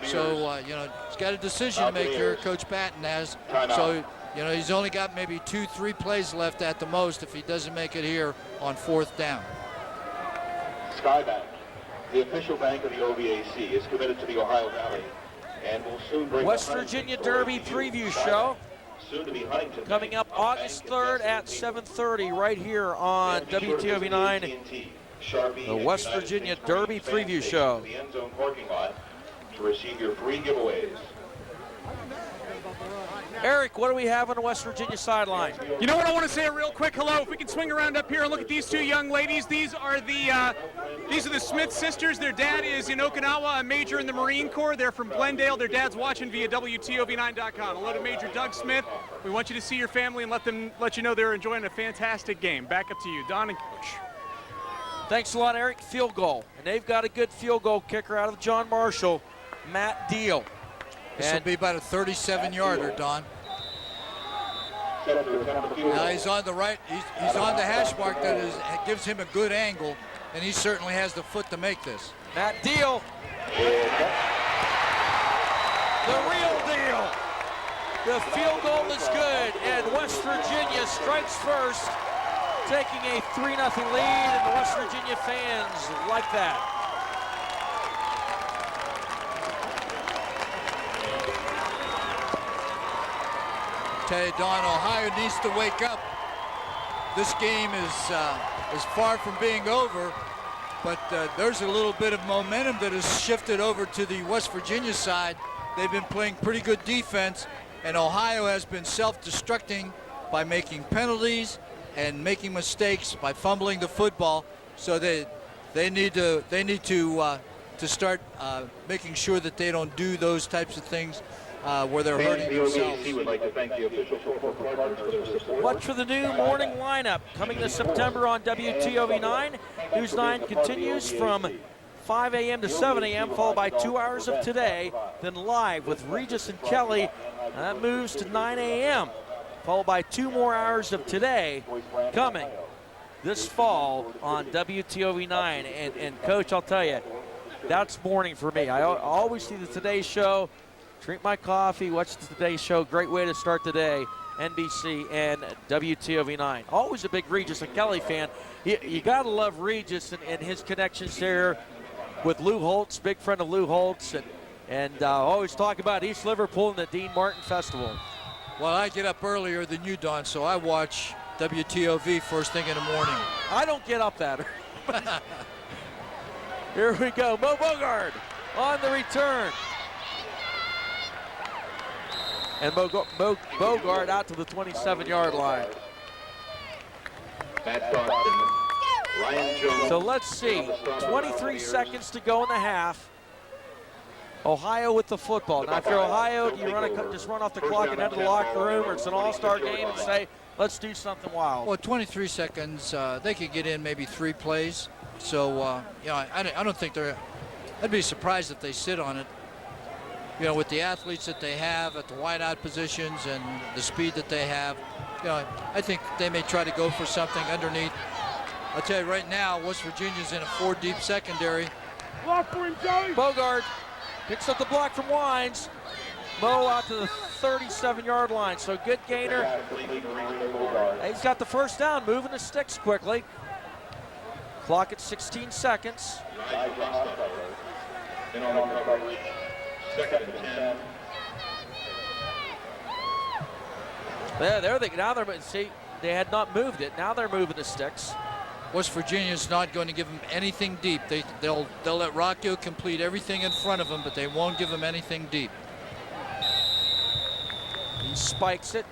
So he's got a decision to make here. Coach Batton has. So he's only got maybe 2-3 plays left at the most if he doesn't make it here on 4th down. Sky Bank, the official bank of the OVAC, is committed to the Ohio Valley and will soon bring West Virginia Derby preview show. Soon to be Huntington coming up August 3rd at 7:30 right here on WTOV9. The West Virginia Derby preview show. The end zone parking lot to receive your free giveaways. Eric, what do we have on the West Virginia sideline? You know what, I want to say a real quick hello. If we can swing around up here and look at these 2 young ladies. These are the Smith sisters. Their dad is in Okinawa, a major in the Marine Corps. They're from Glendale. Their dad's watching via WTOV9.com. Hello to Major Doug Smith. We want you to see your family and let you know they're enjoying a fantastic game. Back up to you, Don and Coach. Thanks a lot, Eric. Field goal. And they've got a good field goal kicker out of John Marshall, Matt Deal. This will be about a 37-yarder, Don. Now he's on the right. He's on the hash mark that gives him a good angle, and he certainly has the foot to make this. Matt Deal. The real deal. The field goal is good, and West Virginia strikes first, taking a 3-0 lead, and the West Virginia fans like that. Tell you, Don, Ohio needs to wake up. This game is far from being over, but there's a little bit of momentum that has shifted over to the West Virginia side. They've been playing pretty good defense, and Ohio has been self-destructing by making penalties and making mistakes by fumbling the football. So they need to start making sure that they don't do those types of things. Where they're hurting themselves. Would like to thank the official football partners for their support. Watch for the new morning lineup coming this September on WTOV9. News 9 continues from 5 a.m. to 7 a.m., followed by 2 hours of Today, then live with Regis and Kelly. And that moves to 9 a.m., followed by 2 more hours of Today coming this fall on WTOV9. And Coach, I'll tell you, that's morning for me. I always see the Today Show. Drink my coffee, watch the Today Show. Great way to start the day. NBC and WTOV9. Always a big Regis and Kelly fan. You got to love Regis and his connections there with Lou Holtz, big friend of Lou Holtz, and always talk about East Liverpool and the Dean Martin Festival. Well, I get up earlier than you, Don, so I watch WTOV first thing in the morning. I don't get up that early. Here we go. Boougard on the return. And Boougard out to the 27-yard line. So let's see, 23 seconds to go in the half. Ohio with the football. Now if you're Ohio, do you just run off the clock and head to the locker room, or it's an all-star game and say, let's do something wild? Well, 23 seconds, they could get in maybe 3 plays. So, I don't think I'd be surprised if they sit on it. With the athletes that they have at the wideout positions and the speed that they have, I think they may try to go for something underneath. I'll tell you right now, West Virginia's in a 4-deep secondary. Boougard picks up the block from Wines. Mo out to the 37-yard line, so good gainer. He's got the first down, moving the sticks quickly. Clock at 16 seconds. They had not moved it. Now they're moving the sticks. West Virginia's not going to give them anything deep. They'll let Rocchio complete everything in front of them, but they won't give them anything deep. He spikes it.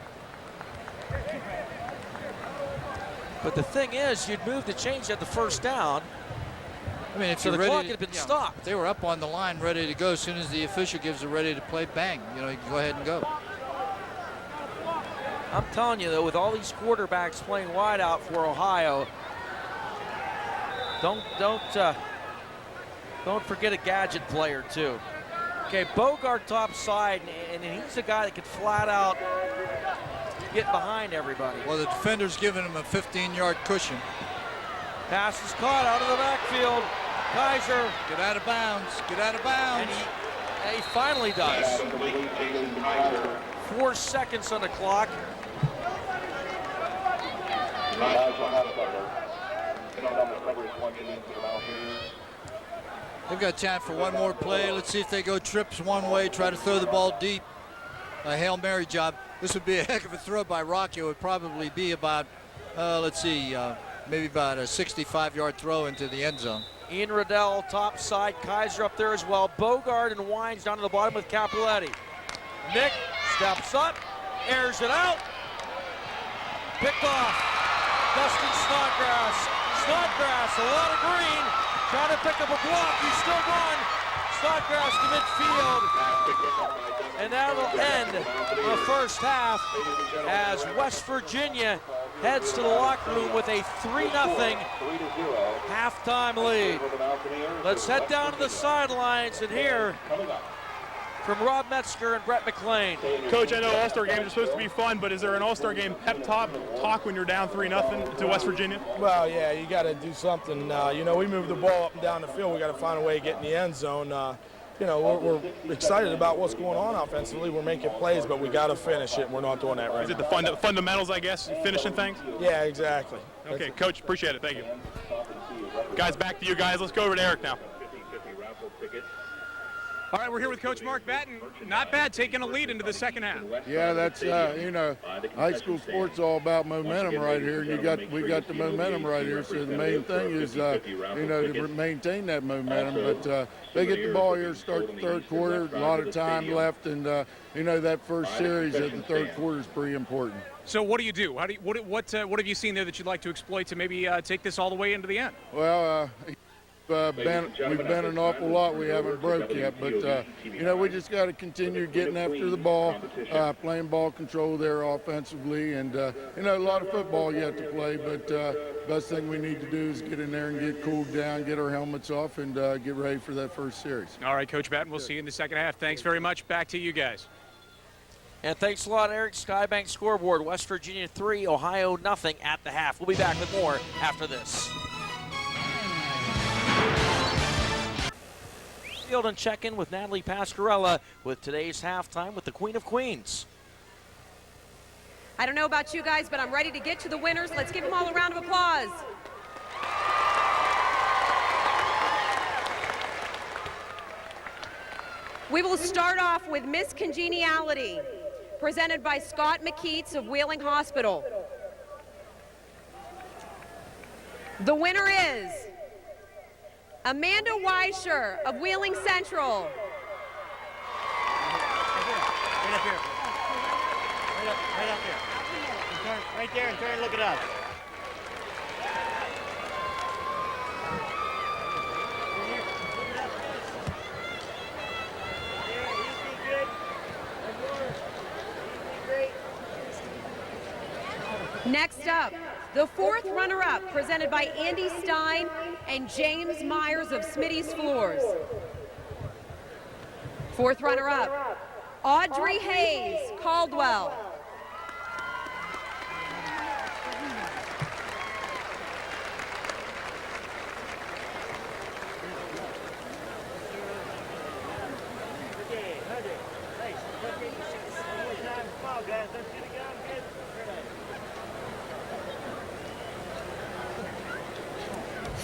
But the thing is, you'd move the change at the first down. I mean, if so you're the ready clock had been stopped. They were up on the line, ready to go. As soon as the official gives it ready to play, bang, you can go ahead and go. I'm telling you, though, with all these quarterbacks playing wide out for Ohio, Don't forget a gadget player too. Okay, Boougard top side, and he's a guy that could flat out get behind everybody. Well, the defender's giving him a 15-yard cushion. Pass is caught out of the backfield. Kaiser. Get out of bounds. Get out of bounds. And he finally does. 4 seconds on the clock. They've got time for one more play. Let's see if they go trips one way, try to throw the ball deep. A Hail Mary job. This would be a heck of a throw by Rocchio. It would probably be about, maybe about a 65-yard throw into the end zone. Ian Riddell top side. Kaiser up there as well. Boougard and Wines down to the bottom with Capoletti. Nick steps up, airs it out. Picked off. Dustin Snodgrass. Snodgrass, a lot of green. Trying to pick up a block. He's still going. Snodgrass to midfield. And that'll end the first half as West Virginia heads to the locker room with a 3-0 halftime lead. Let's head down to the sidelines and hear from Rob Metzger and Brett McClean. Coach, I know All-Star games are supposed to be fun, but is there an All-Star game pep talk when you're down 3-0 to West Virginia? Well, yeah, you got to do something. We move the ball up and down the field. We got to find a way to get in the end zone. We're excited about what's going on offensively. We're making plays, but we got to finish it, and we're not doing that right Is it now. the fundamentals, I guess, finishing things? Yeah, exactly. Okay, Coach, appreciate it. Thank you. Guys, back to you guys. Let's go over to Eric now. All right, we're here with Coach Mark Batton. Not bad, taking a lead into the second half. Yeah, that's high school sports all about momentum right here. We got the momentum right here. So the main thing is to maintain that momentum. But they get the ball here, start the third quarter. A lot of time left, and that first series of the third quarter is pretty important. So what do you do? What have you seen there that you'd like to exploit to maybe take this all the way into the end? Well. We've been an awful lot. We haven't broke yet, but we just got to continue getting after the ball, playing ball control there offensively, and a lot of football yet to play. But best thing we need to do is get in there and get cooled down, get our helmets off, and get ready for that first series. All right, Coach Batton. We'll see you in the second half. Thanks very much. Back to you guys. And thanks a lot, Eric. Skybank scoreboard: West Virginia 3, Ohio 0 at the half. We'll be back with more after this. Field and check-in with Natalie Pascarella with today's halftime with the Queen of Queens. I don't know about you guys, but I'm ready to get to the winners. Let's give them all a round of applause. We will start off with Miss Congeniality, presented by Scott McKeats of Wheeling Hospital. The winner is Amanda Weischer of Wheeling Central. Right up here. Right up there. Turn, right there and turn and look it up. Next up, the fourth runner-up, presented by Andy Stein and James Myers of Smitty's Floors. Fourth runner-up, Audrey Hayes, Caldwell.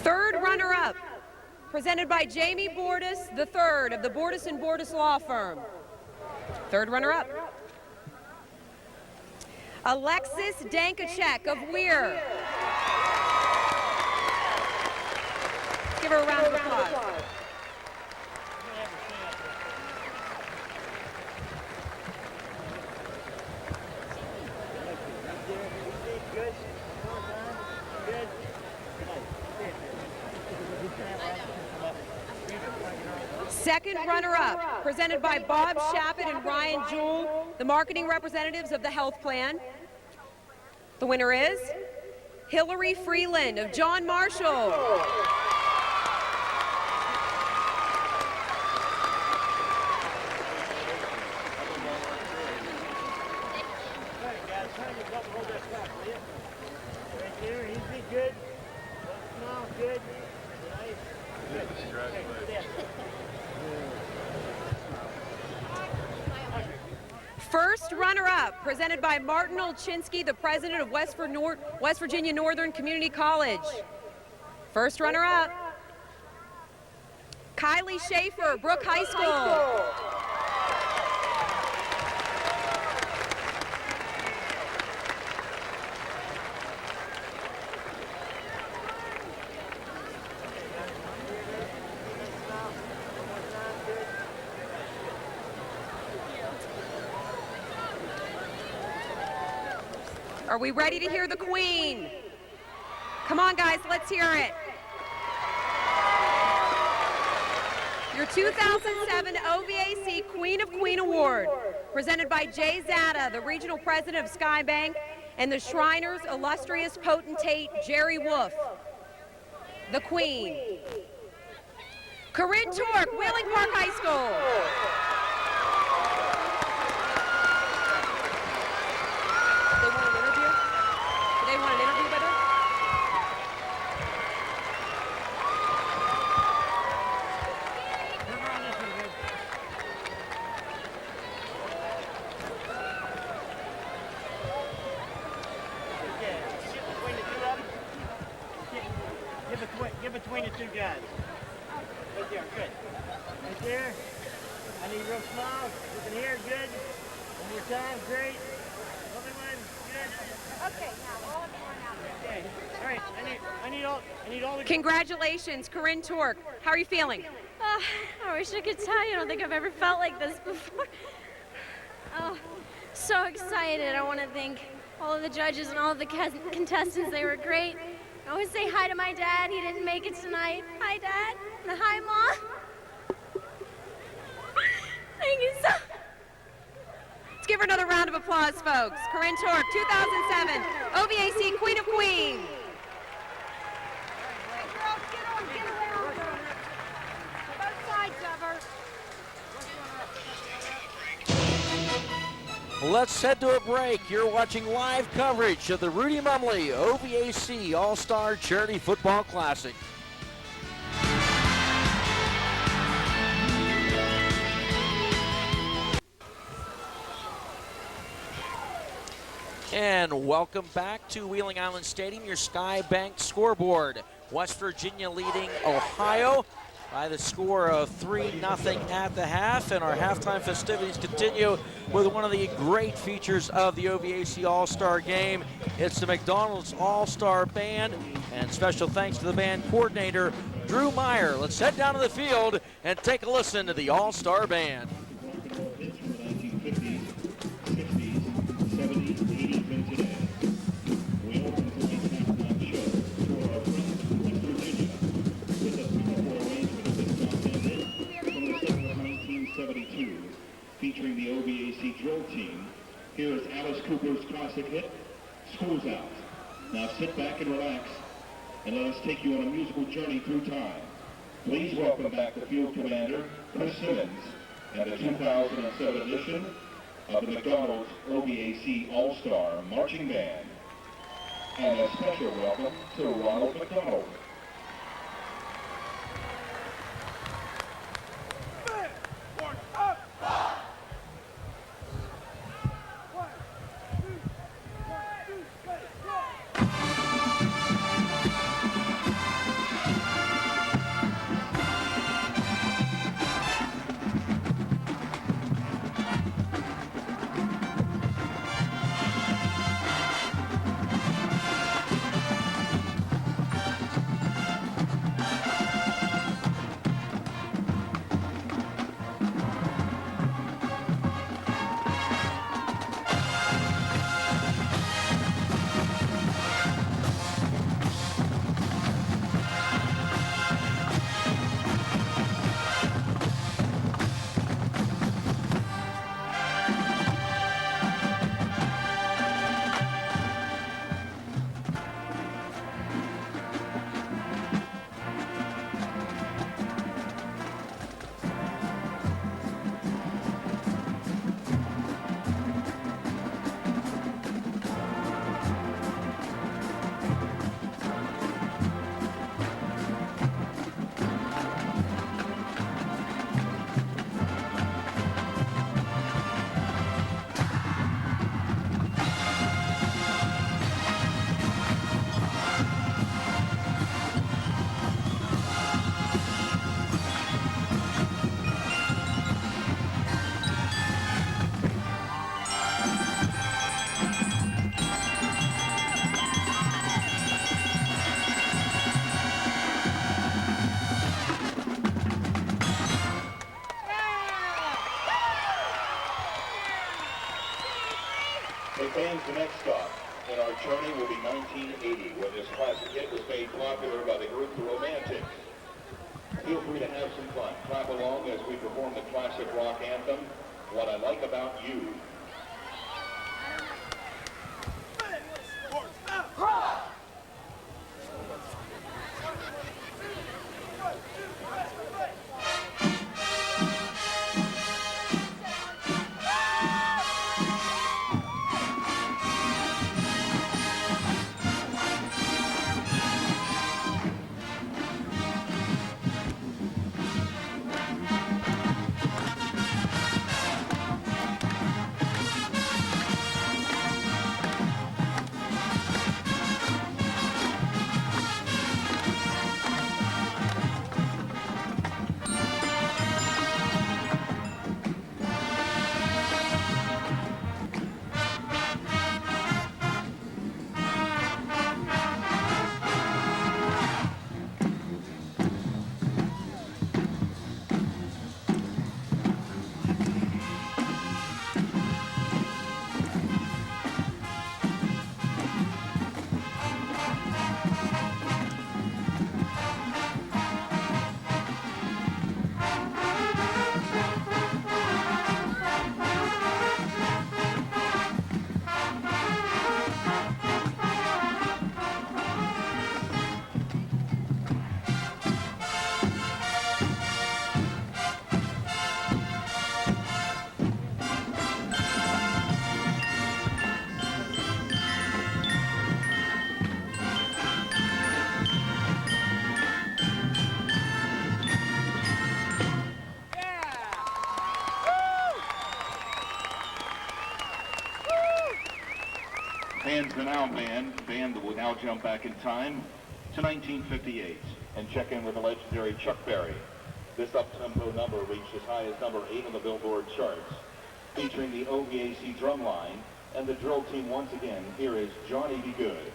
Third runner-up, presented by Jamie Bordas III of the Bordas & Bordas Law Firm. Third runner-up, Alexis Dankacek of Weir. Let's give her a round of applause. Second runner-up, presented by Bob Shappett and Ryan Jewell, the marketing representatives of the health plan. The winner is Hillary Freeland of John Marshall. First runner-up, presented by Martin Olchinski, the president of West Virginia Northern Community College. First runner-up, Kylie Schaefer, Brooke High School. Are we ready to hear the Queen? Come on, guys, let's hear it. Your 2007 OVAC Queen of Queen Award, presented by Jay Zada, the regional president of Skybank, and the Shriners' illustrious potentate, Jerry Wolf. The Queen. Corinne Torque, Wheeling Park High School. Between the two guys. Right there, good. Right there. I need real small. Looking here, good. One more time, great. Other one, good. Okay, now all of you are now. Okay. All right, I need all the. Congratulations, Corinne Torque. How are you feeling? I wish I could tell you. I don't think I've ever felt like this before. Oh, so excited. I want to thank all of the judges and all of the contestants. They were great. I always say hi to my dad. He didn't make it tonight. Hi, Dad. And hi, Mom. Thank you so much. Let's give her another round of applause, folks. Corinne Torque, 2007 OVAC Queen of Queens. Both sides of her. Let's head to a break. You're watching live coverage of the Rudy Mumley OVAC All-Star Charity Football Classic. And welcome back to Wheeling Island Stadium, your Skybank scoreboard. West Virginia leading Ohio by the score of 3-0 at the half, and our halftime festivities continue with one of the great features of the OVAC All-Star game. It's the McDonald's All-Star Band, and special thanks to the band coordinator, Drew Meyer. Let's head down to the field and take a listen to the All-Star Band. Featuring the OVAC drill team, here is Alice Cooper's classic hit, School's Out. Now sit back and relax, and let us take you on a musical journey through time. Please welcome back the field commander, Chris Simmons, and the 2007 edition of the McDonald's OVAC All-Star Marching Band. And a special welcome to Ronald McDonald. The next stop in our journey will be 1980, when this classic hit was made popular by the group The Romantics. Feel free to have some fun. Clap along as we perform the classic rock anthem, What I Like About You. Fans the now band that will now jump back in time to 1958 and check in with the legendary Chuck Berry. This up-tempo number reached as high as number 8 on the Billboard charts. Featuring the OVAC drum line and the drill team once again, here is Johnny Be Good.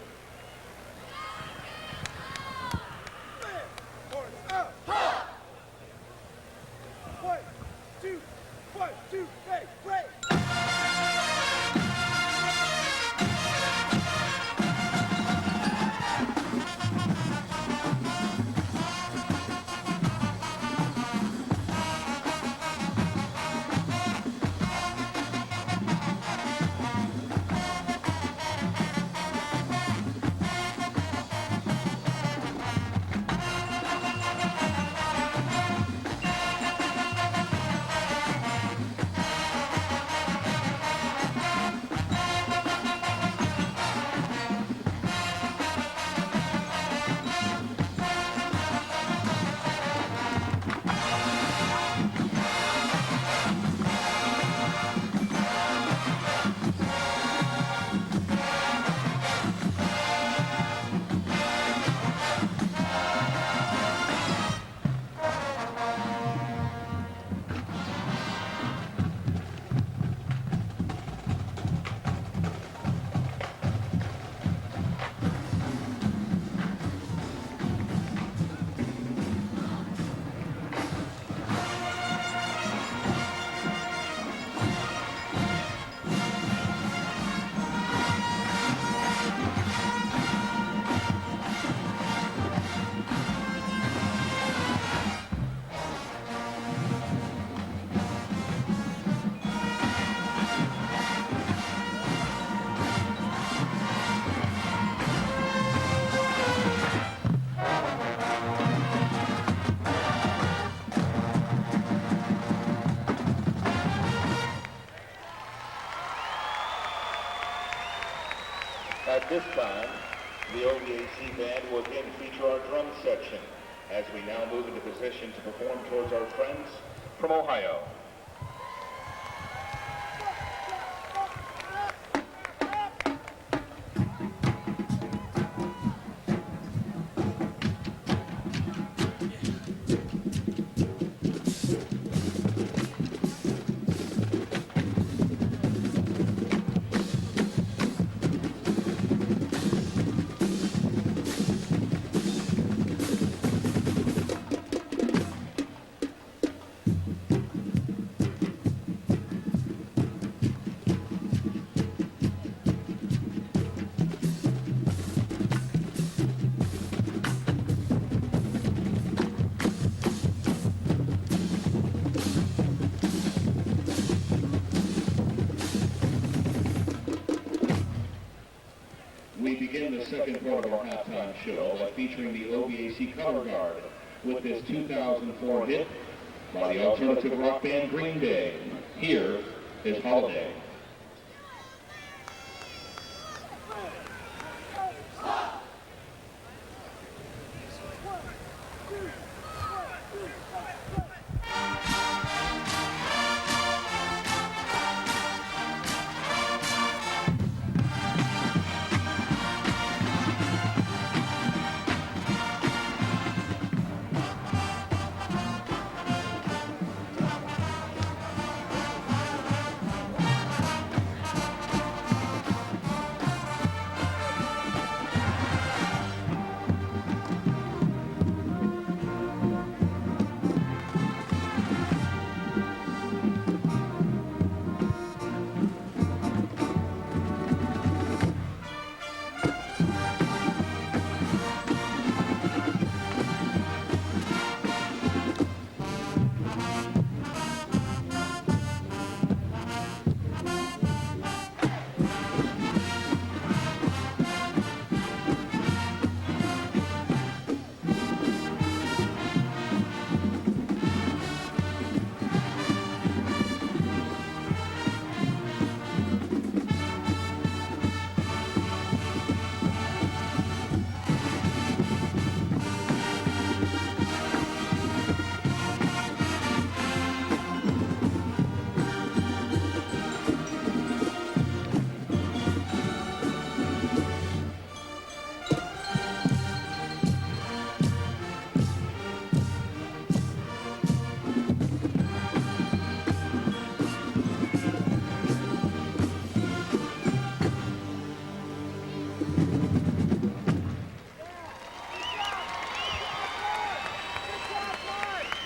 One, two, three, break! At this time, the OVAC band will again feature our drum section as we now move into position to perform towards our friends from Ohio. part of our halftime show by featuring the OVAC Color Guard with this 2004 hit by the alternative rock band Green Day. Here is Holiday.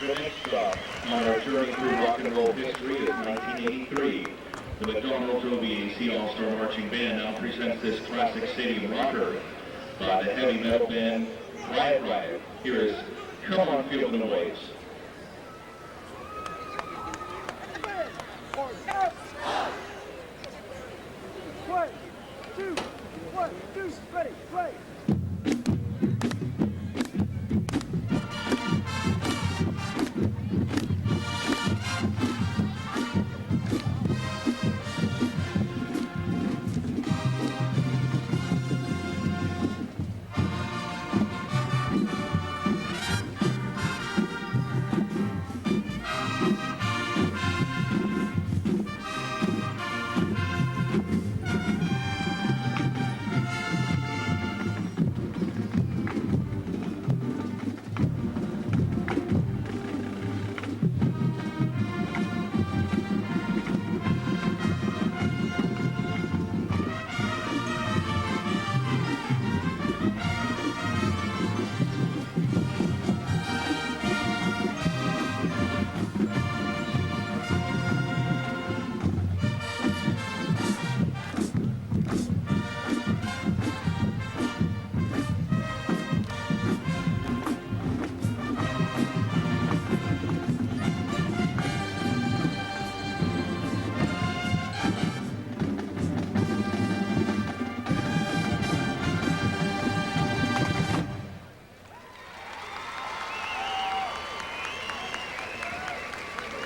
The next stop on our journey through rock and roll history is 1983. The McDonald's OVAC All-Star Marching Band now presents this classic stadium rocker by the heavy metal band Riot Riot. Here is Come On Feel the Noise. 1, 2, ready, play.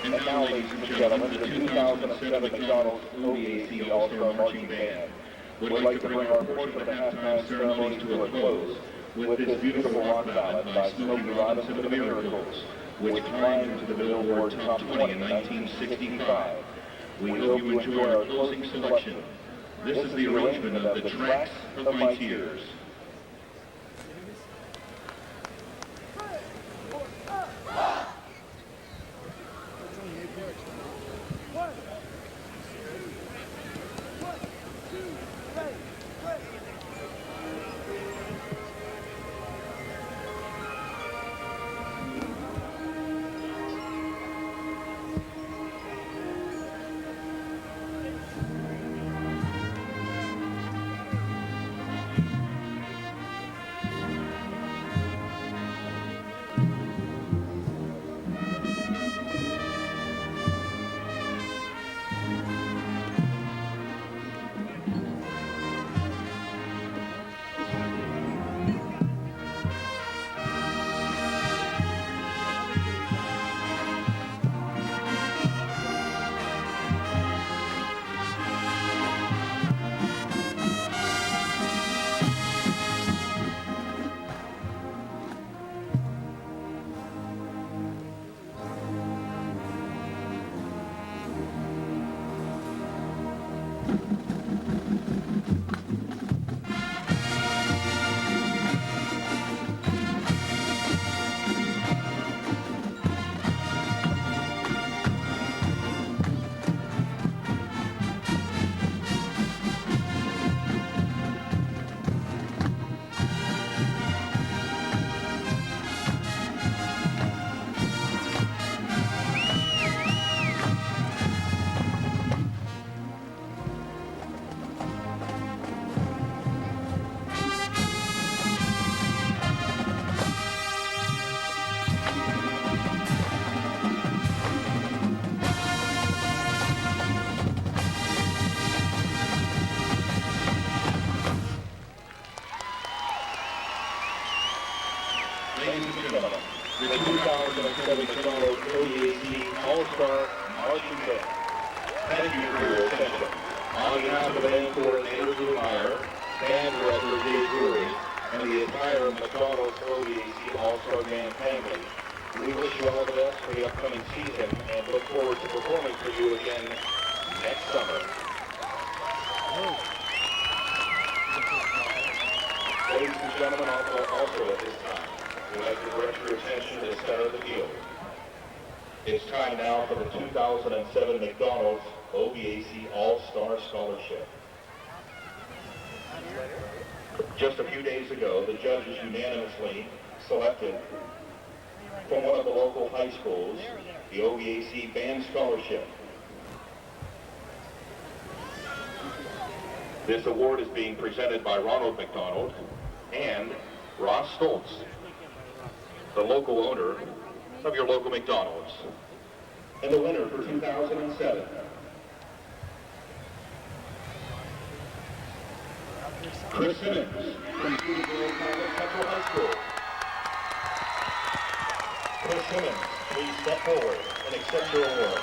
And now, ladies and gentlemen, the 2007 McDonald's OVAC All-Star Marching Band would like to bring our portion of the halftime ceremony to a close with this beautiful rock ballad by Smokey Robinson and the Miracles, which climbed into the Billboard Top 20 in 1965. We hope you enjoy our closing selection. This is the arrangement of The Tracks of My Tears. 2007 McDonald's OVAC All-Star Marching Band. Thank you for your attention. On behalf of the band coordinator, Drew Meyer, band director, Dave Drury, and the entire McDonald's OVAC All-Star Band family, we wish you all the best for the upcoming season and look forward to performing for you again next summer. Ladies and gentlemen, also at this time, we'd like to direct your attention to the center of the field. It's time now for the 2007 McDonald's OVAC All-Star Scholarship. Just a few days ago, the judges unanimously selected from one of the local high schools the OVAC Band Scholarship. This award is being presented by Ronald McDonald and Ross Stoltz, the local owner of your local McDonald's. And the winner for 2007. Chris Simmons from Steubenville Central High School. Chris Simmons, please step forward and accept your award.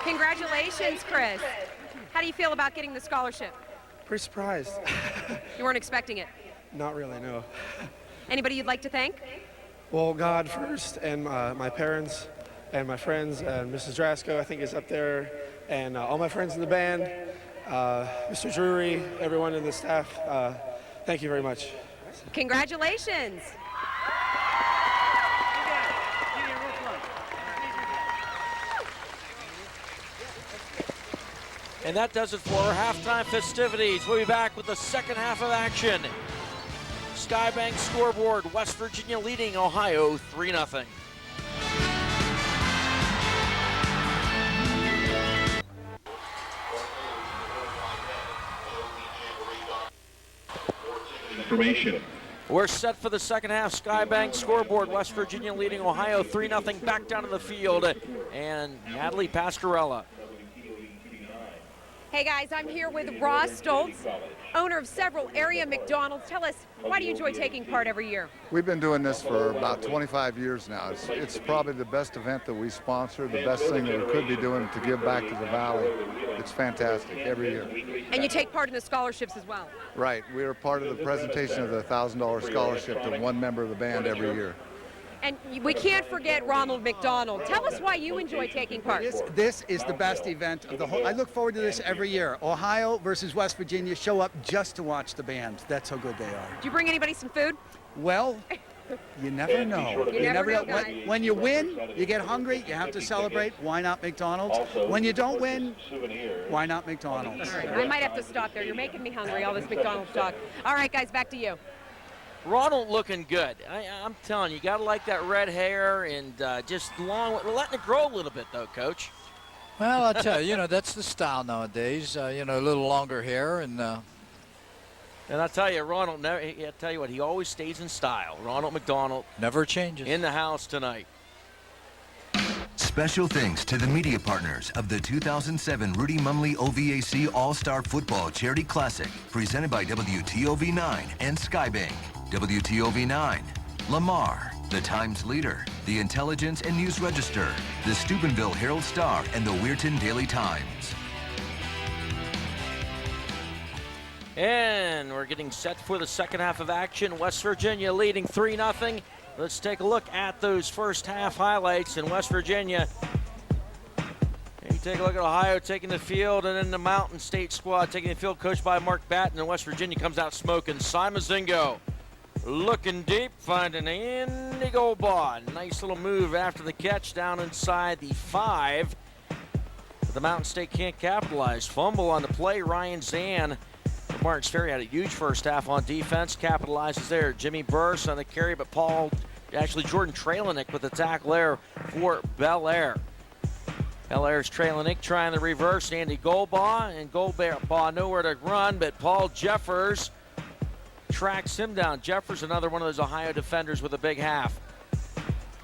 Congratulations, Chris. How do you feel about getting the scholarship? Pretty surprised. You weren't expecting it. Not really, no. Anybody you'd like to thank? Well, God first, and my parents, and my friends, and Mrs. Drasko, I think, is up there, and all my friends in the band, Mr. Drury, everyone in the staff. Thank you very much. Congratulations. And that does it for our halftime festivities. We'll be back with the second half of action. Skybank scoreboard, West Virginia leading Ohio 3-0. Information. We're set for the second half. Skybank scoreboard, West Virginia leading Ohio 3-0. Back down to the field, and Natalie Pascarella. Hey guys, I'm here with Ross Stoltz, owner of several area McDonald's. Tell us, why do you enjoy taking part every year? We've been doing this for about 25 years now. It's probably the best event that we sponsor, the best thing that we could be doing to give back to the Valley. It's fantastic every year. And you take part in the scholarships as well? Right. We are part of the presentation of the $1,000 scholarship to one member of the band every year. And we can't forget Ronald McDonald. Tell us why you enjoy taking part. This is the best event of the whole. I look forward to this every year. Ohio versus West Virginia show up just to watch the band. That's how good they are. Do you bring anybody some food? Well, you never know. You never know, when you win, you get hungry, you have to celebrate. Why not McDonald's? When you don't win, why not McDonald's? All right, I might have to stop there. You're making me hungry, all this McDonald's talk. All right, guys, back to you. Ronald looking good. I'm telling you, got to like that red hair and just letting it grow a little bit, though, Coach. Well, I'll tell you, that's the style nowadays. A little longer hair and I'll tell you, Ronald, I tell you what, he always stays in style. Ronald McDonald. Never changes. In the house tonight. Special thanks to the media partners of the 2007 Rudy Mumley OVAC All-Star Football Charity Classic, presented by WTOV9 and Skybank. WTOV9, Lamar, the Times Leader, the Intelligence and News Register, the Steubenville Herald-Star, and the Weirton Daily Times. And we're getting set for the second half of action. West Virginia leading 3-0. Let's take a look at those first half highlights in West Virginia. You take a look at Ohio taking the field, and then the Mountain State squad taking the field, coached by Mark Batton, and West Virginia comes out smoking. Mozingo looking deep, finding Andy Goldbaugh. Nice little move after the catch down inside the 5. But the Mountain State can't capitalize. Fumble on the play, Ryan Zann. Martin's Ferry had a huge first half on defense, capitalizes there. Jimmy Burse on the carry, but Jordan Traylinek with the tackle there for Bellaire. Bellaire's Traylinek trying the reverse, Andy Goldbaugh, and Goldbaugh nowhere to run, but Paul Jeffers tracks him down. Jeffers, another one of those Ohio defenders with a big half.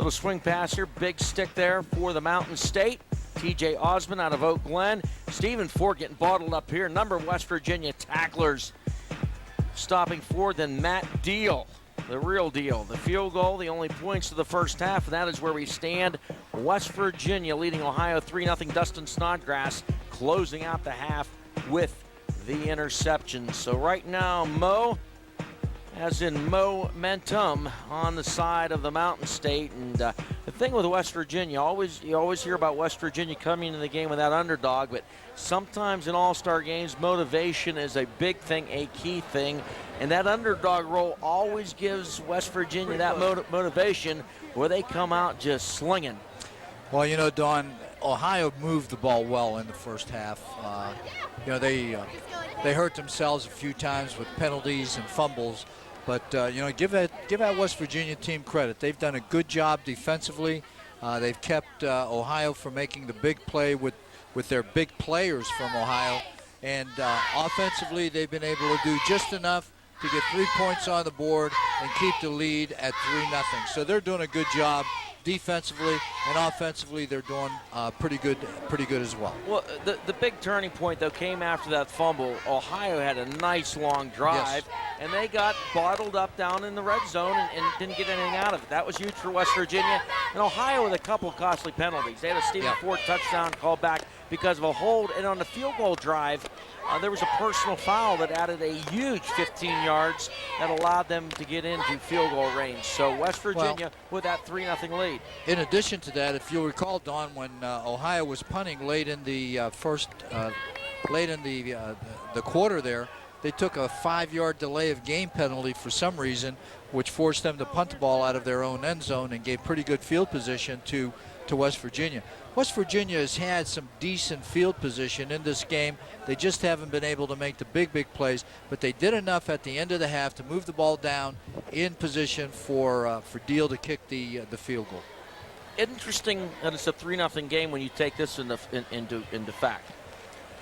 Little swing pass here, big stick there for the Mountain State. TJ Osmond out of Oak Glen. Stephen Ford getting bottled up here. Number of West Virginia tacklers stopping Ford, then Matt Deal, the real deal. The field goal, the only points of the first half, and that is where we stand. West Virginia leading Ohio 3-0. Dustin Snodgrass closing out the half with the interception. So right now, Mo, as in momentum on the side of the Mountain State. And the thing with West Virginia, you always hear about West Virginia coming into the game with that underdog, but sometimes in all-star games, motivation is a big thing, a key thing, and that underdog role always gives West Virginia that motivation where they come out just slinging. Well, you know, Don, Ohio moved the ball well in the first half. You know, they hurt themselves a few times with penalties and fumbles, but you know, give that West Virginia team credit. They've done a good job defensively. They've kept Ohio from making the big play with their big players from Ohio, and offensively they've been able to do just enough to get 3 points on the board and keep the lead at 3-0. So they're doing a good job defensively, and offensively they're doing pretty good as well. Well, the big turning point though came after that fumble. Ohio had a nice long drive, and they got bottled up down in the red zone and didn't get anything out of it. That was huge for West Virginia. And Ohio with a couple of costly penalties. They had a Stephen Ford touchdown called back because of a hold, and on the field goal drive, there was a personal foul that added a huge 15 yards that allowed them to get into field goal range. So West Virginia with that 3-0 lead. In addition to that, if you'll recall, Don, when Ohio was punting late in the the quarter there, they took a 5-yard delay of game penalty for some reason, which forced them to punt the ball out of their own end zone and gave pretty good field position to West Virginia. West Virginia has had some decent field position in this game. They just haven't been able to make the big plays, but they did enough at the end of the half to move the ball down in position for Deal to kick the field goal. Interesting that it's a 3-0 game when you take this into fact.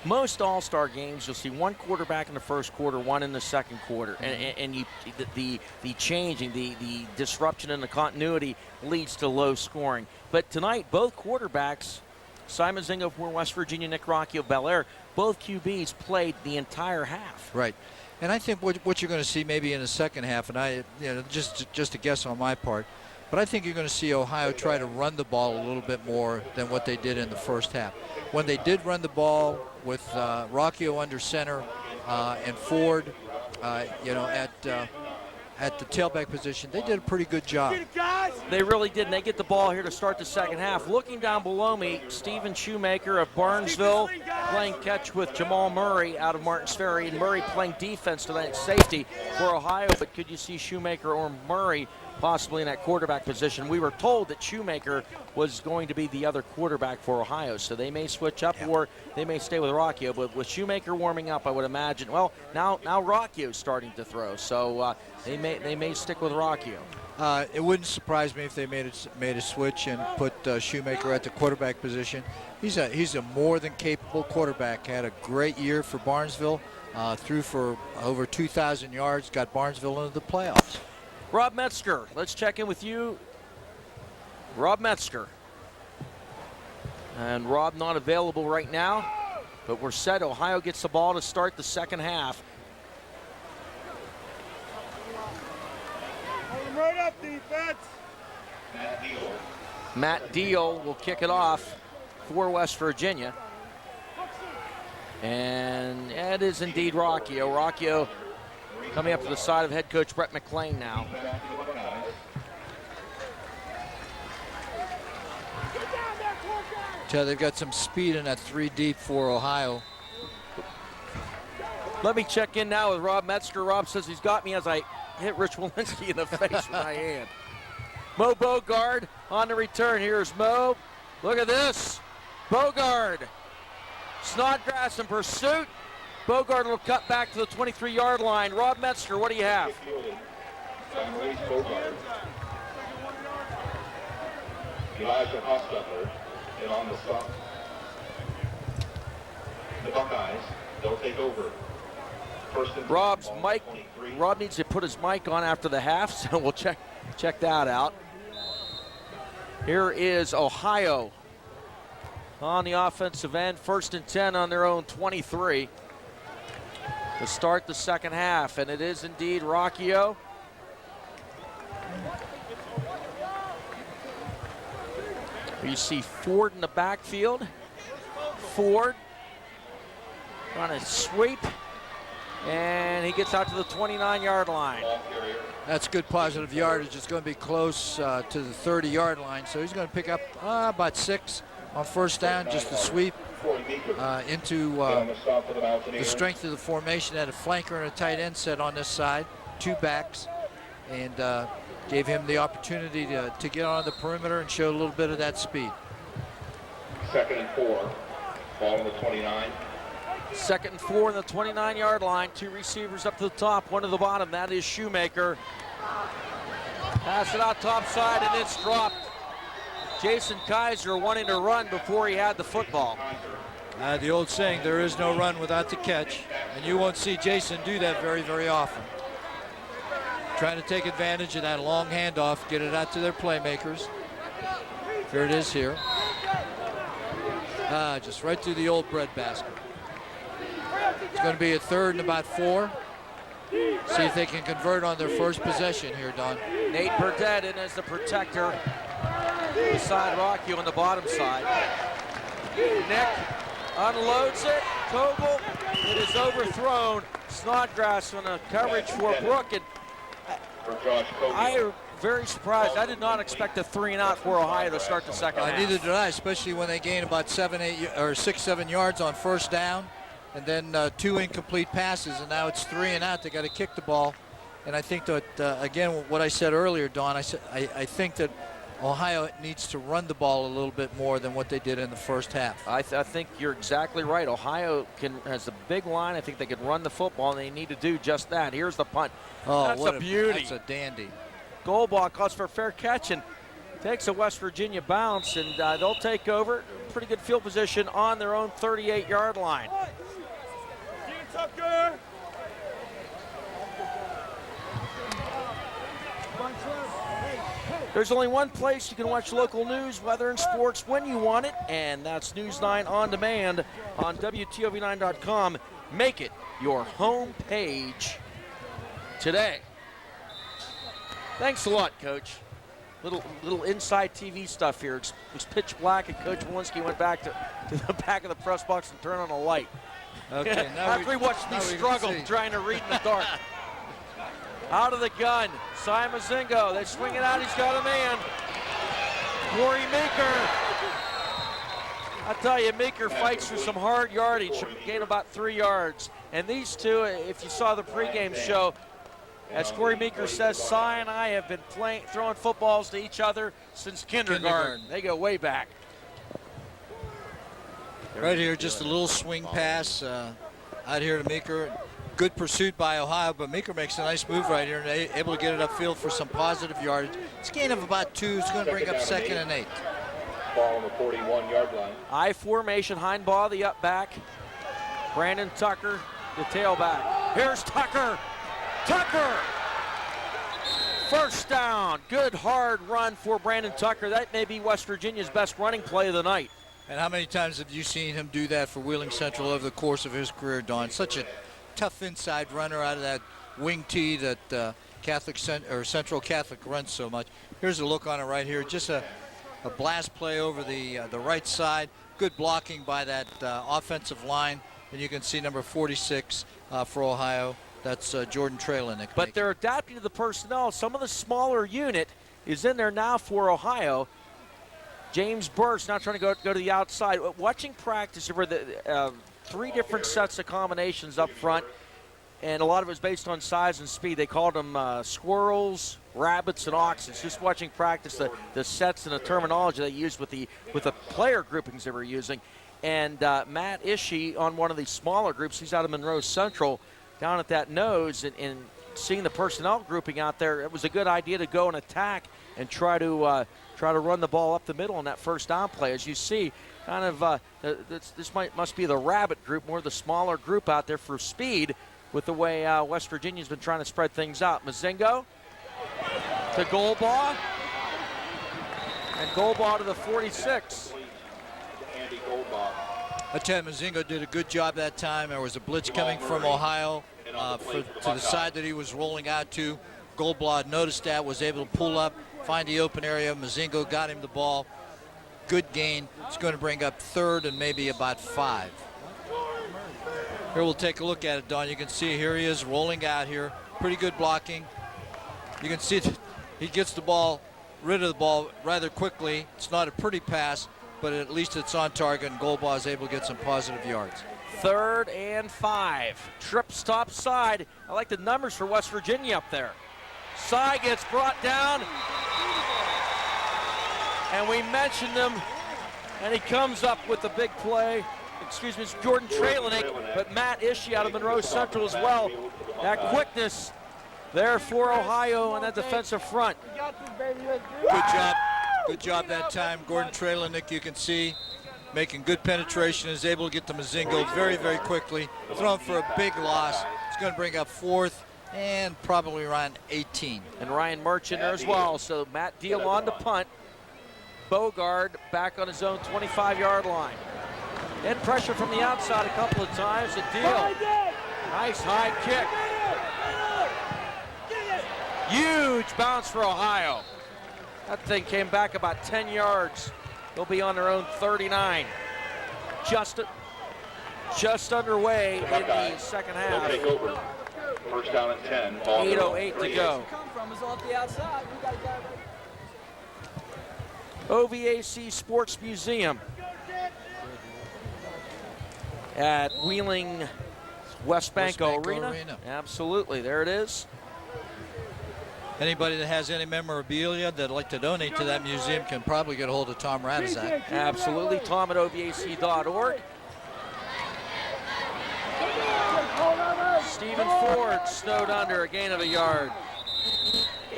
Most all-star games, you'll see one quarterback in the first quarter, one in the second quarter, and the changing, the disruption in the continuity leads to low scoring. But tonight, both quarterbacks, Simon Mozingo for West Virginia, Nick Rocchio, Bellaire, both QBs played the entire half. Right, and I think what you're going to see maybe in the second half, and just a guess on my part, but I think you're going to see Ohio try to run the ball a little bit more than what they did in the first half. When they did run the ball with Rocchio under center and Ford, you know, at the tailback position, they did a pretty good job. They really did, and they get the ball here to start the second half. Looking down below me, Stephen Shoemaker of Barnesville playing catch with Jamal Murray out of Martins Ferry, and Murray playing defense tonight, safety for Ohio. But could you see Shoemaker or Murray possibly in that quarterback position? We were told that Shoemaker was going to be the other quarterback for Ohio, so they may switch up or they may stay with Rocchio. But with Shoemaker warming up, I would imagine, well, now Rocchio's starting to throw, so they may stick with Rocchio. It wouldn't surprise me if they made a switch and put Shoemaker at the quarterback position. He's a more than capable quarterback. Had a great year for Barnesville, threw for over 2,000 yards, got Barnesville into the playoffs. Rob Metzger, let's check in with you. Rob Metzger. And Rob not available right now, but we're set. Ohio gets the ball to start the second half. Hold them right up, defense. Matt Deal will kick it off for West Virginia. And it is indeed Rocchio. Rocchio coming up to the side of head coach Brett McClean now. So they've got some speed in that 3 deep for Ohio. Let me check in now with Rob Metzger. Rob says he's got me as I hit Rich Walensky in the face with my hand. Mo Boougard on the return. Here's Mo. Look at this. Boougard. Snodgrass in pursuit. Boougard will cut back to the 23-yard line. Rob Metzger, what do you have? Elijah Hostetler and on the stop. The Buckeyes, they'll take over. Rob's mic. Rob needs to put his mic on after the half, so we'll check that out. Here is Ohio on the offensive end. 1st and 10 on their own 23 to start the second half. And it is indeed Rocchio. You see Ford in the backfield. Ford on a sweep. And he gets out to the 29-yard line. That's good positive yardage. It's going to be close to the 30-yard line. So he's going to pick up about 6 on first down, just a sweep into the strength of the formation. Had a flanker and a tight end set on this side, 2 backs, and gave him the opportunity to get on the perimeter and show a little bit of that speed. 2nd and 4, ball on the 29. 2nd and 4 on the 29-yard line. 2 receivers up to the top, 1 to the bottom. That is Shoemaker. Pass it out top side, and it's dropped. Jason Kaiser wanting to run before he had the football. The old saying, there is no run without the catch, and you won't see Jason do that very, very often. Trying to take advantage of that long handoff, get it out to their playmakers. Here it is here. Just right through the old bread basket. It's going to be a 3rd and about 4. See if they can convert on their first possession here, Don. Nate Burdett in as the protector beside Rocchio on the bottom side. Nick unloads it. Kogel, it is overthrown. Snodgrass on a coverage for Brooke. And I am very surprised. I did not expect a 3-and-out for Ohio to start the second half. Neither did I, especially when they gained about 6, 7 yards on first down. And then 2 incomplete passes, and now it's 3-and-out. They got to kick the ball, and I think that again, what I said earlier, Don. I think that Ohio needs to run the ball a little bit more than what they did in the first half. I think you're exactly right. Ohio has a big line. I think they can run the football, and they need to do just that. Here's the punt. Oh, that's a beauty. That's a dandy. Goal ball calls for a fair catch and takes a West Virginia bounce, and they'll take over. Pretty good field position on their own 38-yard line. Tucker! There's only one place you can watch local news, weather, and sports when you want it, and that's News 9 on demand on WTOV9.com. Make it your home page today. Thanks a lot, Coach. Little inside TV stuff here. It was pitch black, and Coach Walensky went back to the back of the press box and turned on a light. Okay, After he watched me struggle trying to read in the dark. Out of the gun, Mozingo. They swing it out. He's got a man. Corey Meeker. I tell you, Meeker fights for some hard yardage. Gained about 3 yards. And these two, if you saw the pregame show, as Corey Meeker says, Cy and I have been throwing footballs to each other since kindergarten. They go way back. Right here, just a little swing pass out here to Meeker. Good pursuit by Ohio, but Meeker makes a nice move right here and able to get it upfield for some positive yardage. It's a gain of about 2. It's going to bring up 2nd and 8. Ball on the 41-yard line. I formation, Heinbaugh, the up back. Brandon Tucker, the tailback. Here's Tucker. Tucker! First down. Good hard run for Brandon Tucker. That may be West Virginia's best running play of the night. And how many times have you seen him do that for Wheeling Central over the course of his career, Don? Such a tough inside runner out of that wing tee that Central Catholic runs so much. Here's a look on it right here. Just a blast play over the right side. Good blocking by that offensive line. And you can see number 46 for Ohio. That's Jordan Traylinek. But they're adapting to the personnel. Some of the smaller unit is in there now for Ohio. James Burst now trying to go to the outside. Watching practice, there were the 3 different sets of combinations up front, and a lot of it was based on size and speed. They called them squirrels, rabbits, and oxen. Just watching practice, the sets and the terminology they used with the player groupings they were using. And Matt Ishii on one of these smaller groups, he's out of Monroe Central, down at that nose, and seeing the personnel grouping out there, it was a good idea to go and attack and try to run the ball up the middle on that first down play. As you see, kind of this must be the rabbit group, more the smaller group out there for speed with the way West Virginia's been trying to spread things out. Mozingo to Goalbaugh. And Goldbaugh to the 46. I tell you, Mozingo did a good job that time. There was a blitz coming from Ohio to the side that he was rolling out to. Goldbaugh noticed that, was able to pull up, find the open area. Mozingo got him the ball. Good gain. It's going to bring up 3rd and maybe about 5. Here we'll take a look at it, Don. You can see here he is rolling out here. Pretty good blocking. You can see he gets the ball, rid of the ball rather quickly. It's not a pretty pass, but at least it's on target, and Goldbaugh is able to get some positive yards. 3rd and 5. Trips top side. I like the numbers for West Virginia up there. Side gets brought down, and we mentioned him, and he comes up with the big play. Excuse me, it's Jordan Traylinek, but Matt Ishii out of Monroe Central as well. That quickness there for Ohio on that defensive front. Good job. Good job that time. Gordon Traylinek, you can see, making good penetration, is able to get to Mozingo very, very quickly. Thrown for a big loss. It's going to bring up 4th and probably around 18. And Ryan Merchant there as well. So Matt Deal on to punt. Boougard back on his own 25-yard line. And pressure from the outside a couple of times. A Deal. Nice high kick. Huge bounce for Ohio. That thing came back about 10 yards. They'll be on their own 39. Just underway in the second half. Take over. First down and 10. 8:08 to go. OVAC Sports Museum at Wheeling West Banco Arena. Absolutely, there it is. Anybody that has any memorabilia that'd like to donate to that museum can probably get a hold of Tom Radizak. Absolutely, Tom at OVAC.org. Stephen Ford snowed under, a gain of a yard.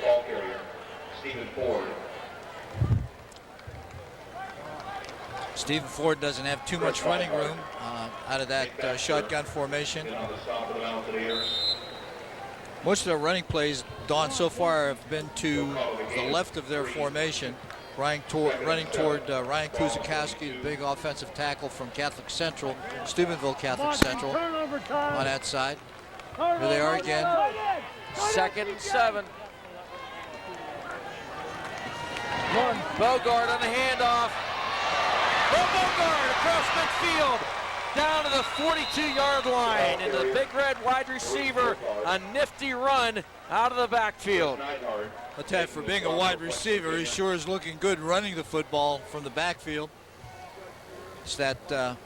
Ball carrier, Stephen Ford. Stephen Ford doesn't have too much running room out of that shotgun formation. Most of their running plays, Don, so far have been to the left of their formation, running toward Ryan Kuzakowski, the big offensive tackle from Catholic Central, Steubenville Catholic Central, on that side. Here they are again. 2nd and 7. Boougard on the handoff. Boougard across midfield, down to the 42-yard line, and the big red wide receiver, a nifty run out of the backfield. I'll tell you, for being a wide receiver, he sure is looking good running the football from the backfield. It's that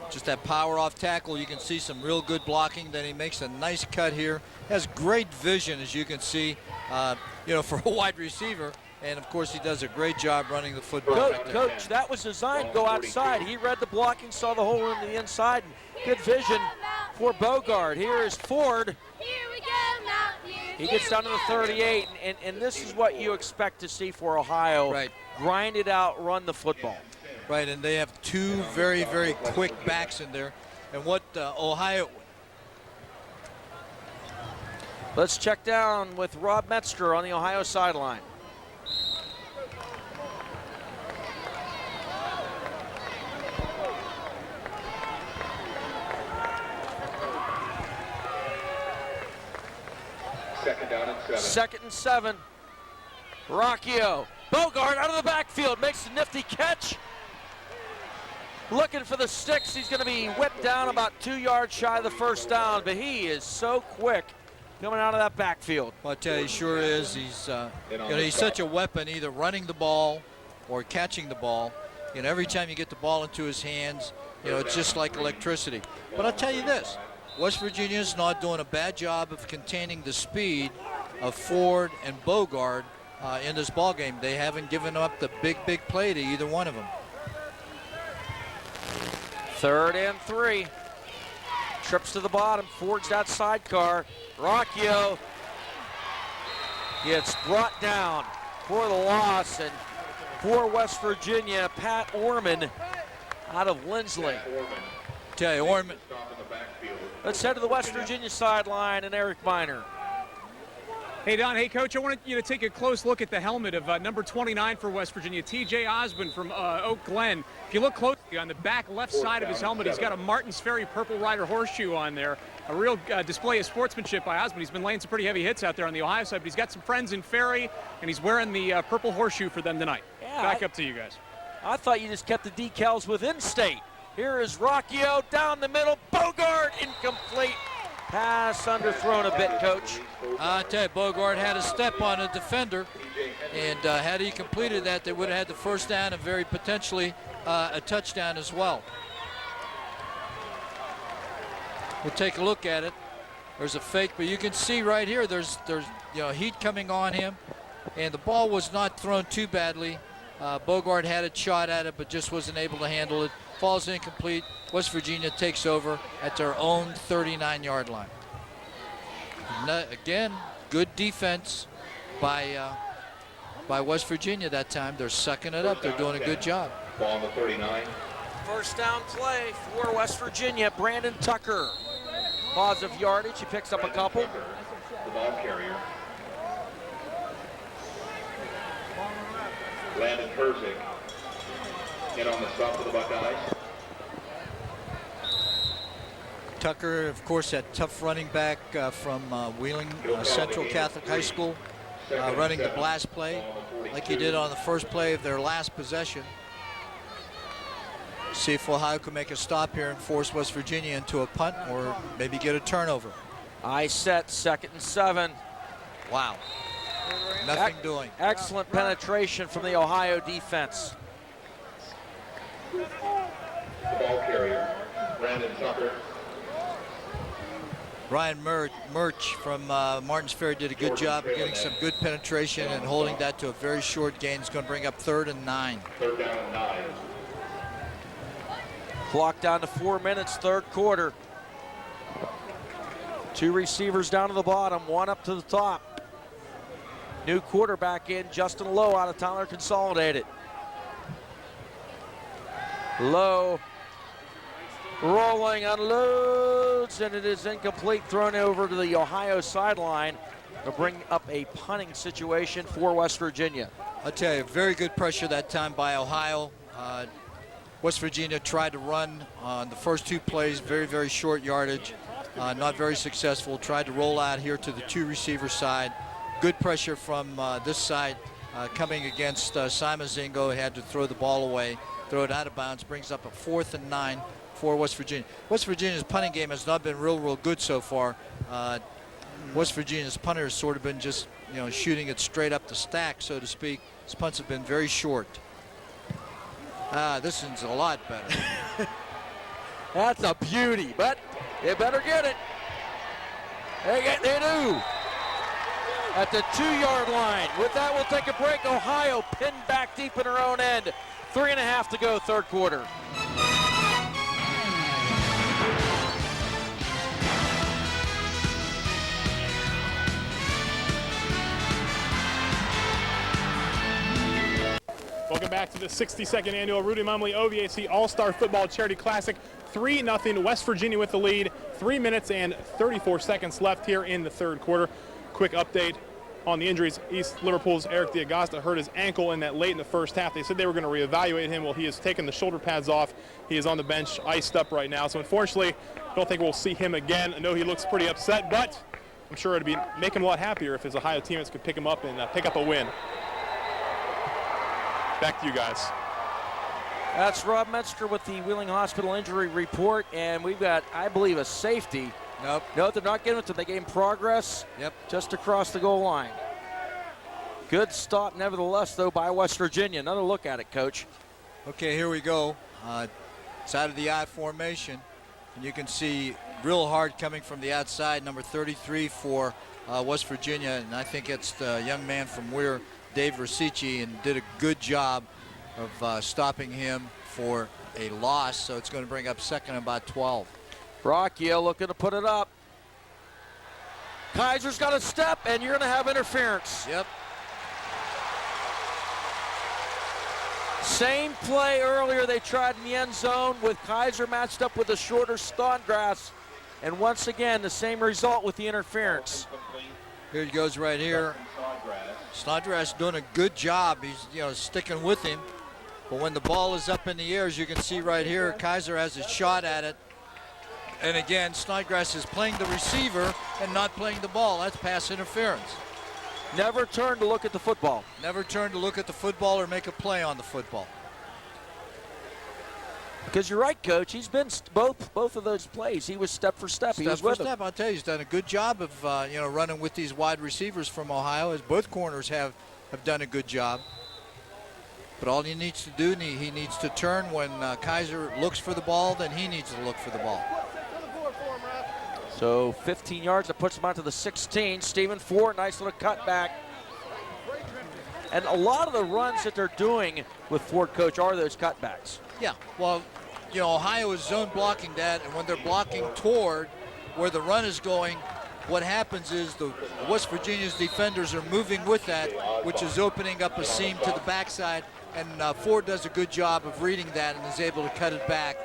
just that power off tackle. You can see some real good blocking. Then he makes a nice cut here. Has great vision, as you can see, for a wide receiver. And of course, he does a great job running the football. Coach, that was designed to go outside. He read the blocking, saw the hole in the inside, and good vision for Boougard. Here is Ford. He gets down to the 38, and this is what you expect to see for Ohio. Right. Grind it out, run the football. Right, and they have 2 very, very quick backs in there. And what Ohio... Let's check down with Rob Metzger on the Ohio sideline. Second and 7. Rocchio. Boougard out of the backfield, makes a nifty catch. Looking for the sticks. He's going to be whipped down about 2 yards shy of the first down, but he is so quick coming out of that backfield. Well, I tell you, he sure is. He's he's such a weapon, either running the ball or catching the ball. Every time you get the ball into his hands, it's just like electricity. But I'll tell you this, West Virginia's not doing a bad job of containing the speed of Ford and Boougard in this ball game. They haven't given up the big play to either one of them. 3rd and 3. Trips to the bottom, Ford's that sidecar. Rocchio gets brought down for the loss, and for West Virginia, Pat Orman out of Lindsley. Tell you, Orman. Let's head to the West Virginia sideline and Eric Miner. Hey, Don. Hey, Coach. I wanted you to take a close look at the helmet of number 29 for West Virginia, T.J. Osmond from Oak Glen. If you look closely on the back left side of his helmet, he's got a Martin's Ferry Purple Rider horseshoe on there. A real display of sportsmanship by Osmond. He's been laying some pretty heavy hits out there on the Ohio side, but he's got some friends in Ferry, and he's wearing the purple horseshoe for them tonight. Yeah, Back up to you guys. I thought you just kept the decals within state. Here is Rocchio down the middle. Boougard incomplete. Pass underthrown a bit, Coach. I tell you, Boougard had a step on a defender, and had he completed that, they would have had the first down and very potentially a touchdown as well. We'll take a look at it. There's a fake, but you can see right here there's heat coming on him, and the ball was not thrown too badly. Boougard had a shot at it, but just wasn't able to handle it. Falls incomplete. West Virginia takes over at their own 39-yard line. Again, good defense by West Virginia that time. They're sucking it up. They're doing a good job. Ball on the 39. First down play for West Virginia. Brandon Tucker. Positive yardage. He picks up a couple. The ball carrier. Landon Kurzik in on the stop for the Buckeyes. Tucker, of course, that tough running back from Wheeling Central Catholic High School, running the blast play like he did on the first play of their last possession. See if Ohio can make a stop here and force West Virginia into a punt or maybe get a turnover. I set 2nd and 7. Wow. Nothing doing. Excellent penetration from the Ohio defense. The ball carrier, Brandon Tucker. Ryan Murch from Martins Ferry did a good job of getting some good penetration and holding that to a very short gain. It's going to bring up 3rd and 9. 3rd down and 9. Clock down to 4 minutes, 3rd quarter. 2 receivers down to the bottom, 1 up to the top. New quarterback in, Justin Lowe out of Tyler Consolidated. Lowe rolling, unloads, and it is incomplete, thrown over to the Ohio sideline to bring up a punting situation for West Virginia. I'll tell you, very good pressure that time by Ohio. West Virginia tried to run on the first 2 plays, very, very short yardage, not very successful. Tried to roll out here to the 2 receiver side. Good pressure from this side coming against Simon Mozingo. He had to throw the ball away, throw it out of bounds, brings up a 4th and 9 for West Virginia. West Virginia's punting game has not been real good so far. West Virginia's punter has sort of been just, shooting it straight up the stack, so to speak. His punts have been very short. This one's a lot better. That's a beauty, but they better get it. They do. At the 2-yard line. With that, we'll take a break. Ohio pinned back deep in her own end. 3.5 to go, 3rd quarter. Welcome back to the 62nd annual Rudy Mumley OVAC All-Star Football Charity Classic. 3-0 West Virginia with the lead. 3 minutes and 34 seconds left here in the 3rd quarter. Quick update on the injuries. East Liverpool's Eric DeAgosta hurt his ankle in that late in the first half. They said they were going to reevaluate him. Well, he has taken the shoulder pads off. He is on the bench, iced up right now. So unfortunately, I don't think we'll see him again. I know he looks pretty upset, but I'm sure it'd make him a lot happier if his Ohio teammates could pick him up and pick up a win. Back to you guys. That's Rob Metzger with the Wheeling Hospital injury report, and we've got, I believe, a safety. Nope. No, they're not getting it to the game progress. Yep. Just across the goal line. Good stop, nevertheless, though, by West Virginia. Another look at it, Coach. Okay, here we go. It's out of the I formation, and you can see real hard coming from the outside, number 33 for West Virginia, and I think it's the young man from Weir, Dave Rosici, and did a good job of stopping him for a loss, so it's going to bring up 2nd and about 12. Rocchio looking to put it up. Kaiser's got a step, and you're going to have interference. Yep. Same play earlier they tried in the end zone with Kaiser matched up with a shorter Snodgrass, and once again the same result with the interference. Here he goes right here. Snodgrass doing a good job. He's sticking with him. But when the ball is up in the air, as you can see right here, Kaiser has a shot at it. And again, Snodgrass is playing the receiver and not playing the ball. That's pass interference. Never turn to look at the football. Never turn to look at the football or make a play on the football. Because you're right, Coach. He's been both of those plays. He was step for step. He was with them. I'll tell you, he's done a good job of running with these wide receivers from Ohio, as both corners have done a good job. But all he needs to do, he needs to turn when Kaiser looks for the ball. Then he needs to look for the ball. So 15 yards, that puts him out to the 16. Stephen Ford, nice little cutback. And a lot of the runs that they're doing with Ford, Coach, are those cutbacks. Yeah, well, Ohio is zone blocking that, and when they're blocking toward where the run is going, what happens is the West Virginia's defenders are moving with that, which is opening up a seam to the backside, and Ford does a good job of reading that and is able to cut it back,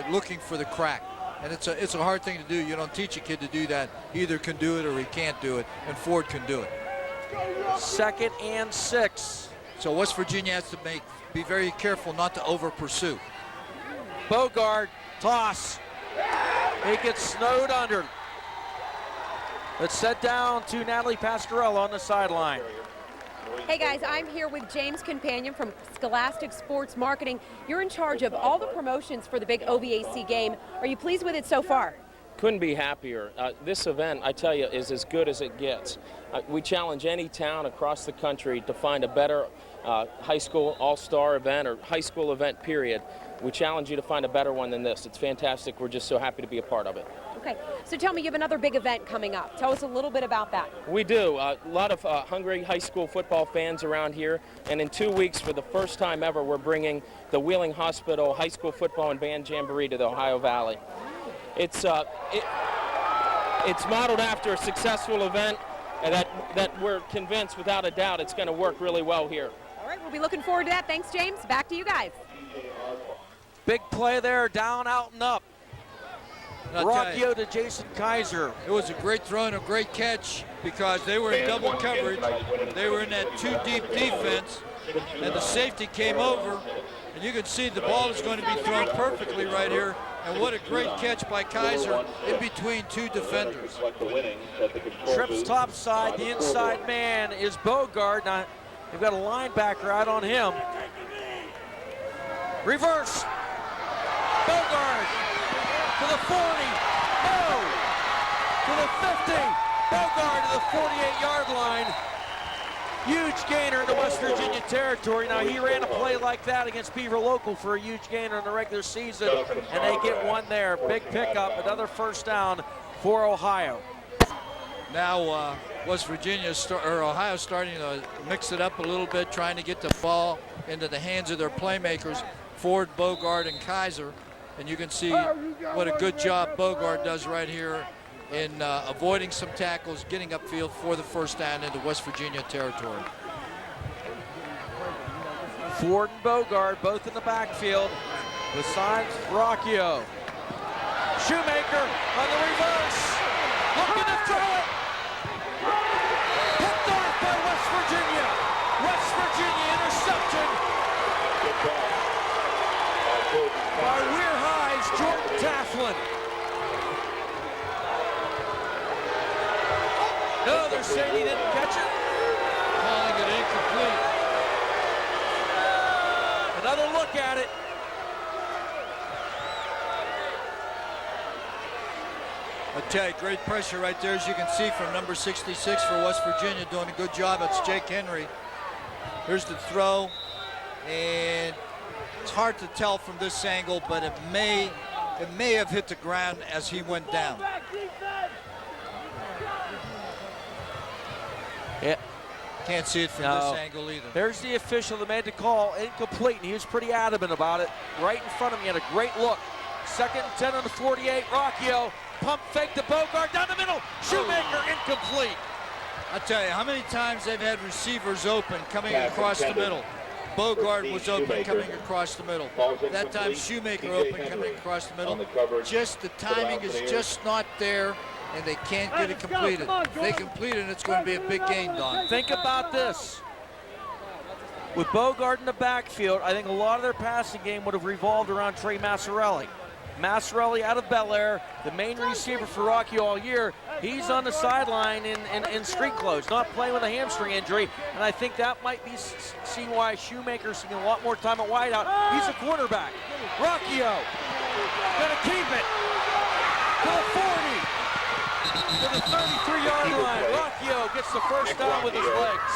looking for the crack. And it's a hard thing to do. You don't teach a kid to do that. He either can do it or he can't do it, and Ford can do it. 2nd and 6. So West Virginia has to be very careful not to over pursue. Boougard, toss. He gets snowed under. It's set down to Natalie Pasquarello on the sideline. Hey guys, I'm here with James Companion from Scholastic Sports Marketing. You're in charge of all the promotions for the big OVAC game. Are you pleased with it so far? Couldn't be happier. This event, I tell you, is as good as it gets. We challenge any town across the country to find a better high school all-star event or high school event, period. We challenge you to find a better one than this. It's fantastic. We're just so happy to be a part of it. Okay, so tell me, you have another big event coming up. Tell us a little bit about that. We do. A lot of hungry high school football fans around here. And in 2 weeks, for the first time ever, we're bringing the Wheeling Hospital High School Football and Band Jamboree to the Ohio Valley. It's modeled after a successful event that we're convinced, without a doubt, it's going to work really well here. All right, we'll be looking forward to that. Thanks, James. Back to you guys. Big play there, down, out, and up. Rocchio to Jason Kaiser. It was a great throw and a great catch because they were in double coverage. They were in that two-deep defense, and the safety came over, and you can see the ball is going to be thrown perfectly right here. And what a great catch by Kaiser in between two defenders. Trips topside, the inside man is Boougard. Now, they've got a linebacker out on him. Reverse. Boougard to the 40. No. To the 50. Boougard to the 48-yard line. Huge gainer in the West Virginia territory. Now, he ran a play like that against Beaver Local for a huge gainer in the regular season, and they get one there. Big pickup, another first down for Ohio. Now, West Virginia or Ohio starting to mix it up a little bit, trying to get the ball into the hands of their playmakers, Ford, Boougard, and Kaiser. And you can see what a good job Boougard does right here in avoiding some tackles, getting upfield for the first down into West Virginia territory. Ford and Boougard both in the backfield, besides Rocchio. Shoemaker on the reverse, looking to throw it. Picked off by West Virginia. West Virginia interception by Weir High's Jordan Taflin. No, they're saying he didn't catch it. Calling it incomplete. Another look at it. I tell you, great pressure right there, as you can see from number 66 for West Virginia, doing a good job. It's Jake Henry. Here's the throw, and it's hard to tell from this angle, but it may have hit the ground as he went down. Yeah. Can't see it from this angle either. There's the official that made the call, incomplete, and he was pretty adamant about it. Right in front of him, he had a great look. 2nd and 10 on the 48, Rocchio, pump fake to Boougard, down the middle, Shoemaker, incomplete. I tell you, how many times they've had receivers open coming across the middle. Boougard was open coming across the middle. That time Shoemaker open coming across the middle. Just the timing is just not there, and they can't get it completed. If they complete it, it's going to be a big gain, Don. Think about this. With Boougard in the backfield, I think a lot of their passing game would have revolved around Trey Masciarelli. Masciarelli out of Bellaire, the main receiver for Rocchio all year. He's on the sideline in street clothes, not playing with a hamstring injury, and I think that might be seen why Shoemaker's seeing a lot more time at wideout. He's a quarterback. Rocchio gonna keep it to the 40, to the 33-yard line. Rocchio gets the first down with his legs.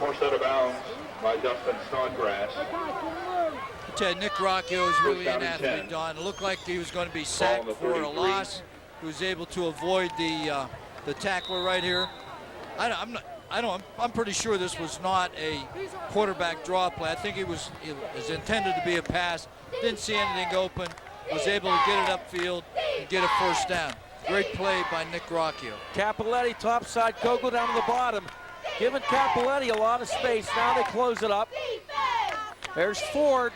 Forced out of bounds by Dustin Snodgrass. Nick Rocchio is really an athlete, Don. It looked like he was going to be sacked for a loss. He was able to avoid the tackler right here. I'm pretty sure this was not a quarterback draw play. I think it was intended to be a pass. Didn't see anything open. Was able to get it upfield and get a first down. Great play by Nick Rocchio. Capoletti topside, Kogel down to the bottom. Giving Capoletti a lot of space. Now they close it up. There's Ford.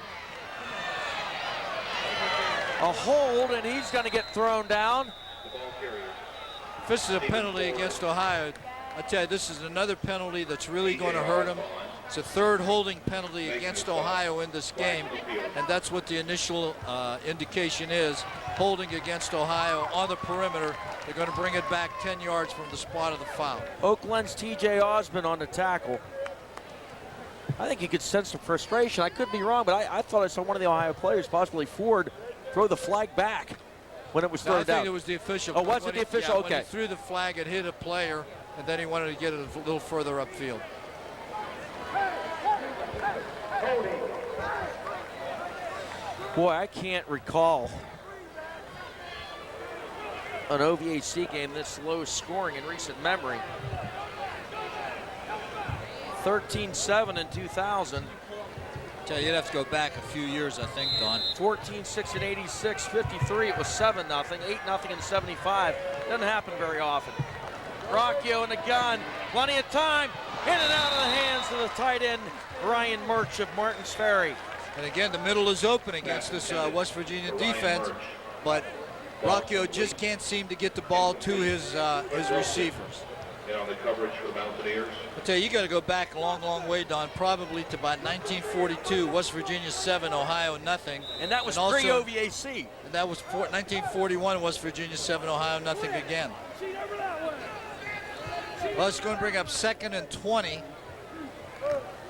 A hold, and he's going to get thrown down. If this is a penalty against Ohio, I tell you, this is another penalty that's really going to hurt them. It's a third holding penalty against Ohio in this game, and that's what the initial indication is. Holding against Ohio on the perimeter. They're going to bring it back 10 yards from the spot of the foul. Oak Glen's TJ Osmond on the tackle. I think you could sense some frustration. I could be wrong, but I thought I saw one of the Ohio players, possibly Ford, throw the flag back when it was thrown down. I think it was the official. Oh, was it the official? Yeah, okay. When he threw the flag, it hit a player, and then he wanted to get it a little further upfield. Boy, I can't recall an OVAC game this low scoring in recent memory. 13-7 in 2000. You'd have to go back a few years, I think, Don. 14-6 in 86, 53, it was 7-0, 8-0 in 75. Doesn't happen very often. Rocchio in the gun, plenty of time, in and out of the hands of the tight end, Ryan Murch of Martins Ferry. And again, the middle is open against this West Virginia defense, but Rocchio just can't seem to get the ball to his receivers. On the coverage for the Mountaineers. I'll tell you, you got to go back a long, long way, Don, probably to about 1942, West Virginia 7, Ohio nothing. And that was pre-OVAC. And that was 1941, West Virginia 7, Ohio nothing again. Well, it's going to bring up 2nd and 20.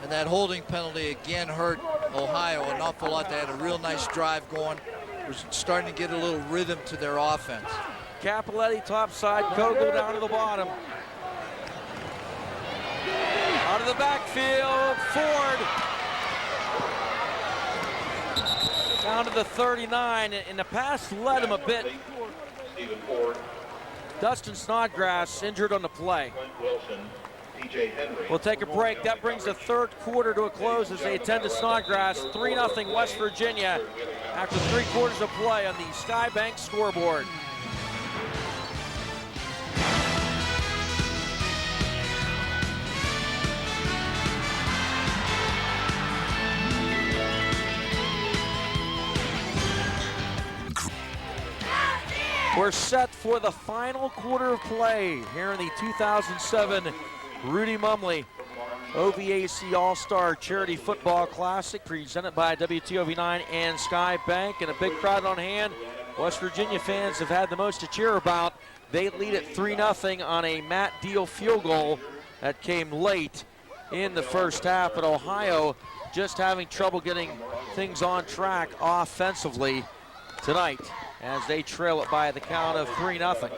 And that holding penalty again hurt Ohio an awful lot. They had a real nice drive going. Was starting to get a little rhythm to their offense. Capoletti topside, Kogel down to the bottom. Out of the backfield, Ford. Down to the 39, and the pass led him a bit. Dustin Snodgrass injured on the play. We'll take a break. That brings the third quarter to a close as they attend to Snodgrass. 3-0 West Virginia after 3 quarters of play on the Skybank scoreboard. We're set for the final quarter of play here in the 2007 Rudy Mumley OVAC All-Star Charity Football Classic presented by WTOV9 and Skybank, and a big crowd on hand. West Virginia fans have had the most to cheer about. They lead at 3-0 on a Matt Deal field goal that came late in the first half, but Ohio just having trouble getting things on track offensively tonight as they trail it by the count of 3-0.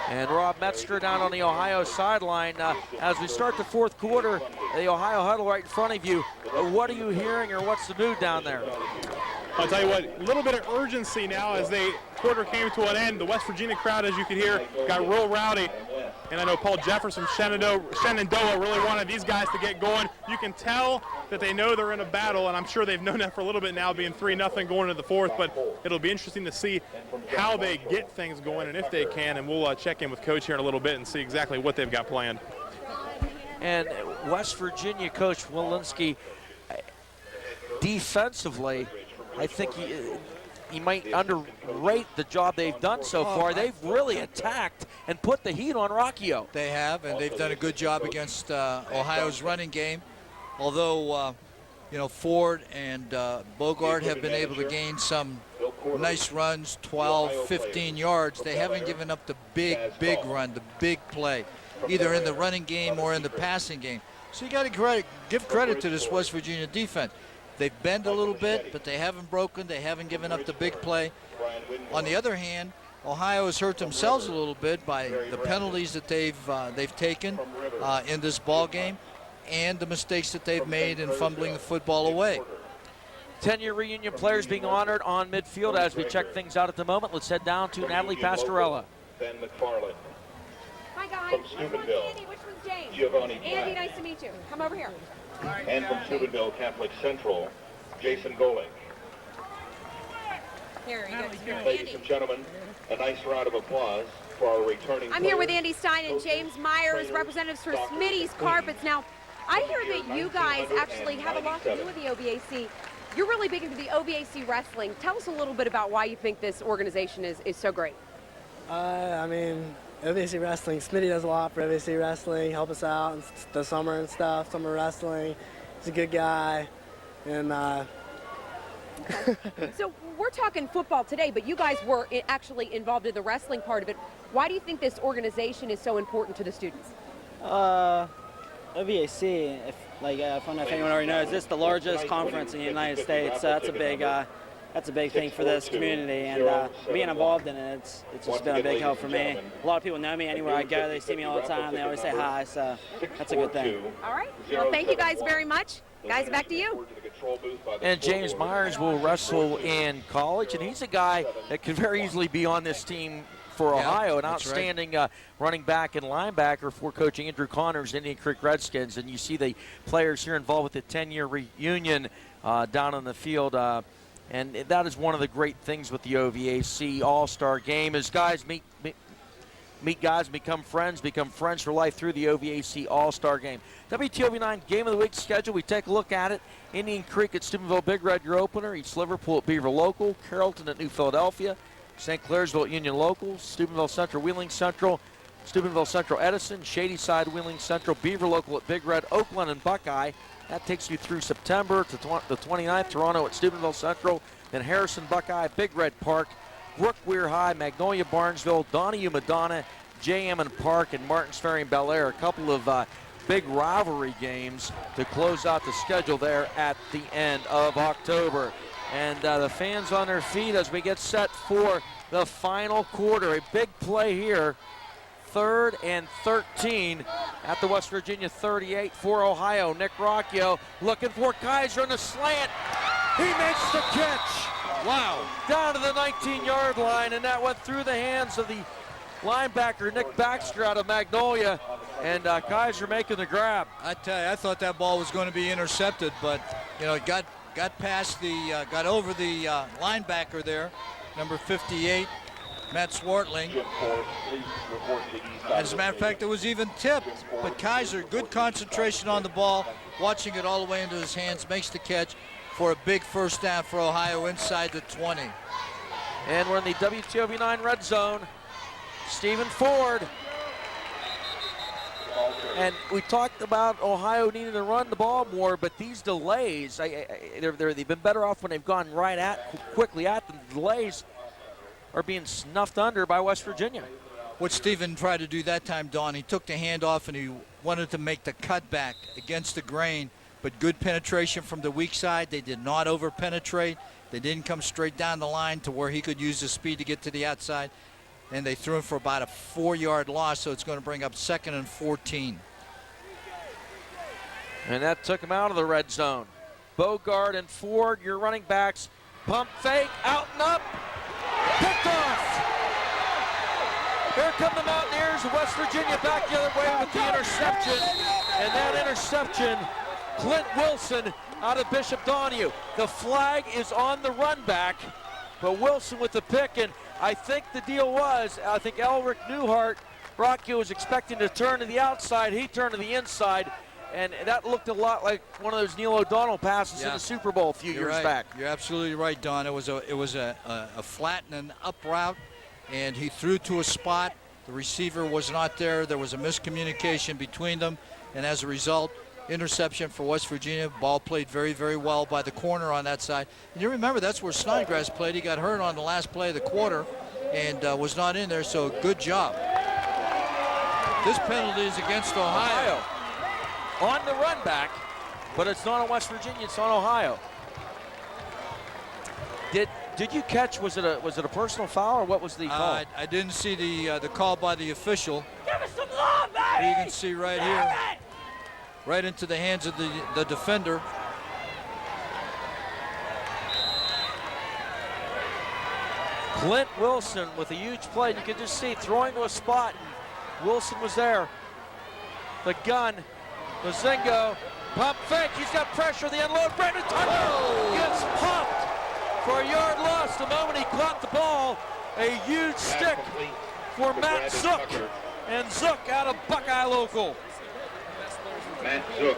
And Rob Metzger down on the Ohio sideline. As we start the fourth quarter, the Ohio huddle right in front of you. What are you hearing, or what's the mood down there? I'll tell you what, a little bit of urgency now as the quarter came to an end. The West Virginia crowd, as you could hear, got real rowdy. And I know Paul Jefferson, Shenandoah really wanted these guys to get going. You can tell that they know they're in a battle, and I'm sure they've known that for a little bit now, being 3-0 going into the fourth, but it'll be interesting to see how they get things going and if they can, and we'll check in with Coach here in a little bit and see exactly what they've got planned. And West Virginia coach Walensky, defensively, I think he might underrate the job they've done so far. They've really attacked and put the heat on Rocchio. They have, and they've done a good job against Ohio's running game. Although, you know, Ford and Boougard have been able to gain some nice runs, 12, 15 yards. They haven't given up the big run, the big play, either in the running game or in the passing game. So you got to give credit to this West Virginia defense. They've bent a little bit, but they haven't broken. They haven't given up the big play. On the other hand, Ohio has hurt themselves a little bit by the penalties that they've taken in this ball game, and the mistakes that they've made in fumbling the football away. 10-year reunion players being honored on midfield as we check things out at the moment. Let's head down to Natalie Pasquarella. Ben McFarland. Hi, guys. From Steubenville. Andy, which one's James? Giovanni Andy, Black. nice to meet you. Come over here. And from Steubenville Catholic Central, Jason Golick. Here, Ladies and gentlemen, a nice round of applause for our returning I'm here with players. Andy Stein and James Myers, representatives for Smitty's Carpets. Now, I hear that you guys actually have a lot to do with the OVAC. You're really big into the OVAC wrestling. Tell us a little bit about why you think this organization is so great. I mean, OVAC wrestling, Smitty does a lot for OVAC wrestling, help us out in the summer and stuff, summer wrestling. He's a good guy. And So we're talking football today, but you guys were actually involved in the wrestling part of it. Why do you think this organization is so important to the students? OVAC, if anyone already knows, it's the largest conference in the United States. So that's a big thing for this community, and being involved in it, it's just been a big help for me. A lot of people know me anywhere I go. They see me all the time. They always say hi, so that's a good thing. All right. Well, thank you guys very much. Guys, back to you. And James Myers will wrestle in college, and he's a guy that could very easily be on this team for Ohio, an outstanding running back and linebacker for coaching Andrew Connors, Indian Creek Redskins. And you see the players here involved with the 10-year reunion down on the field. And that is one of the great things with the OVAC All-Star game is guys meet guys, become friends for life through the OVAC All-Star game. WTOV9 Game of the Week schedule, we take a look at it. Indian Creek at Steubenville Big Red, your opener. East Liverpool at Beaver Local. Carrollton at New Philadelphia. St.Clairsville at Union Local. Steubenville Central, Wheeling Central. Steubenville Central, Edison. Shadyside, Wheeling Central. Beaver Local at Big Red. Oakland and Buckeye. That takes you through September to the 29th. Toronto at Steubenville Central. Then Harrison, Buckeye, Big Red Park. Brooke, Weir High, Magnolia, Barnesville, Donahue, Madonna, J.M. and Park, and Martins Ferry and Bellaire. A couple of big rivalry games to close out the schedule there at the end of October. And the fans on their feet as we get set for the final quarter. A big play here. 3rd and 13 at the West Virginia 38 for Ohio. Nick Rocchio looking for Kaiser on the slant. He makes the catch. Wow. Down to the 19-yard line, and that went through the hands of the linebacker Nick Baxter out of Magnolia, and Kaiser making the grab. I tell you, I thought that ball was going to be intercepted, but you know, it got past the, got over the linebacker there, number 58, Matt Swartling. As a matter of fact, it was even tipped, but Kaiser, good concentration on the ball, watching it all the way into his hands, makes the catch for a big first down for Ohio inside the 20. And we're in the WTOV9 red zone. Stephen Ford. And we talked about Ohio needing to run the ball more, but these delays, they've been better off when they've gone quickly at them. The delays are being snuffed under by West Virginia. What Stephen tried to do that time, Don, he took the handoff and he wanted to make the cutback against the grain, but good penetration from the weak side. They did not over-penetrate. They didn't come straight down the line to where he could use his speed to get to the outside. And they threw him for about a 4-yard loss, so it's going to bring up 2nd and 14. And that took him out of the red zone. Boougard and Ford, your running backs. Pump fake, out and up. Picked off. Here come the Mountaineers of West Virginia back the other way with the interception. And that interception, Clint Wilson out of Bishop Donahue. The flag is on the run back, but Wilson with the pick. And I think the deal was, I think Elric Newhart Rocchio was expecting to turn to the outside. He turned to the inside, and that looked a lot like one of those Neil O'Donnell passes in the Super Bowl a few years back. You're absolutely right, Don. It was a flat and an up route, and he threw to a spot. The receiver was not there. There was a miscommunication between them, and as a result, interception for West Virginia. Ball played very, very well by the corner on that side. And you remember that's where Snodgrass played. He got hurt on the last play of the quarter and was not in there, so good job. This penalty is against Ohio. On the run back, but it's not on West Virginia, it's on Ohio. Did you catch, was it a personal foul, or what was the call? I didn't see the call by the official. Give us some love, baby! You can see right here, right into the hands of the defender. Clint Wilson with a huge play. You can just see throwing to a spot. Wilson was there. The gun, Mozingo, pump fake. He's got pressure. The unload. Brandon Tucker gets pumped for a yard loss the moment he caught the ball. A huge stick for Matt Zook. And Zook out of Buckeye Local. Matt Zook.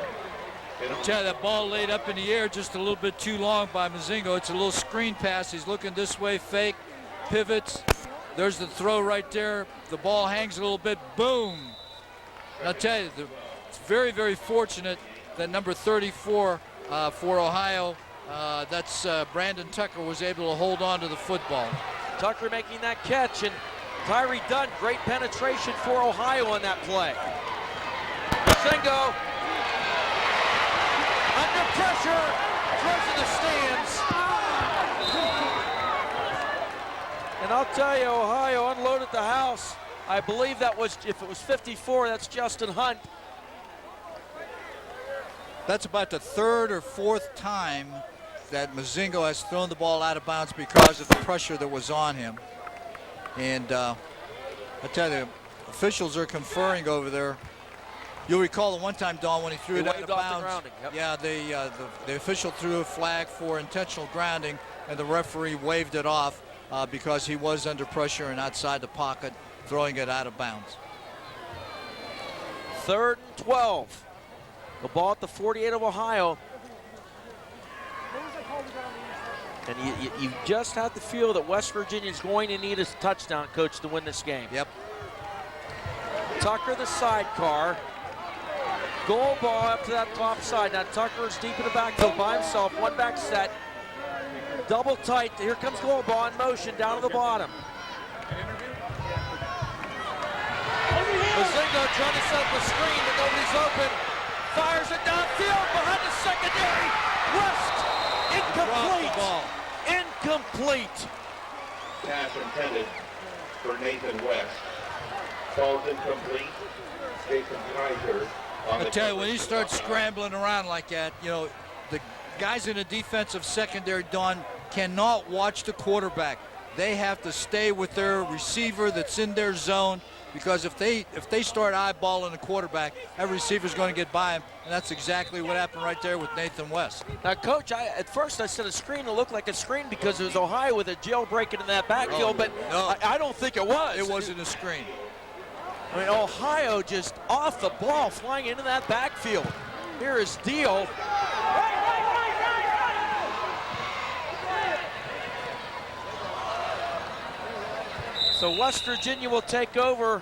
Yeah, that ball laid up in the air just a little bit too long by Mozingo. It's a little screen pass. He's looking this way, fake, pivots. There's the throw right there. The ball hangs a little bit, boom. And I'll tell you, it's very, very fortunate that number 34 for Ohio, that's Brandon Tucker, was able to hold on to the football. Tucker making that catch, and Tyree Dunn, great penetration for Ohio on that play. Mozingo under pressure, throws in the stands. And I'll tell you, Ohio unloaded the house. I believe that was, if it was 54, that's Justin Hunt. That's about the third or fourth time that Mozingo has thrown the ball out of bounds because of the pressure that was on him. And I tell you, officials are conferring over there. You'll recall the one time, Don, when he threw it out of bounds. Yeah, the official threw a flag for intentional grounding, and the referee waved it off because he was under pressure and outside the pocket, throwing it out of bounds. 3rd and 12. The ball at the 48 of Ohio. And you just have to feel that West Virginia is going to need a touchdown, Coach, to win this game. Yep. Tucker, the sidecar. Goal ball up to that top side. Now Tucker is deep in the backfield by himself. One back set. Double tight. Here comes goal ball in motion down to the bottom. Mozingo trying to set up the screen, but nobody's open. Fires it downfield behind the secondary. West, incomplete. Incomplete. Pass intended for Nathan West. Ball's incomplete. Jason Kaiser. I tell you, when he starts scrambling around like that, you know, the guys in the defensive secondary, Don, cannot watch the quarterback. They have to stay with their receiver that's in their zone, because if they start eyeballing the quarterback, that receiver's going to get by him, and that's exactly what happened right there with Nathan West. Now, Coach, at first I said a screen to look like a screen because it was Ohio with a jailbreaking in that backfield, but no, I don't think it was. It wasn't a screen. I mean, Ohio just off the ball, flying into that backfield. Here is Deal. So West Virginia will take over.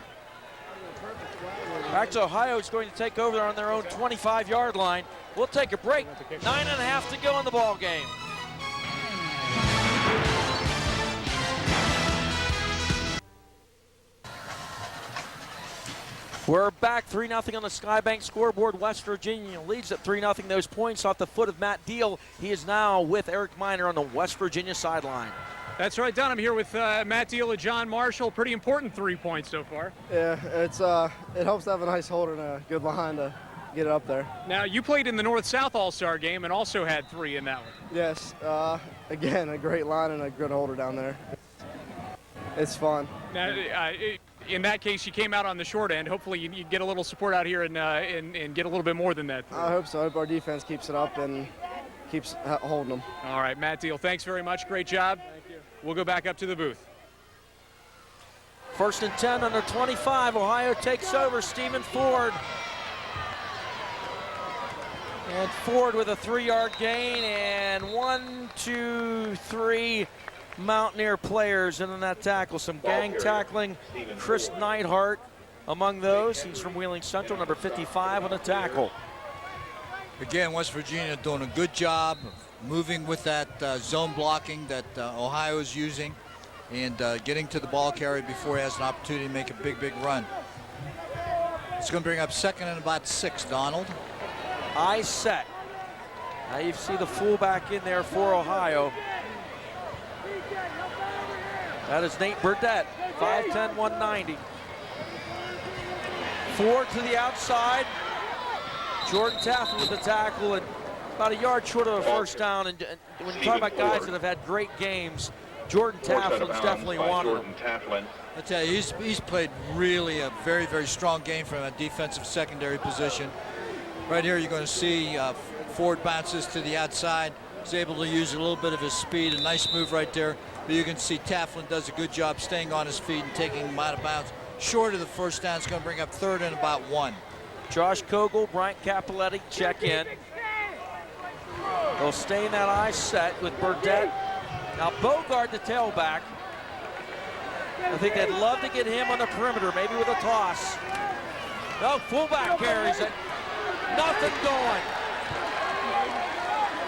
Back to Ohio is going to take over on their own 25-yard line. We'll take a break. 9.5 to go in the ball game. We're back 3-0 on the Skybank scoreboard. West Virginia leads at 3-0. Those points off the foot of Matt Deal. He is now with Eric Miner on the West Virginia sideline. That's right, Don. I'm here with Matt Deal and John Marshall. Pretty important 3 points so far. Yeah, it helps to have a nice holder and a good line to get it up there. Now, you played in the North-South All-Star game and also had 3 in that one. Yes, again, a great line and a good holder down there. It's fun. Now, in that case, you came out on the short end. Hopefully, you get a little support out here and get a little bit more than that. I hope so. I hope our defense keeps it up and keeps holding them. All right, Matt Deal, thanks very much. Great job. Thank you. We'll go back up to the booth. First and 10 under 25. Ohio takes over. Stephen Ford. And Ford with a 3-yard gain, and 1, 2, 3 Mountaineer players in on that tackle. Some gang tackling. Chris Neidhart among those. He's from Wheeling Central, number 55 on the tackle. Again, West Virginia doing a good job of moving with that zone blocking that Ohio is using, and getting to the ball carrier before he has an opportunity to make a big run. It's going to bring up second and about 6, Donald. I set. Now you see the fullback in there for Ohio. That is Nate Burdett, 5'10", 190. Ford to the outside. Jordan Taffel with the tackle, and about a yard short of a first down. And when you talk about guys that have had great games, Jordan Taflin's definitely one of them. I tell you, he's played really a very strong game from a defensive secondary position. Right here, you're going to see Ford bounces to the outside. He's able to use a little bit of his speed. A nice move right there. But you can see Taflin does a good job staying on his feet and taking him out of bounds. Short of the first down, it's going to bring up third and about 1. Josh Kogel, Bryant Capoletti check in. They'll stay in that eye set with Burdett. Now Boougard, the tailback. I think they'd love to get him on the perimeter, maybe with a toss. No, fullback carries it. Nothing going.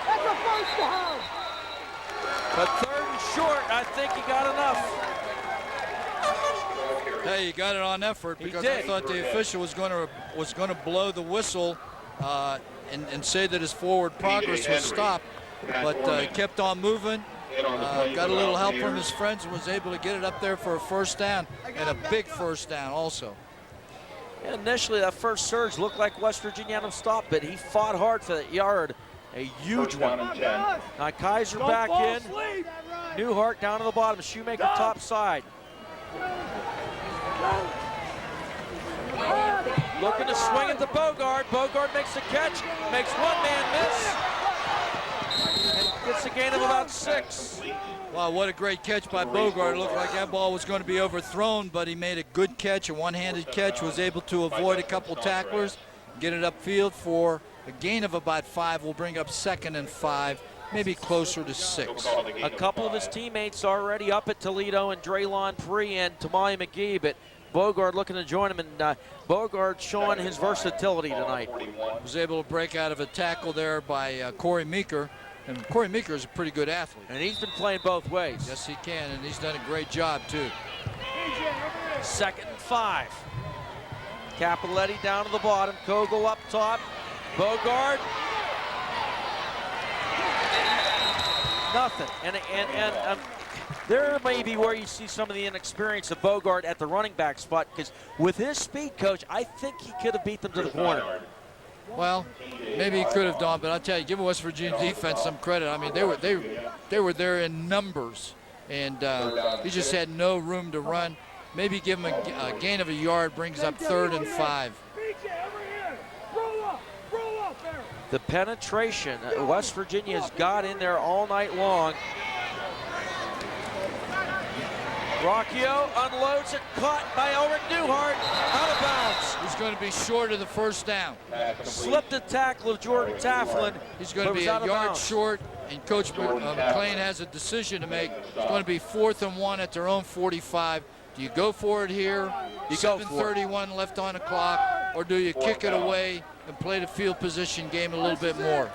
That's a first down. But third and short, I think he got enough. Hey, you got it on effort, because I thought the official was going to blow the whistle and say that his forward progress was stopped, but he kept on moving. Got a little help from his friends and was able to get it up there for a first down, and a big first down also. Initially, that first surge looked like West Virginia had him stopped, but he fought hard for that yard. A huge one. Now Kaiser back in. Newhart down to the bottom. Shoemaker top side. Looking to swing it to Boougard. Boougard makes the catch. Makes one man miss. And gets a gain of about 6. Wow, what a great catch by Boougard. It looked like that ball was going to be overthrown, but he made a good catch, a one-handed catch, was able to avoid a couple tacklers, get it upfield for a gain of about 5. Will bring up second and 5, maybe closer to 6. A couple of his teammates already up at Toledo, and Draylon Pree and Tamale McGee, but Boougard looking to join him, and Boougard showing his versatility tonight. Was able to break out of a tackle there by Corey Meeker. And Corey Meeker is a pretty good athlete. And he's been playing both ways. Yes, he can, and he's done a great job, too. Second and 5. Capoletti down to the bottom. Kogel up top. Boougard. Nothing. And there may be where you see some of the inexperience of Boougard at the running back spot, because with his speed, Coach, I think he could have beat them to the corner. Well, maybe he could have done, but I'll tell you, give West Virginia defense some credit. I mean, they were there in numbers, and he just had no room to run. Maybe give him a gain of a yard, brings up third and 5. The penetration West Virginia's got in there all night long. Rocchio unloads it, caught by Elric Newhart, out of bounds. He's going to be short of the first down. Slipped the tackle of Jordan Taflin. He's going to be a yard short, and Coach McClean has a decision to make. It's going to be 4th and 1 at their own 45. Do you go for it here? 7:31 left on the clock, or do you kick it away and play the field position game a little bit more?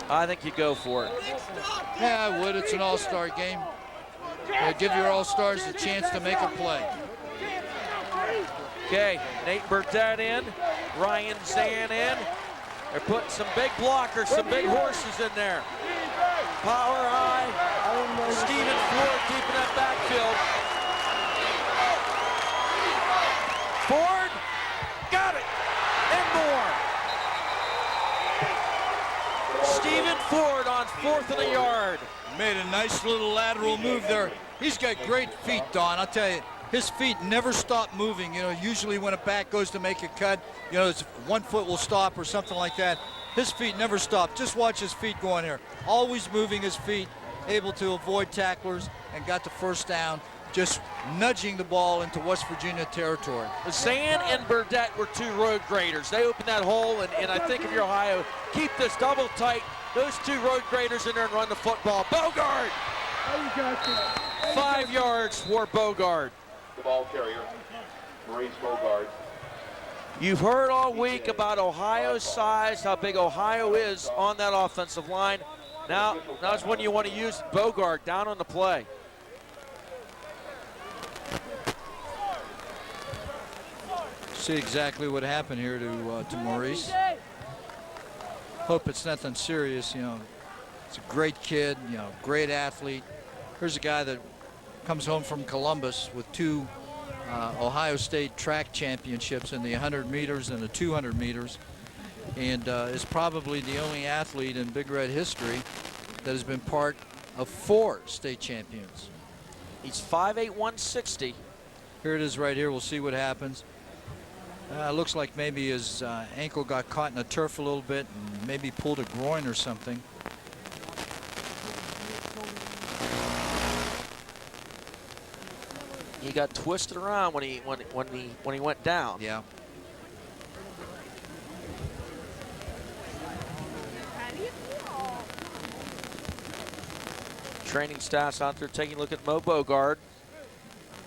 I think you go for it. Yeah, I would. It's an all-star game. Give your all-stars a chance to make a play. Okay, Nate Burdett in, Ryan Zann in. They're putting some big blockers, some big horses in there. Power high. Stephen Ford keeping that backfield. Ford, got it, and more. Stephen Ford on 4th and a yard. Made a nice little lateral move there. He's got great feet, Don. I'll tell you, his feet never stop moving. You know, usually when a back goes to make a cut, you know, it's one foot will stop or something like that. His feet never stop. Just watch his feet go in here. Always moving his feet, able to avoid tacklers, and got the first down just nudging the ball into West Virginia territory. Zann and Burdett were two road graders. They opened that hole, and I think if you're Ohio, keep this double tight. Those two road graders in there and run the football. Boougard! 5 yards for Boougard. The ball carrier, Maurice Boougard. You've heard all week about Ohio's size, how big Ohio is on that offensive line. Now's when you want to use Boougard down on the play. See exactly what happened here to Maurice. Hope it's nothing serious. You know, it's a great kid. You know, great athlete. Here's a guy that comes home from Columbus with 2 Ohio State track championships in the 100 meters and the 200 meters, and is probably the only athlete in Big Red history that has been part of 4 state champions. He's 5'8", 160. Here it is right here. We'll see what happens. Looks like maybe his ankle got caught in the turf a little bit and maybe pulled a groin or something. He got twisted around when he went down. Yeah. Training staff's out there taking a look at Mo Boougard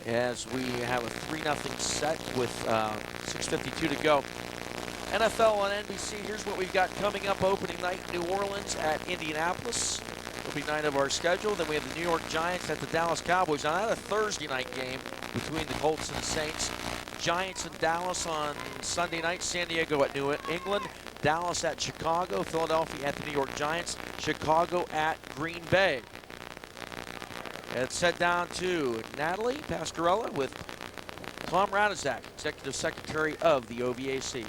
as we have a 3-0 set with 6:52 to go. NFL on NBC. Here's what we've got coming up. Opening night, New Orleans at Indianapolis. Will be night of our schedule. Then we have the New York Giants at the Dallas Cowboys. Now that's a Thursday night game between the Colts and the Saints. Giants and Dallas on Sunday night. San Diego at New England. Dallas at Chicago. Philadelphia at the New York Giants. Chicago at Green Bay. Let's head down to Natalie Pascarella with Tom Radizak, Executive Secretary of the OVAC.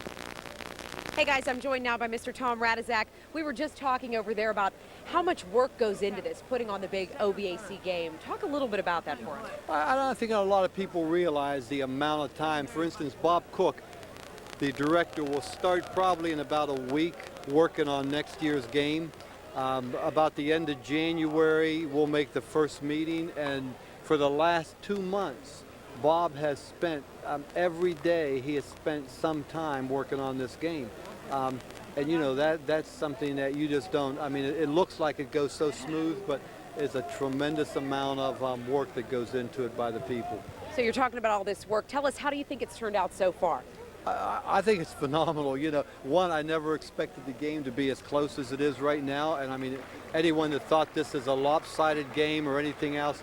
Hey guys, I'm joined now by Mr. Tom Radizak. We were just talking over there about how much work goes into this, putting on the big OVAC game. Talk a little bit about that for us. I don't think a lot of people realize the amount of time. For instance, Bob Cook, the director, will start probably in about a week working on next year's game. About the end of January, we'll make the first meeting, and for the last 2 months, Bob has spent, every day he has spent some time working on this game. And you know, that's something that you just don't, I mean, it looks like it goes so smooth, but it's a tremendous amount of work that goes into it by the people. So you're talking about all this work. Tell us, how do you think it's turned out so far? I think it's phenomenal. You know, one, I never expected the game to be as close as it is right now. And I mean, anyone that thought this is a lopsided game or anything else,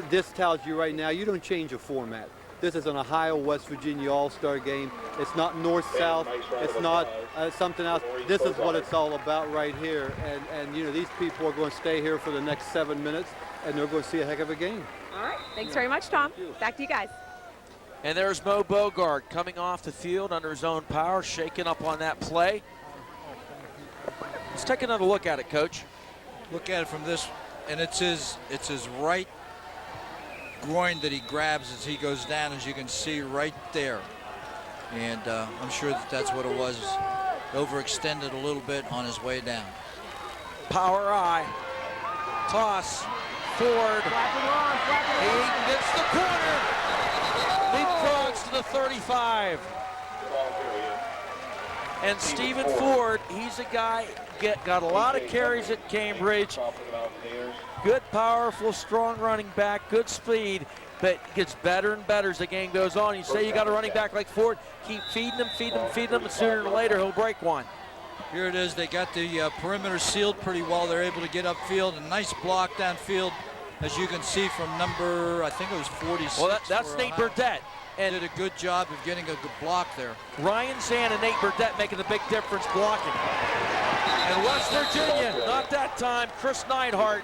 this tells you right now, you don't change a format. This is an Ohio-West Virginia All-Star game. It's not north-south. It's not something else. This is what it's all about right here. And you know, these people are going to stay here for the next 7 minutes, and they're going to see a heck of a game. All right. Thanks very much, Tom. Back to you guys. And there's Mo Boougard coming off the field under his own power, shaking up on that play. Let's take another look at it, Coach. Look at it from this, and it's his right groin that he grabs as he goes down, as you can see right there. And I'm sure that's what it was. Overextended a little bit on his way down. Power eye. Toss. Ford. He gets the corner. Leapfrogs to the 35. And Stephen Ford, he's a guy, got a lot of carries at Cambridge. Good, powerful, strong running back, good speed, but gets better and better as the game goes on. You say you got a running back like Ford, keep feeding him, and sooner or later he'll break one. Here it is. They got the perimeter sealed pretty well. They're able to get upfield. A nice block downfield, as you can see from number, I think it was 46. Well, that's Nate Burdett. And did a good job of getting a good block there. Ryan Zann and Nate Burdett making the big difference blocking. And West Virginia, not that time, Chris Neidhart,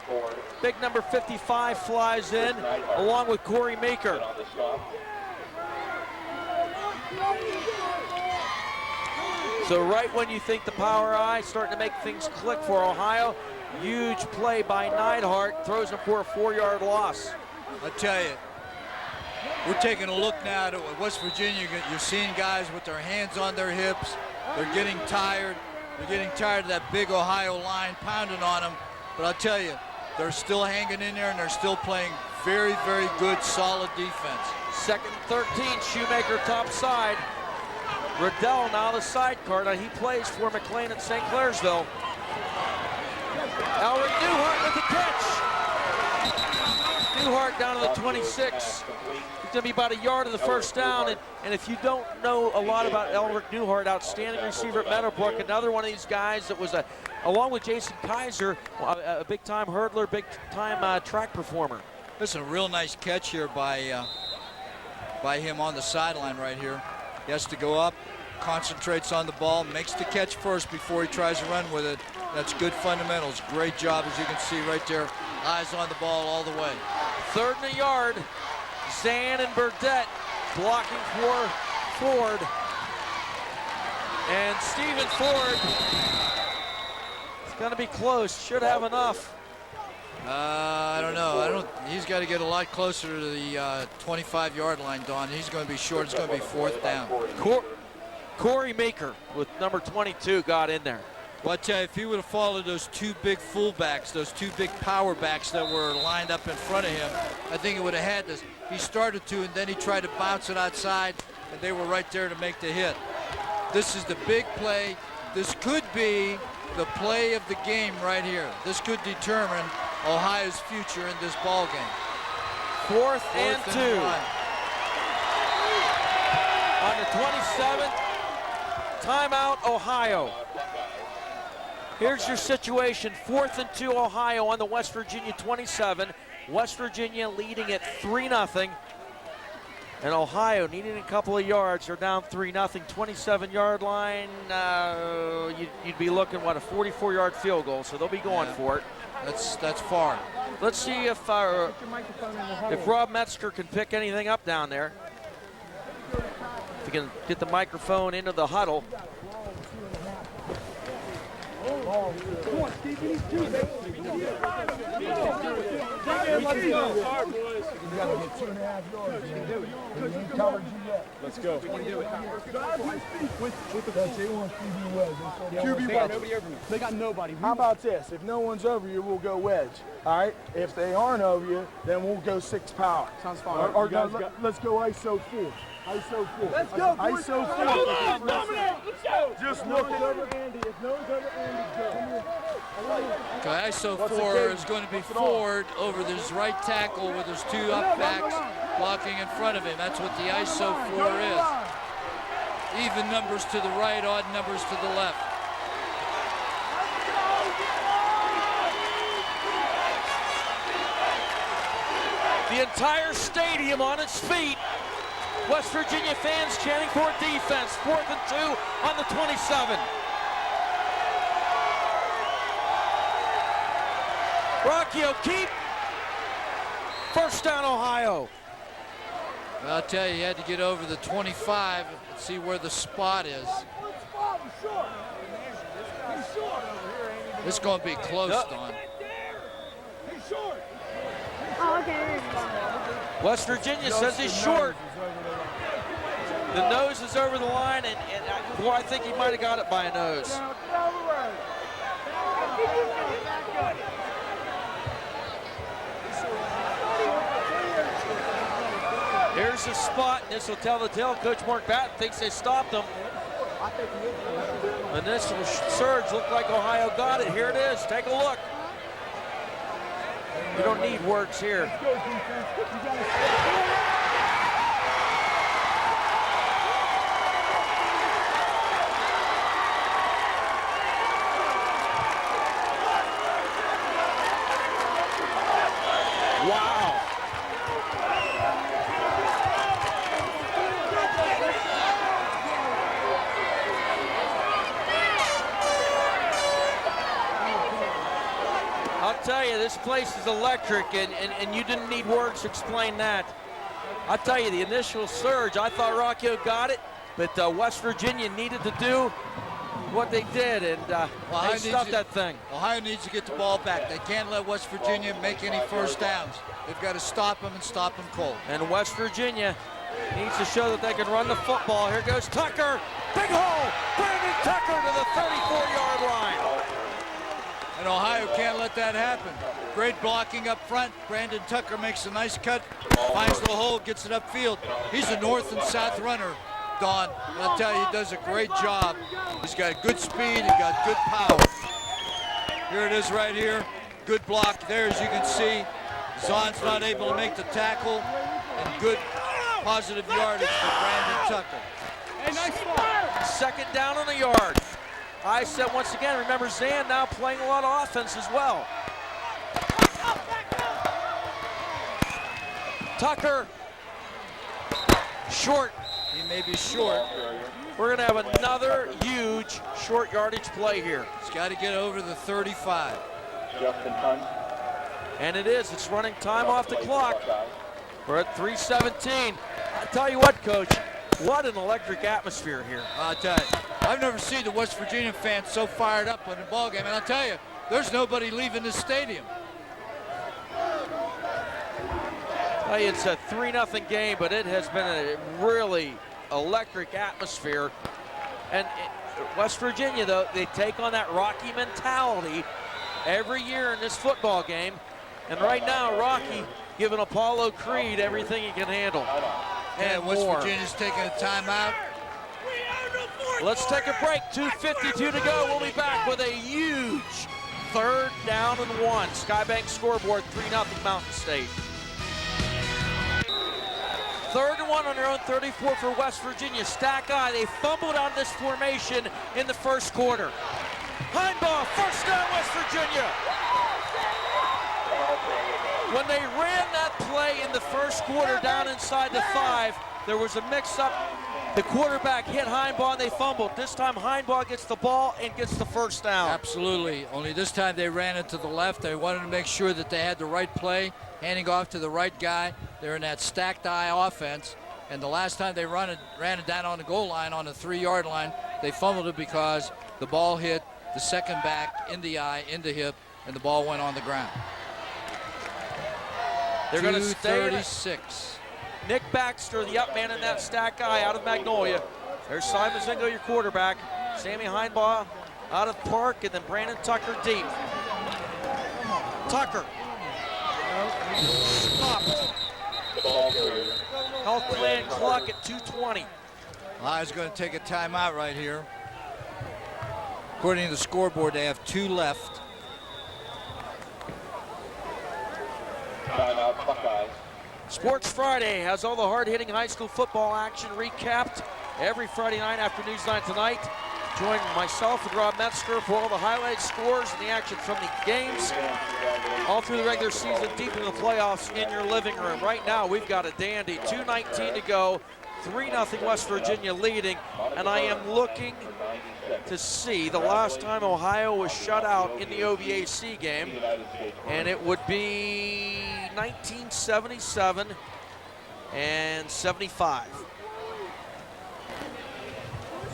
big number 55, flies in, along with Corey Meeker. So right when you think the power eye starting to make things click for Ohio, huge play by Neidhart, throws him for a 4-yard loss. I tell you, we're taking a look now at West Virginia. You're seeing guys with their hands on their hips. They're getting tired. They're getting tired of that big Ohio line pounding on them. But I'll tell you, they're still hanging in there, and they're still playing very, very good, solid defense. Second 13, Shoemaker top side. Riddell now the sidecar. Now he plays for McClean at St.Clairsville. Elric Newhart with the catch. Newhart down to the 26. He's going to be about a yard of the first down. And if you don't know a lot about Elric Newhart, outstanding receiver at Meadowbrook, another one of these guys that was, along with Jason Kaiser, a big-time hurdler, big-time track performer. This is a real nice catch here by him on the sideline right here. He has to go up, concentrates on the ball, makes the catch first before he tries to run with it. That's good fundamentals. Great job, as you can see right there. Eyes on the ball all the way. 3rd and a yard. Zann and Burdette blocking for Ford. And Stephen Ford is going to be close. Should have enough. I don't know. He's got to get a lot closer to the 25-yard line, Don. He's going to be short. It's going to be 4th down. Corey Meeker with number 22 got in there. Well, I tell you, if he would have followed those 2 big fullbacks, those 2 big power backs that were lined up in front of him, I think he would have had this. He started to, and then he tried to bounce it outside, and they were right there to make the hit. This is the big play. This could be the play of the game right here. This could determine Ohio's future in this ball game. 4th and 2. On the 27th, timeout, Ohio. Here's your situation. 4th and 2, Ohio on the West Virginia 27. West Virginia leading at 3-0. And Ohio needing a couple of yards. They're down 3-0. 27-yard line. You'd be looking, what, a 44-yard field goal. So they'll be going for it. That's far. Let's see if Rob Metzger can pick anything up down there. If he can get the microphone into the huddle. Come on, Steve, you need 2, baby. Let's go. Hard, boys. You got to get 2.5 yards. You can do it. We ain't covered you yet. Let's go. They want nobody over me. They got nobody. How about this? If no one's over you, we'll go wedge. All right? If they aren't over you, then we'll go 6 power. Sounds fine. Or let's go ISO 4. ISO 4. Let's go. ISO 4. Let's go. Just look over Andy. If no one's over Andy, go. Okay, ISO 4 is going to be Ford over his right tackle with his 2 up backs blocking in front of him. That's what the ISO 4 is. Even numbers to the right, odd numbers to the left. The entire stadium on its feet. West Virginia fans chanting for defense. 4th and 2 on the 27. Rocchio keep. 1st down, Ohio. Well, I'll tell you, you had to get over the 25 and see where the spot is. It's going to be close, Don. Oh, okay. West Virginia says he's short. The nose is over the line, and boy, I think he might have got it by a nose. Here's the spot. This will tell the tale. Coach Mark Batton thinks they stopped him. Initial surge looked like Ohio got it. Here it is. Take a look. We don't need words here. Wow. I'll tell you, this place is electric, and you didn't need words to explain that. I'll tell you, the initial surge, I thought Rocchio got it, but West Virginia needed to do what they did, and they stuffed that thing. Ohio needs to get the ball back. They can't let West Virginia make any first downs. They've got to stop them and stop them cold. And West Virginia needs to show that they can run the football. Here goes Tucker. Big hole. Brandon Tucker to the 34-yard line. and Ohio can't let that happen. Great blocking up front. Brandon Tucker makes a nice cut, finds the hole, gets it upfield. He's a north and south runner, Don. I'll tell you, he does a great job. He's got good speed, he got good power. Here it is right here. Good block there, as you can see. Zann's not able to make the tackle, and good positive yardage for Brandon Tucker. Hey, nice ball. Second down on the yard. I said once again, remember Zann now playing a lot of offense as well. Tucker, short. He may be short. We're gonna have another huge short yardage play here. He's got to get over the 35. And it is, it's running time off the clock. We're at 3:17. I tell you what, Coach, what an electric atmosphere here. I'll tell you, I've never seen the West Virginia fans so fired up on the ball game, and I'll tell you, there's nobody leaving the stadium. Tell you, it's a 3-0 game, but it has been a really electric atmosphere. And West Virginia, though, they take on that Rocky mentality every year in this football game. And right now, Rocky giving Apollo Creed everything he can handle. And West Virginia's taking a timeout. Let's take a break. 2:52 to go. We'll be back with a huge 3rd down and 1. Skybank scoreboard, 3-0 Mountain State. 3rd and 1 on their own 34 for West Virginia. Stack eye, they fumbled out of this formation in the first quarter. Hind ball, first down West Virginia. When they ran that play in the first quarter down inside the 5, there was a mix-up. The quarterback hit Heinbaugh and they fumbled. This time Heinbaugh gets the ball and gets the first down. Absolutely, only this time they ran it to the left. They wanted to make sure that they had the right play, handing off to the right guy. They're in that stacked eye offense. And the last time they ran it down on the goal line, on the 3-yard line, they fumbled it because the ball hit the second back in the eye, in the hip, and the ball went on the ground. They're going to stay 36. Nick Baxter, the up man in that stack guy out of Magnolia. There's Simon Mozingo, your quarterback. Sammy Heinbaugh out of Park, and then Brandon Tucker deep. Tucker. Stopped. Health plan clock at 2:20. Ohio's going to take a timeout right here. According to the scoreboard, they have 2 left. Sports Friday has all the hard-hitting high school football action recapped every Friday night after Newsnight Tonight. Join myself and Rob Metzger for all the highlight scores and the action from the games all through the regular season, deep in the playoffs in your living room. Right now, we've got a dandy. 2:19 to go. 3-0 West Virginia leading, and I am looking to see the last time Ohio was shut out in the OVAC game, and it would be 1977 and 75.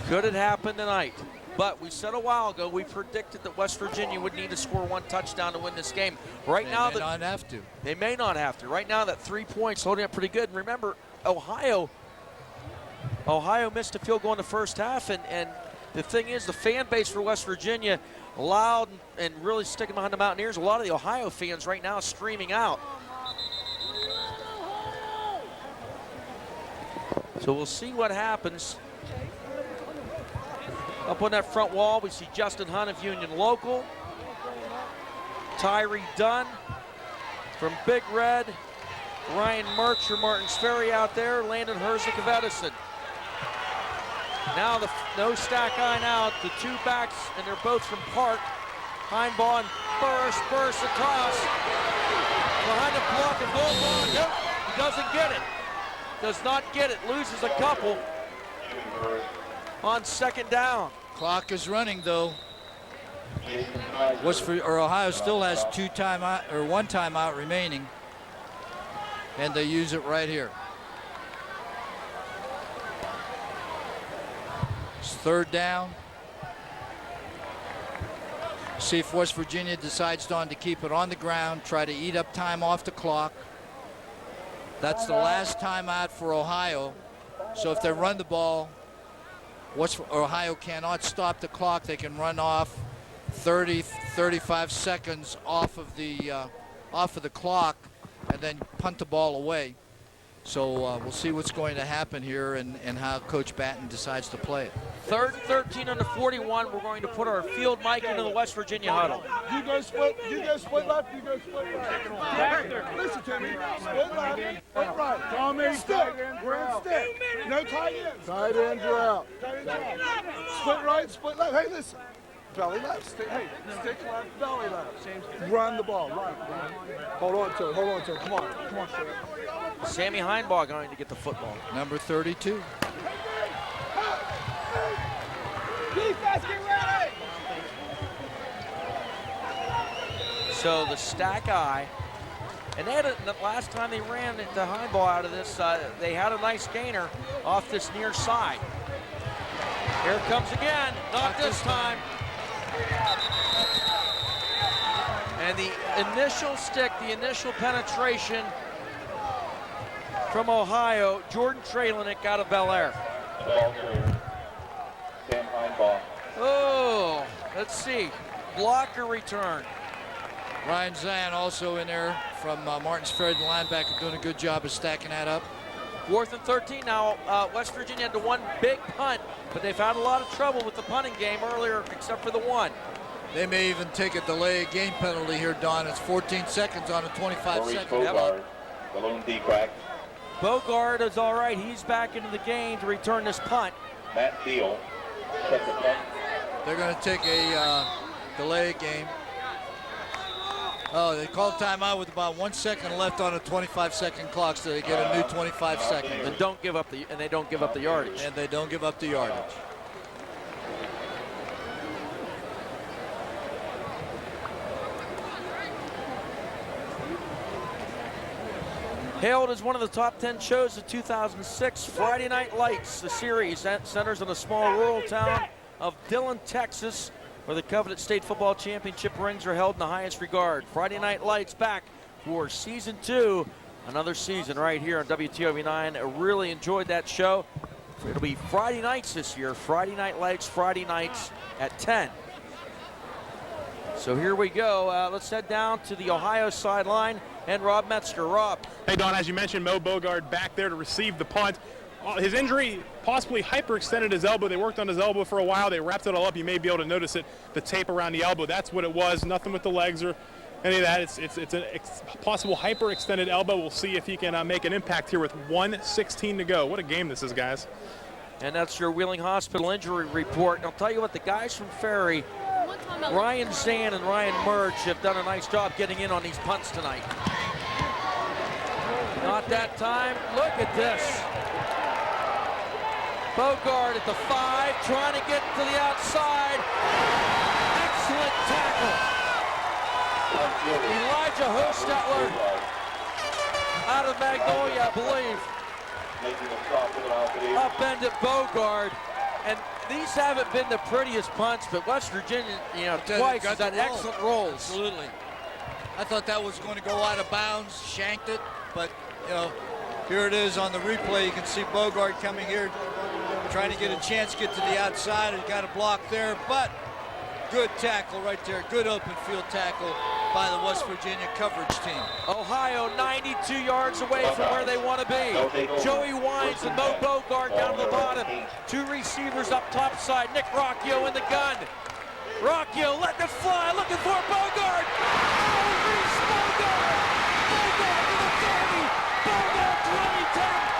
Could it happen tonight? But we said a while ago, we predicted that West Virginia would need to score 1 touchdown to win this game. Right now, they may not have to. They may not have to. Right now, that 3 points holding up pretty good. And remember, Ohio missed a field goal in the first half, and the thing is, the fan base for West Virginia, loud and really sticking behind the Mountaineers. A lot of the Ohio fans right now screaming out. So we'll see what happens. Up on that front wall, we see Justin Hunt of Union Local, Tyree Dunn from Big Red, Ryan Murch from Martins Ferry out there, Landon Herzig of Edison. Now no stack eye now, the 2 backs, and they're both from Park. Heinbaugh and Burris a toss. Behind the block and goal line. Nope, he doesn't get it. Does not get it, loses a couple on 2nd down. Clock is running though. Ohio still has 1 timeout remaining, and they use it right here. It's 3rd down. See if West Virginia decides to keep it on the ground, try to eat up time off the clock. That's the last timeout for Ohio. So if they run the ball, Ohio cannot stop the clock. They can run off 30, 35 seconds off of the clock and then punt the ball away. So we'll see what's going to happen here and how Coach Batton decides to play it. 3rd and 13 on the 41. We're going to put our field mic into the West Virginia huddle. You go split left, you go split right. Hey, listen to me. Split left, split right. Tommy, stick. We're in stick. No tight ends. Tight ends are out. Split right, split left. Hey, listen. Belly left, stick left, belly left. Run the ball, right. Hold on to it, Come on, Trey. Sammy Heinbaugh going to get the football. Number 32. Defense, get ready! So the stack eye, and they had the last time they ran into Heinbaugh out of this, they had a nice gainer off this near side. Here it comes again, not this time. And the initial stick, the initial penetration from Ohio, Jordan Traylinek out of Bellaire. Sam Heinbaugh. Oh, let's see. Blocker return. Ryan Zann also in there from Martins Ferry, the linebacker, doing a good job of stacking that up. 4th and 13 now. West Virginia had the one big punt, but they've had a lot of trouble with the punting game earlier, except for the one. They may even take a delay of game penalty here, Don. It's 14 seconds on a 25-second. Boougard, the lone D-crack. Boougard is all right. He's back into the game to return this punt. Matt Deal, set the punt. They're going to take a delay game. Oh, they called timeout with about 1 second left on a 25-second clock, so they get a new 25 seconds. And they don't give up the yardage. And they don't give up the yardage. Hailed as one of the top 10 shows of 2006, Friday Night Lights. The series centers on a small rural town of Dillon, Texas, where the coveted state football championship rings are held in the highest regard. Friday Night Lights back for season 2, another season right here on WTOV9. I really enjoyed that show. It'll be Friday nights this year. Friday Night Lights, Friday nights at 10. So here we go. Let's head down to the Ohio sideline and Rob Metzger. Rob. Hey, Don, as you mentioned, Mo Boougard back there to receive the punt. His injury possibly hyperextended his elbow. They worked on his elbow for a while. They wrapped it all up. You may be able to notice it, the tape around the elbow. That's what it was. Nothing with the legs or any of that. It's a possible hyperextended elbow. We'll see if he can make an impact here with 1:16 to go. What a game this is, guys. And that's your Wheeling Hospital injury report. And I'll tell you what, the guys from Ferry, Ryan Zann and Ryan Murch, have done a nice job getting in on these punts tonight. Not that time. Look at this. Boougard at the 5, trying to get to the outside. Excellent tackle. Elijah Hostetler out of Magnolia, I believe. Upended Boougard. And these haven't been the prettiest punts, but West Virginia, twice has had excellent rolls. Absolutely. I thought that was going to go out of bounds, shanked it, but, here it is on the replay. You can see Boougard coming here, trying to get a chance to get to the outside. He got a block there, but good tackle right there. Good open field tackle by the West Virginia coverage team. Ohio 92 yards away from where they want to be. Joey Wines and Mo Boougard down the bottom. 2 receivers up top side. Nick Rocchio in the gun. Rocchio letting it fly, looking for Boougard. Oh, Reese Boougard! Boougard to the 30. Boougard 20-10.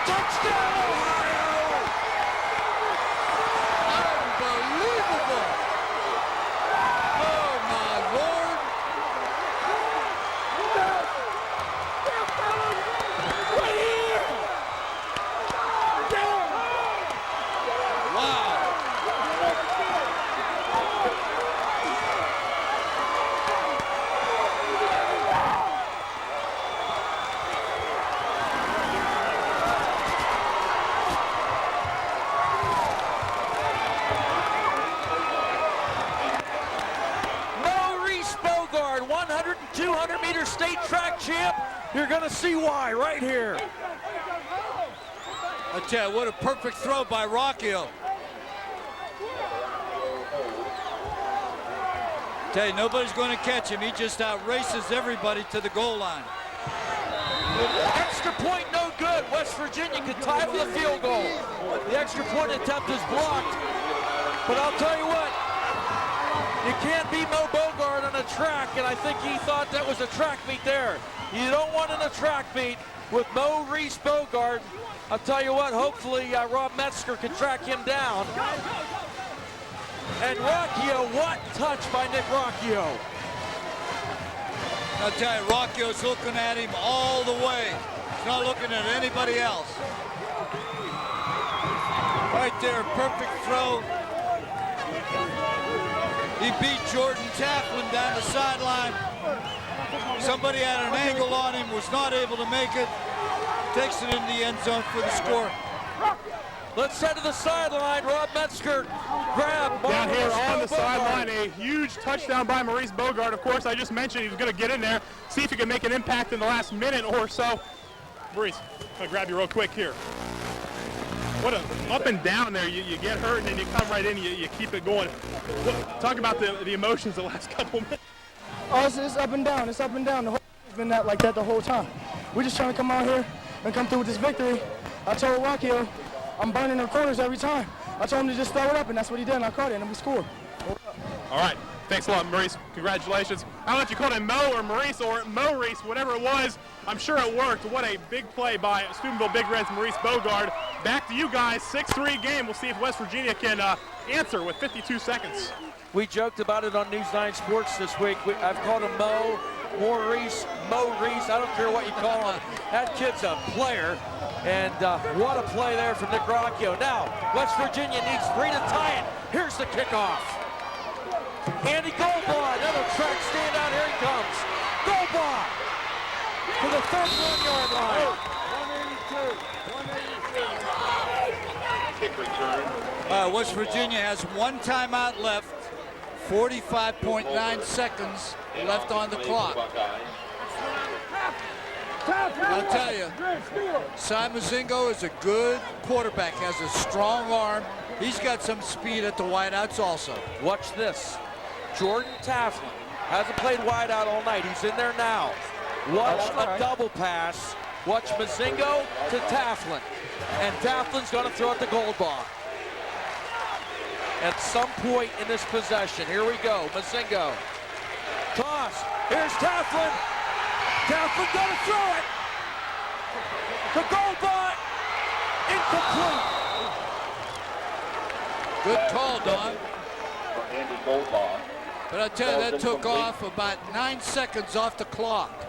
Touchdown, Ohio! Unbelievable! Oh, my Lord! Right here! Wow! Maurice Boougard, 100 and 200 meter state track champ. You're going to see why right here. I tell you, what a perfect throw by Rocchio. Tell you, nobody's going to catch him. He just outraces everybody to the goal line. Extra point, no good. West Virginia could tie for the field goal. The extra point attempt is blocked. But I'll tell you what, you can't beat Mo Boougard on a track, and I think he thought that was a track meet there. You don't want in a track meet with Maurice Boougard. I'll tell you what, hopefully Rob Metzger can track him down. And Rocchio, what touch by Nick Rocchio. I'll tell you, Rocchio's looking at him all the way. He's not looking at anybody else. Right there, perfect throw. He beat Jordan Tafflin down the sideline. Somebody had an angle on him, was not able to make it. Takes it in the end zone for the score. Let's head to the sideline. Rob Metzger grab. Down here on the sideline, a huge touchdown by Maurice Boougard. Of course, I just mentioned he was going to get in there, see if he could make an impact in the last minute or so. Maurice, I'm going to grab you real quick here. What a up and down there. You get hurt and then you come right in, you keep it going. Talk about the emotions the last couple minutes. Oh, it's up and down. It's up and down. The whole it's been like that the whole time. We're just trying to come out here and come through with this victory. I told Rocchio, I'm burning the corners every time. I told him to just throw it up, and that's what he did, and I caught it, and we scored. All right. Thanks a lot, Maurice. Congratulations. I don't know if you called him Mo or Maurice or Maurice, whatever it was. I'm sure it worked. What a big play by Steubenville Big Red's Maurice Boougard. Back to you guys. 6-3 game. We'll see if West Virginia can answer with 52 seconds. We joked about it on News 9 Sports this week. I've called him Mo, Maurice, Maurice. I don't care what you call him. That kid's a player. And what a play there from Nick Rocchio. Now, West Virginia needs 3 to tie it. Here's the kickoff. Andy Goldbaugh, another track standout. Here he comes. Goldbaugh to the 31-yard line. 182. Kick return. West Virginia has one timeout left. 45.9 seconds left on the clock. I'll tell you, Mozingo is a good quarterback, has a strong arm. He's got some speed at the wideouts also. Watch this. Jordan Tafflin hasn't played wideout all night. He's in there now. Watch the double pass. Watch Mozingo to Tafflin. And Tafflin's going to throw it to Goldbaugh. At some point in this possession, here we go. Mozingo. Toss. Here's Tafflin. Tafflin going to throw it. To Goldbaugh. Incomplete. Good call, Don. Andy Goldbaugh. But I tell you, that took off about 9 seconds off the clock.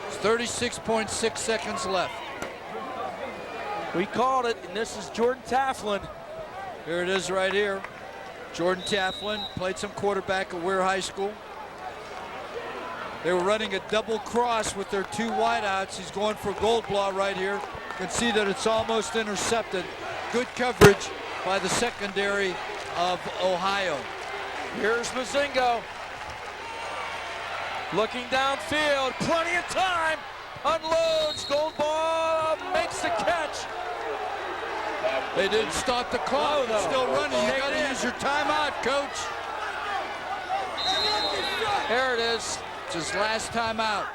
It's 36.6 seconds left. We called it, and this is Jordan Tafflin. Here it is right here. Jordan Tafflin played some quarterback at Weir High School. They were running a double cross with their 2 wideouts. He's going for Goldbaugh right here. You can see that it's almost intercepted. Good coverage by the secondary of Ohio. Here's Mozingo. Looking downfield, plenty of time. Unloads, Goldbaugh makes the catch. They didn't stop the clock. It's still running. You got to use your timeout, coach. There it is. It's his last timeout.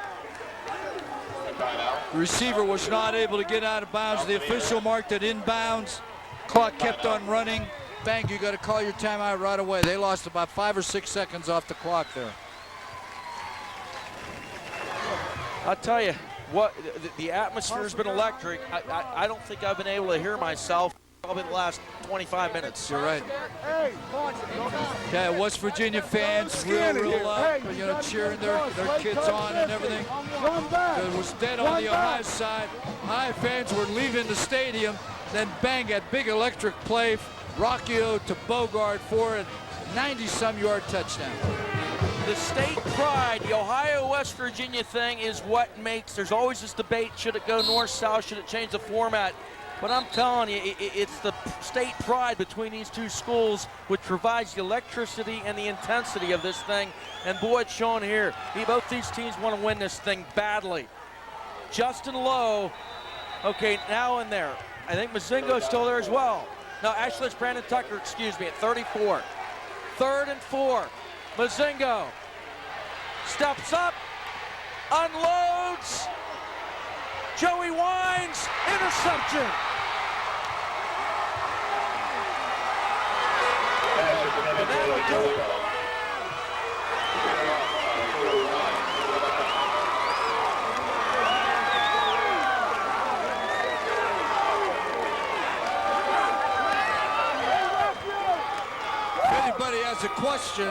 The receiver was not able to get out of bounds. The official marked it inbounds. Clock kept on running. Bang, you got to call your timeout right away. They lost about 5 or 6 seconds off the clock there. I'll tell you what, the atmosphere's been electric. I don't think I've been able to hear myself probably the last 25 minutes. You're right. Yeah, West Virginia fans real up, cheering their kids on and everything. It was dead on the Ohio side. Ohio fans were leaving the stadium. Then bang, that big electric play. Rocchio to Boougard for a 90-some yard touchdown. The state pride, the Ohio-West Virginia thing is what makes, there's always this debate, should it go north-south, should it change the format? But I'm telling you, it's the state pride between these two schools which provides the electricity and the intensity of this thing. And boy, it's shown here. Both these teams want to win this thing badly. Justin Lowe, okay, now in there. I think Mozingo's still there as well. No, actually it's Brandon Tucker, excuse me, at 34. 3rd and 4. Mozingo steps up, unloads. Joey Wines, interception. And that'll do it. If anybody has a question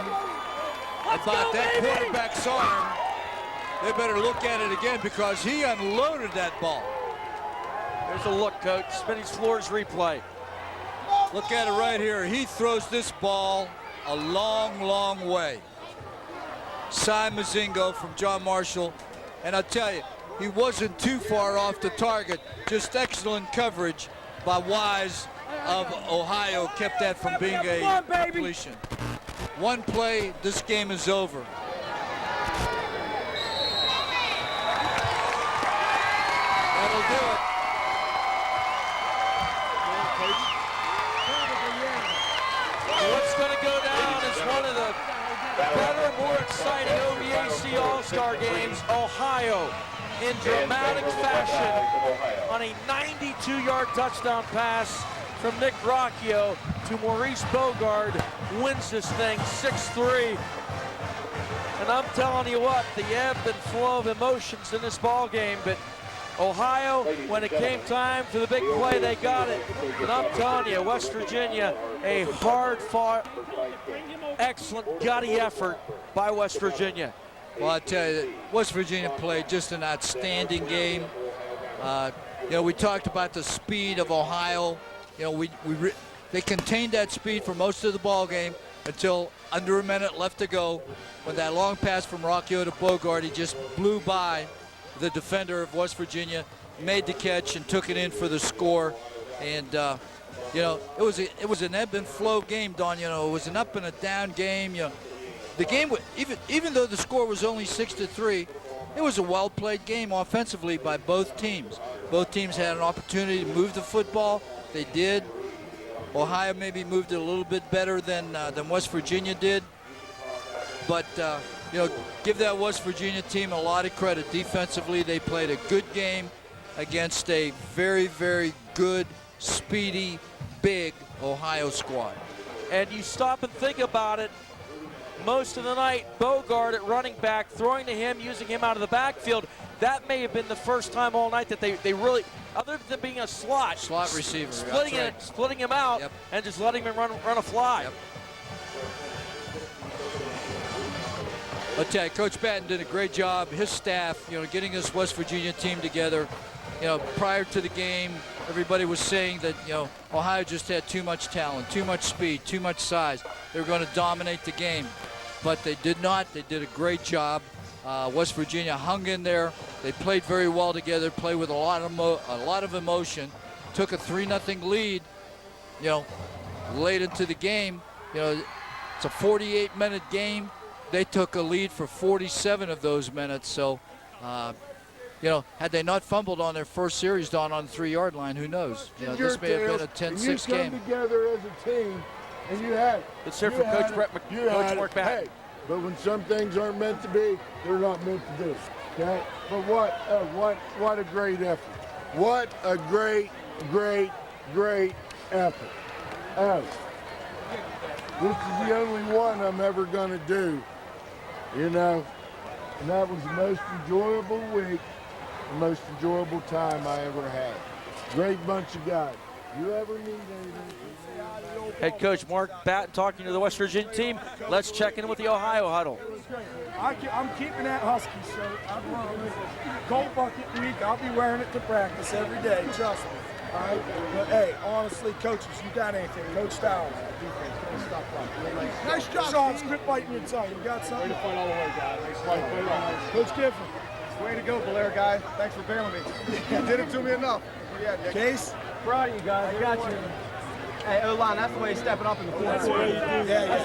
about that quarterback's arm, they better look at it again because he unloaded that ball. There's a look, Coach. Spinning Floors replay. Look at it right here. He throws this ball a long, long way. Cy Mozingo from John Marshall. And I'll tell you, he wasn't too far off the target. Just excellent coverage by Wise of Ohio kept that from being a completion. One play, this game is over. That'll do it. What's going to go down is one of the better, more exciting OVAC All-Star games. Ohio, in dramatic fashion, on a 92-yard touchdown pass from Nick Rocchio to Maurice Boougard, wins this thing 6-3. And I'm telling you what, the ebb and flow of emotions in this ball game, but Ohio, when it came time for the big play, they got it. And I'm telling you, West Virginia, a hard-fought, excellent, gutty effort by West Virginia. Well, I tell you, West Virginia played just an outstanding game. You know, we talked about the speed of Ohio. You know, they contained that speed for most of the ball game until under a minute left to go. When that long pass from Rocchio to Boougard, he just blew by the defender of West Virginia, made the catch and took it in for the score. And you know, it was an ebb and flow game, Don. You know, it was an up and a down game. You know, the game, even though the score was only 6-3, it was a well-played game offensively by both teams. Both teams had an opportunity to move the football. They did. Ohio maybe moved it a little bit better than West Virginia did. But you know, give that West Virginia team a lot of credit. Defensively, they played a good game against a very, very good, speedy, big Ohio squad. And you stop and think about it, most of the night, Boougard at running back, throwing to him, using him out of the backfield. That may have been the first time all night that they really, other than being a slot receiver, splitting him out, and just letting him run a fly. I'll tell you, Coach Batton did a great job. His staff, you know, getting this West Virginia team together. You know, prior to the game, everybody was saying that, you know, Ohio just had too much talent, too much speed, too much size. They were going to dominate the game, but they did not. They did a great job. West Virginia hung in there. They played very well together, played with a lot of emotion, took a 3-0 lead, you know, late into the game. You know, it's a 48-minute game. They took a lead for 47 of those minutes. So, you know, had they not fumbled on their first series down on the 3-yard line, who knows? You know, this may have been a 10-6 game. You come together as a team, and you had. Let's hear from Coach Mark Batton. Hey, but when some things aren't meant to be, they're not meant to be. Okay. But what a great effort! What a great effort! This is the only one I'm ever going to do. You know, and that was the most enjoyable week, the most enjoyable time I ever had. Great bunch of guys. You ever need anything? Head coach Mark Batton talking to the West Virginia team. Let's check in with the Ohio huddle. I'm keeping that Husky shirt. I promise. Cold bucket week. I'll be wearing it to practice every day. Trust me. All right. But hey, honestly, coaches, you got anything? Coach Styles. Nice job. Sean, quit biting your tongue. You got something? Way to fight all the way, guys. Nice fight. Coach Gifford. Way to go, Bellaire guy. Thanks for bailing me. You did it to me enough. Yeah, Nick. Case. Proud of you guys. I got you. Hey, O-line, that's the way you're stepping up in the fourth. That's the way you do. Amen.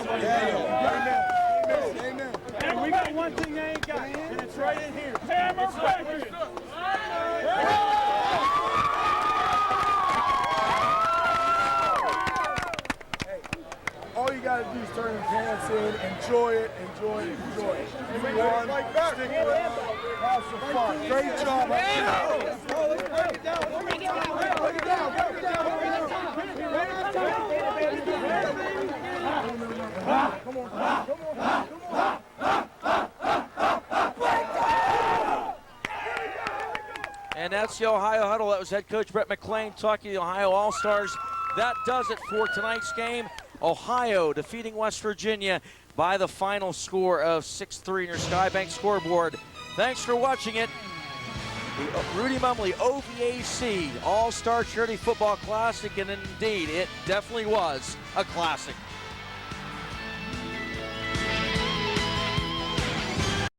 And we got one thing they ain't got, and it's right in here. Hammer Patriots! All you got to do is turn your pants in. Enjoy it, enjoy it, enjoy it. If you won, stick around, have some fun. Great job. Let's break it down. Break it down. Break it down. Break it down. Come on. And that's the Ohio Huddle. That was head coach Brett McClean talking to the Ohio Allstars. That does it for tonight's game. Ohio defeating West Virginia by the final score of 6-3 in your Skybank scoreboard. Thanks for watching it. The Rudy Mumley OVAC All-Star Charity Football Classic, and indeed, it definitely was a classic.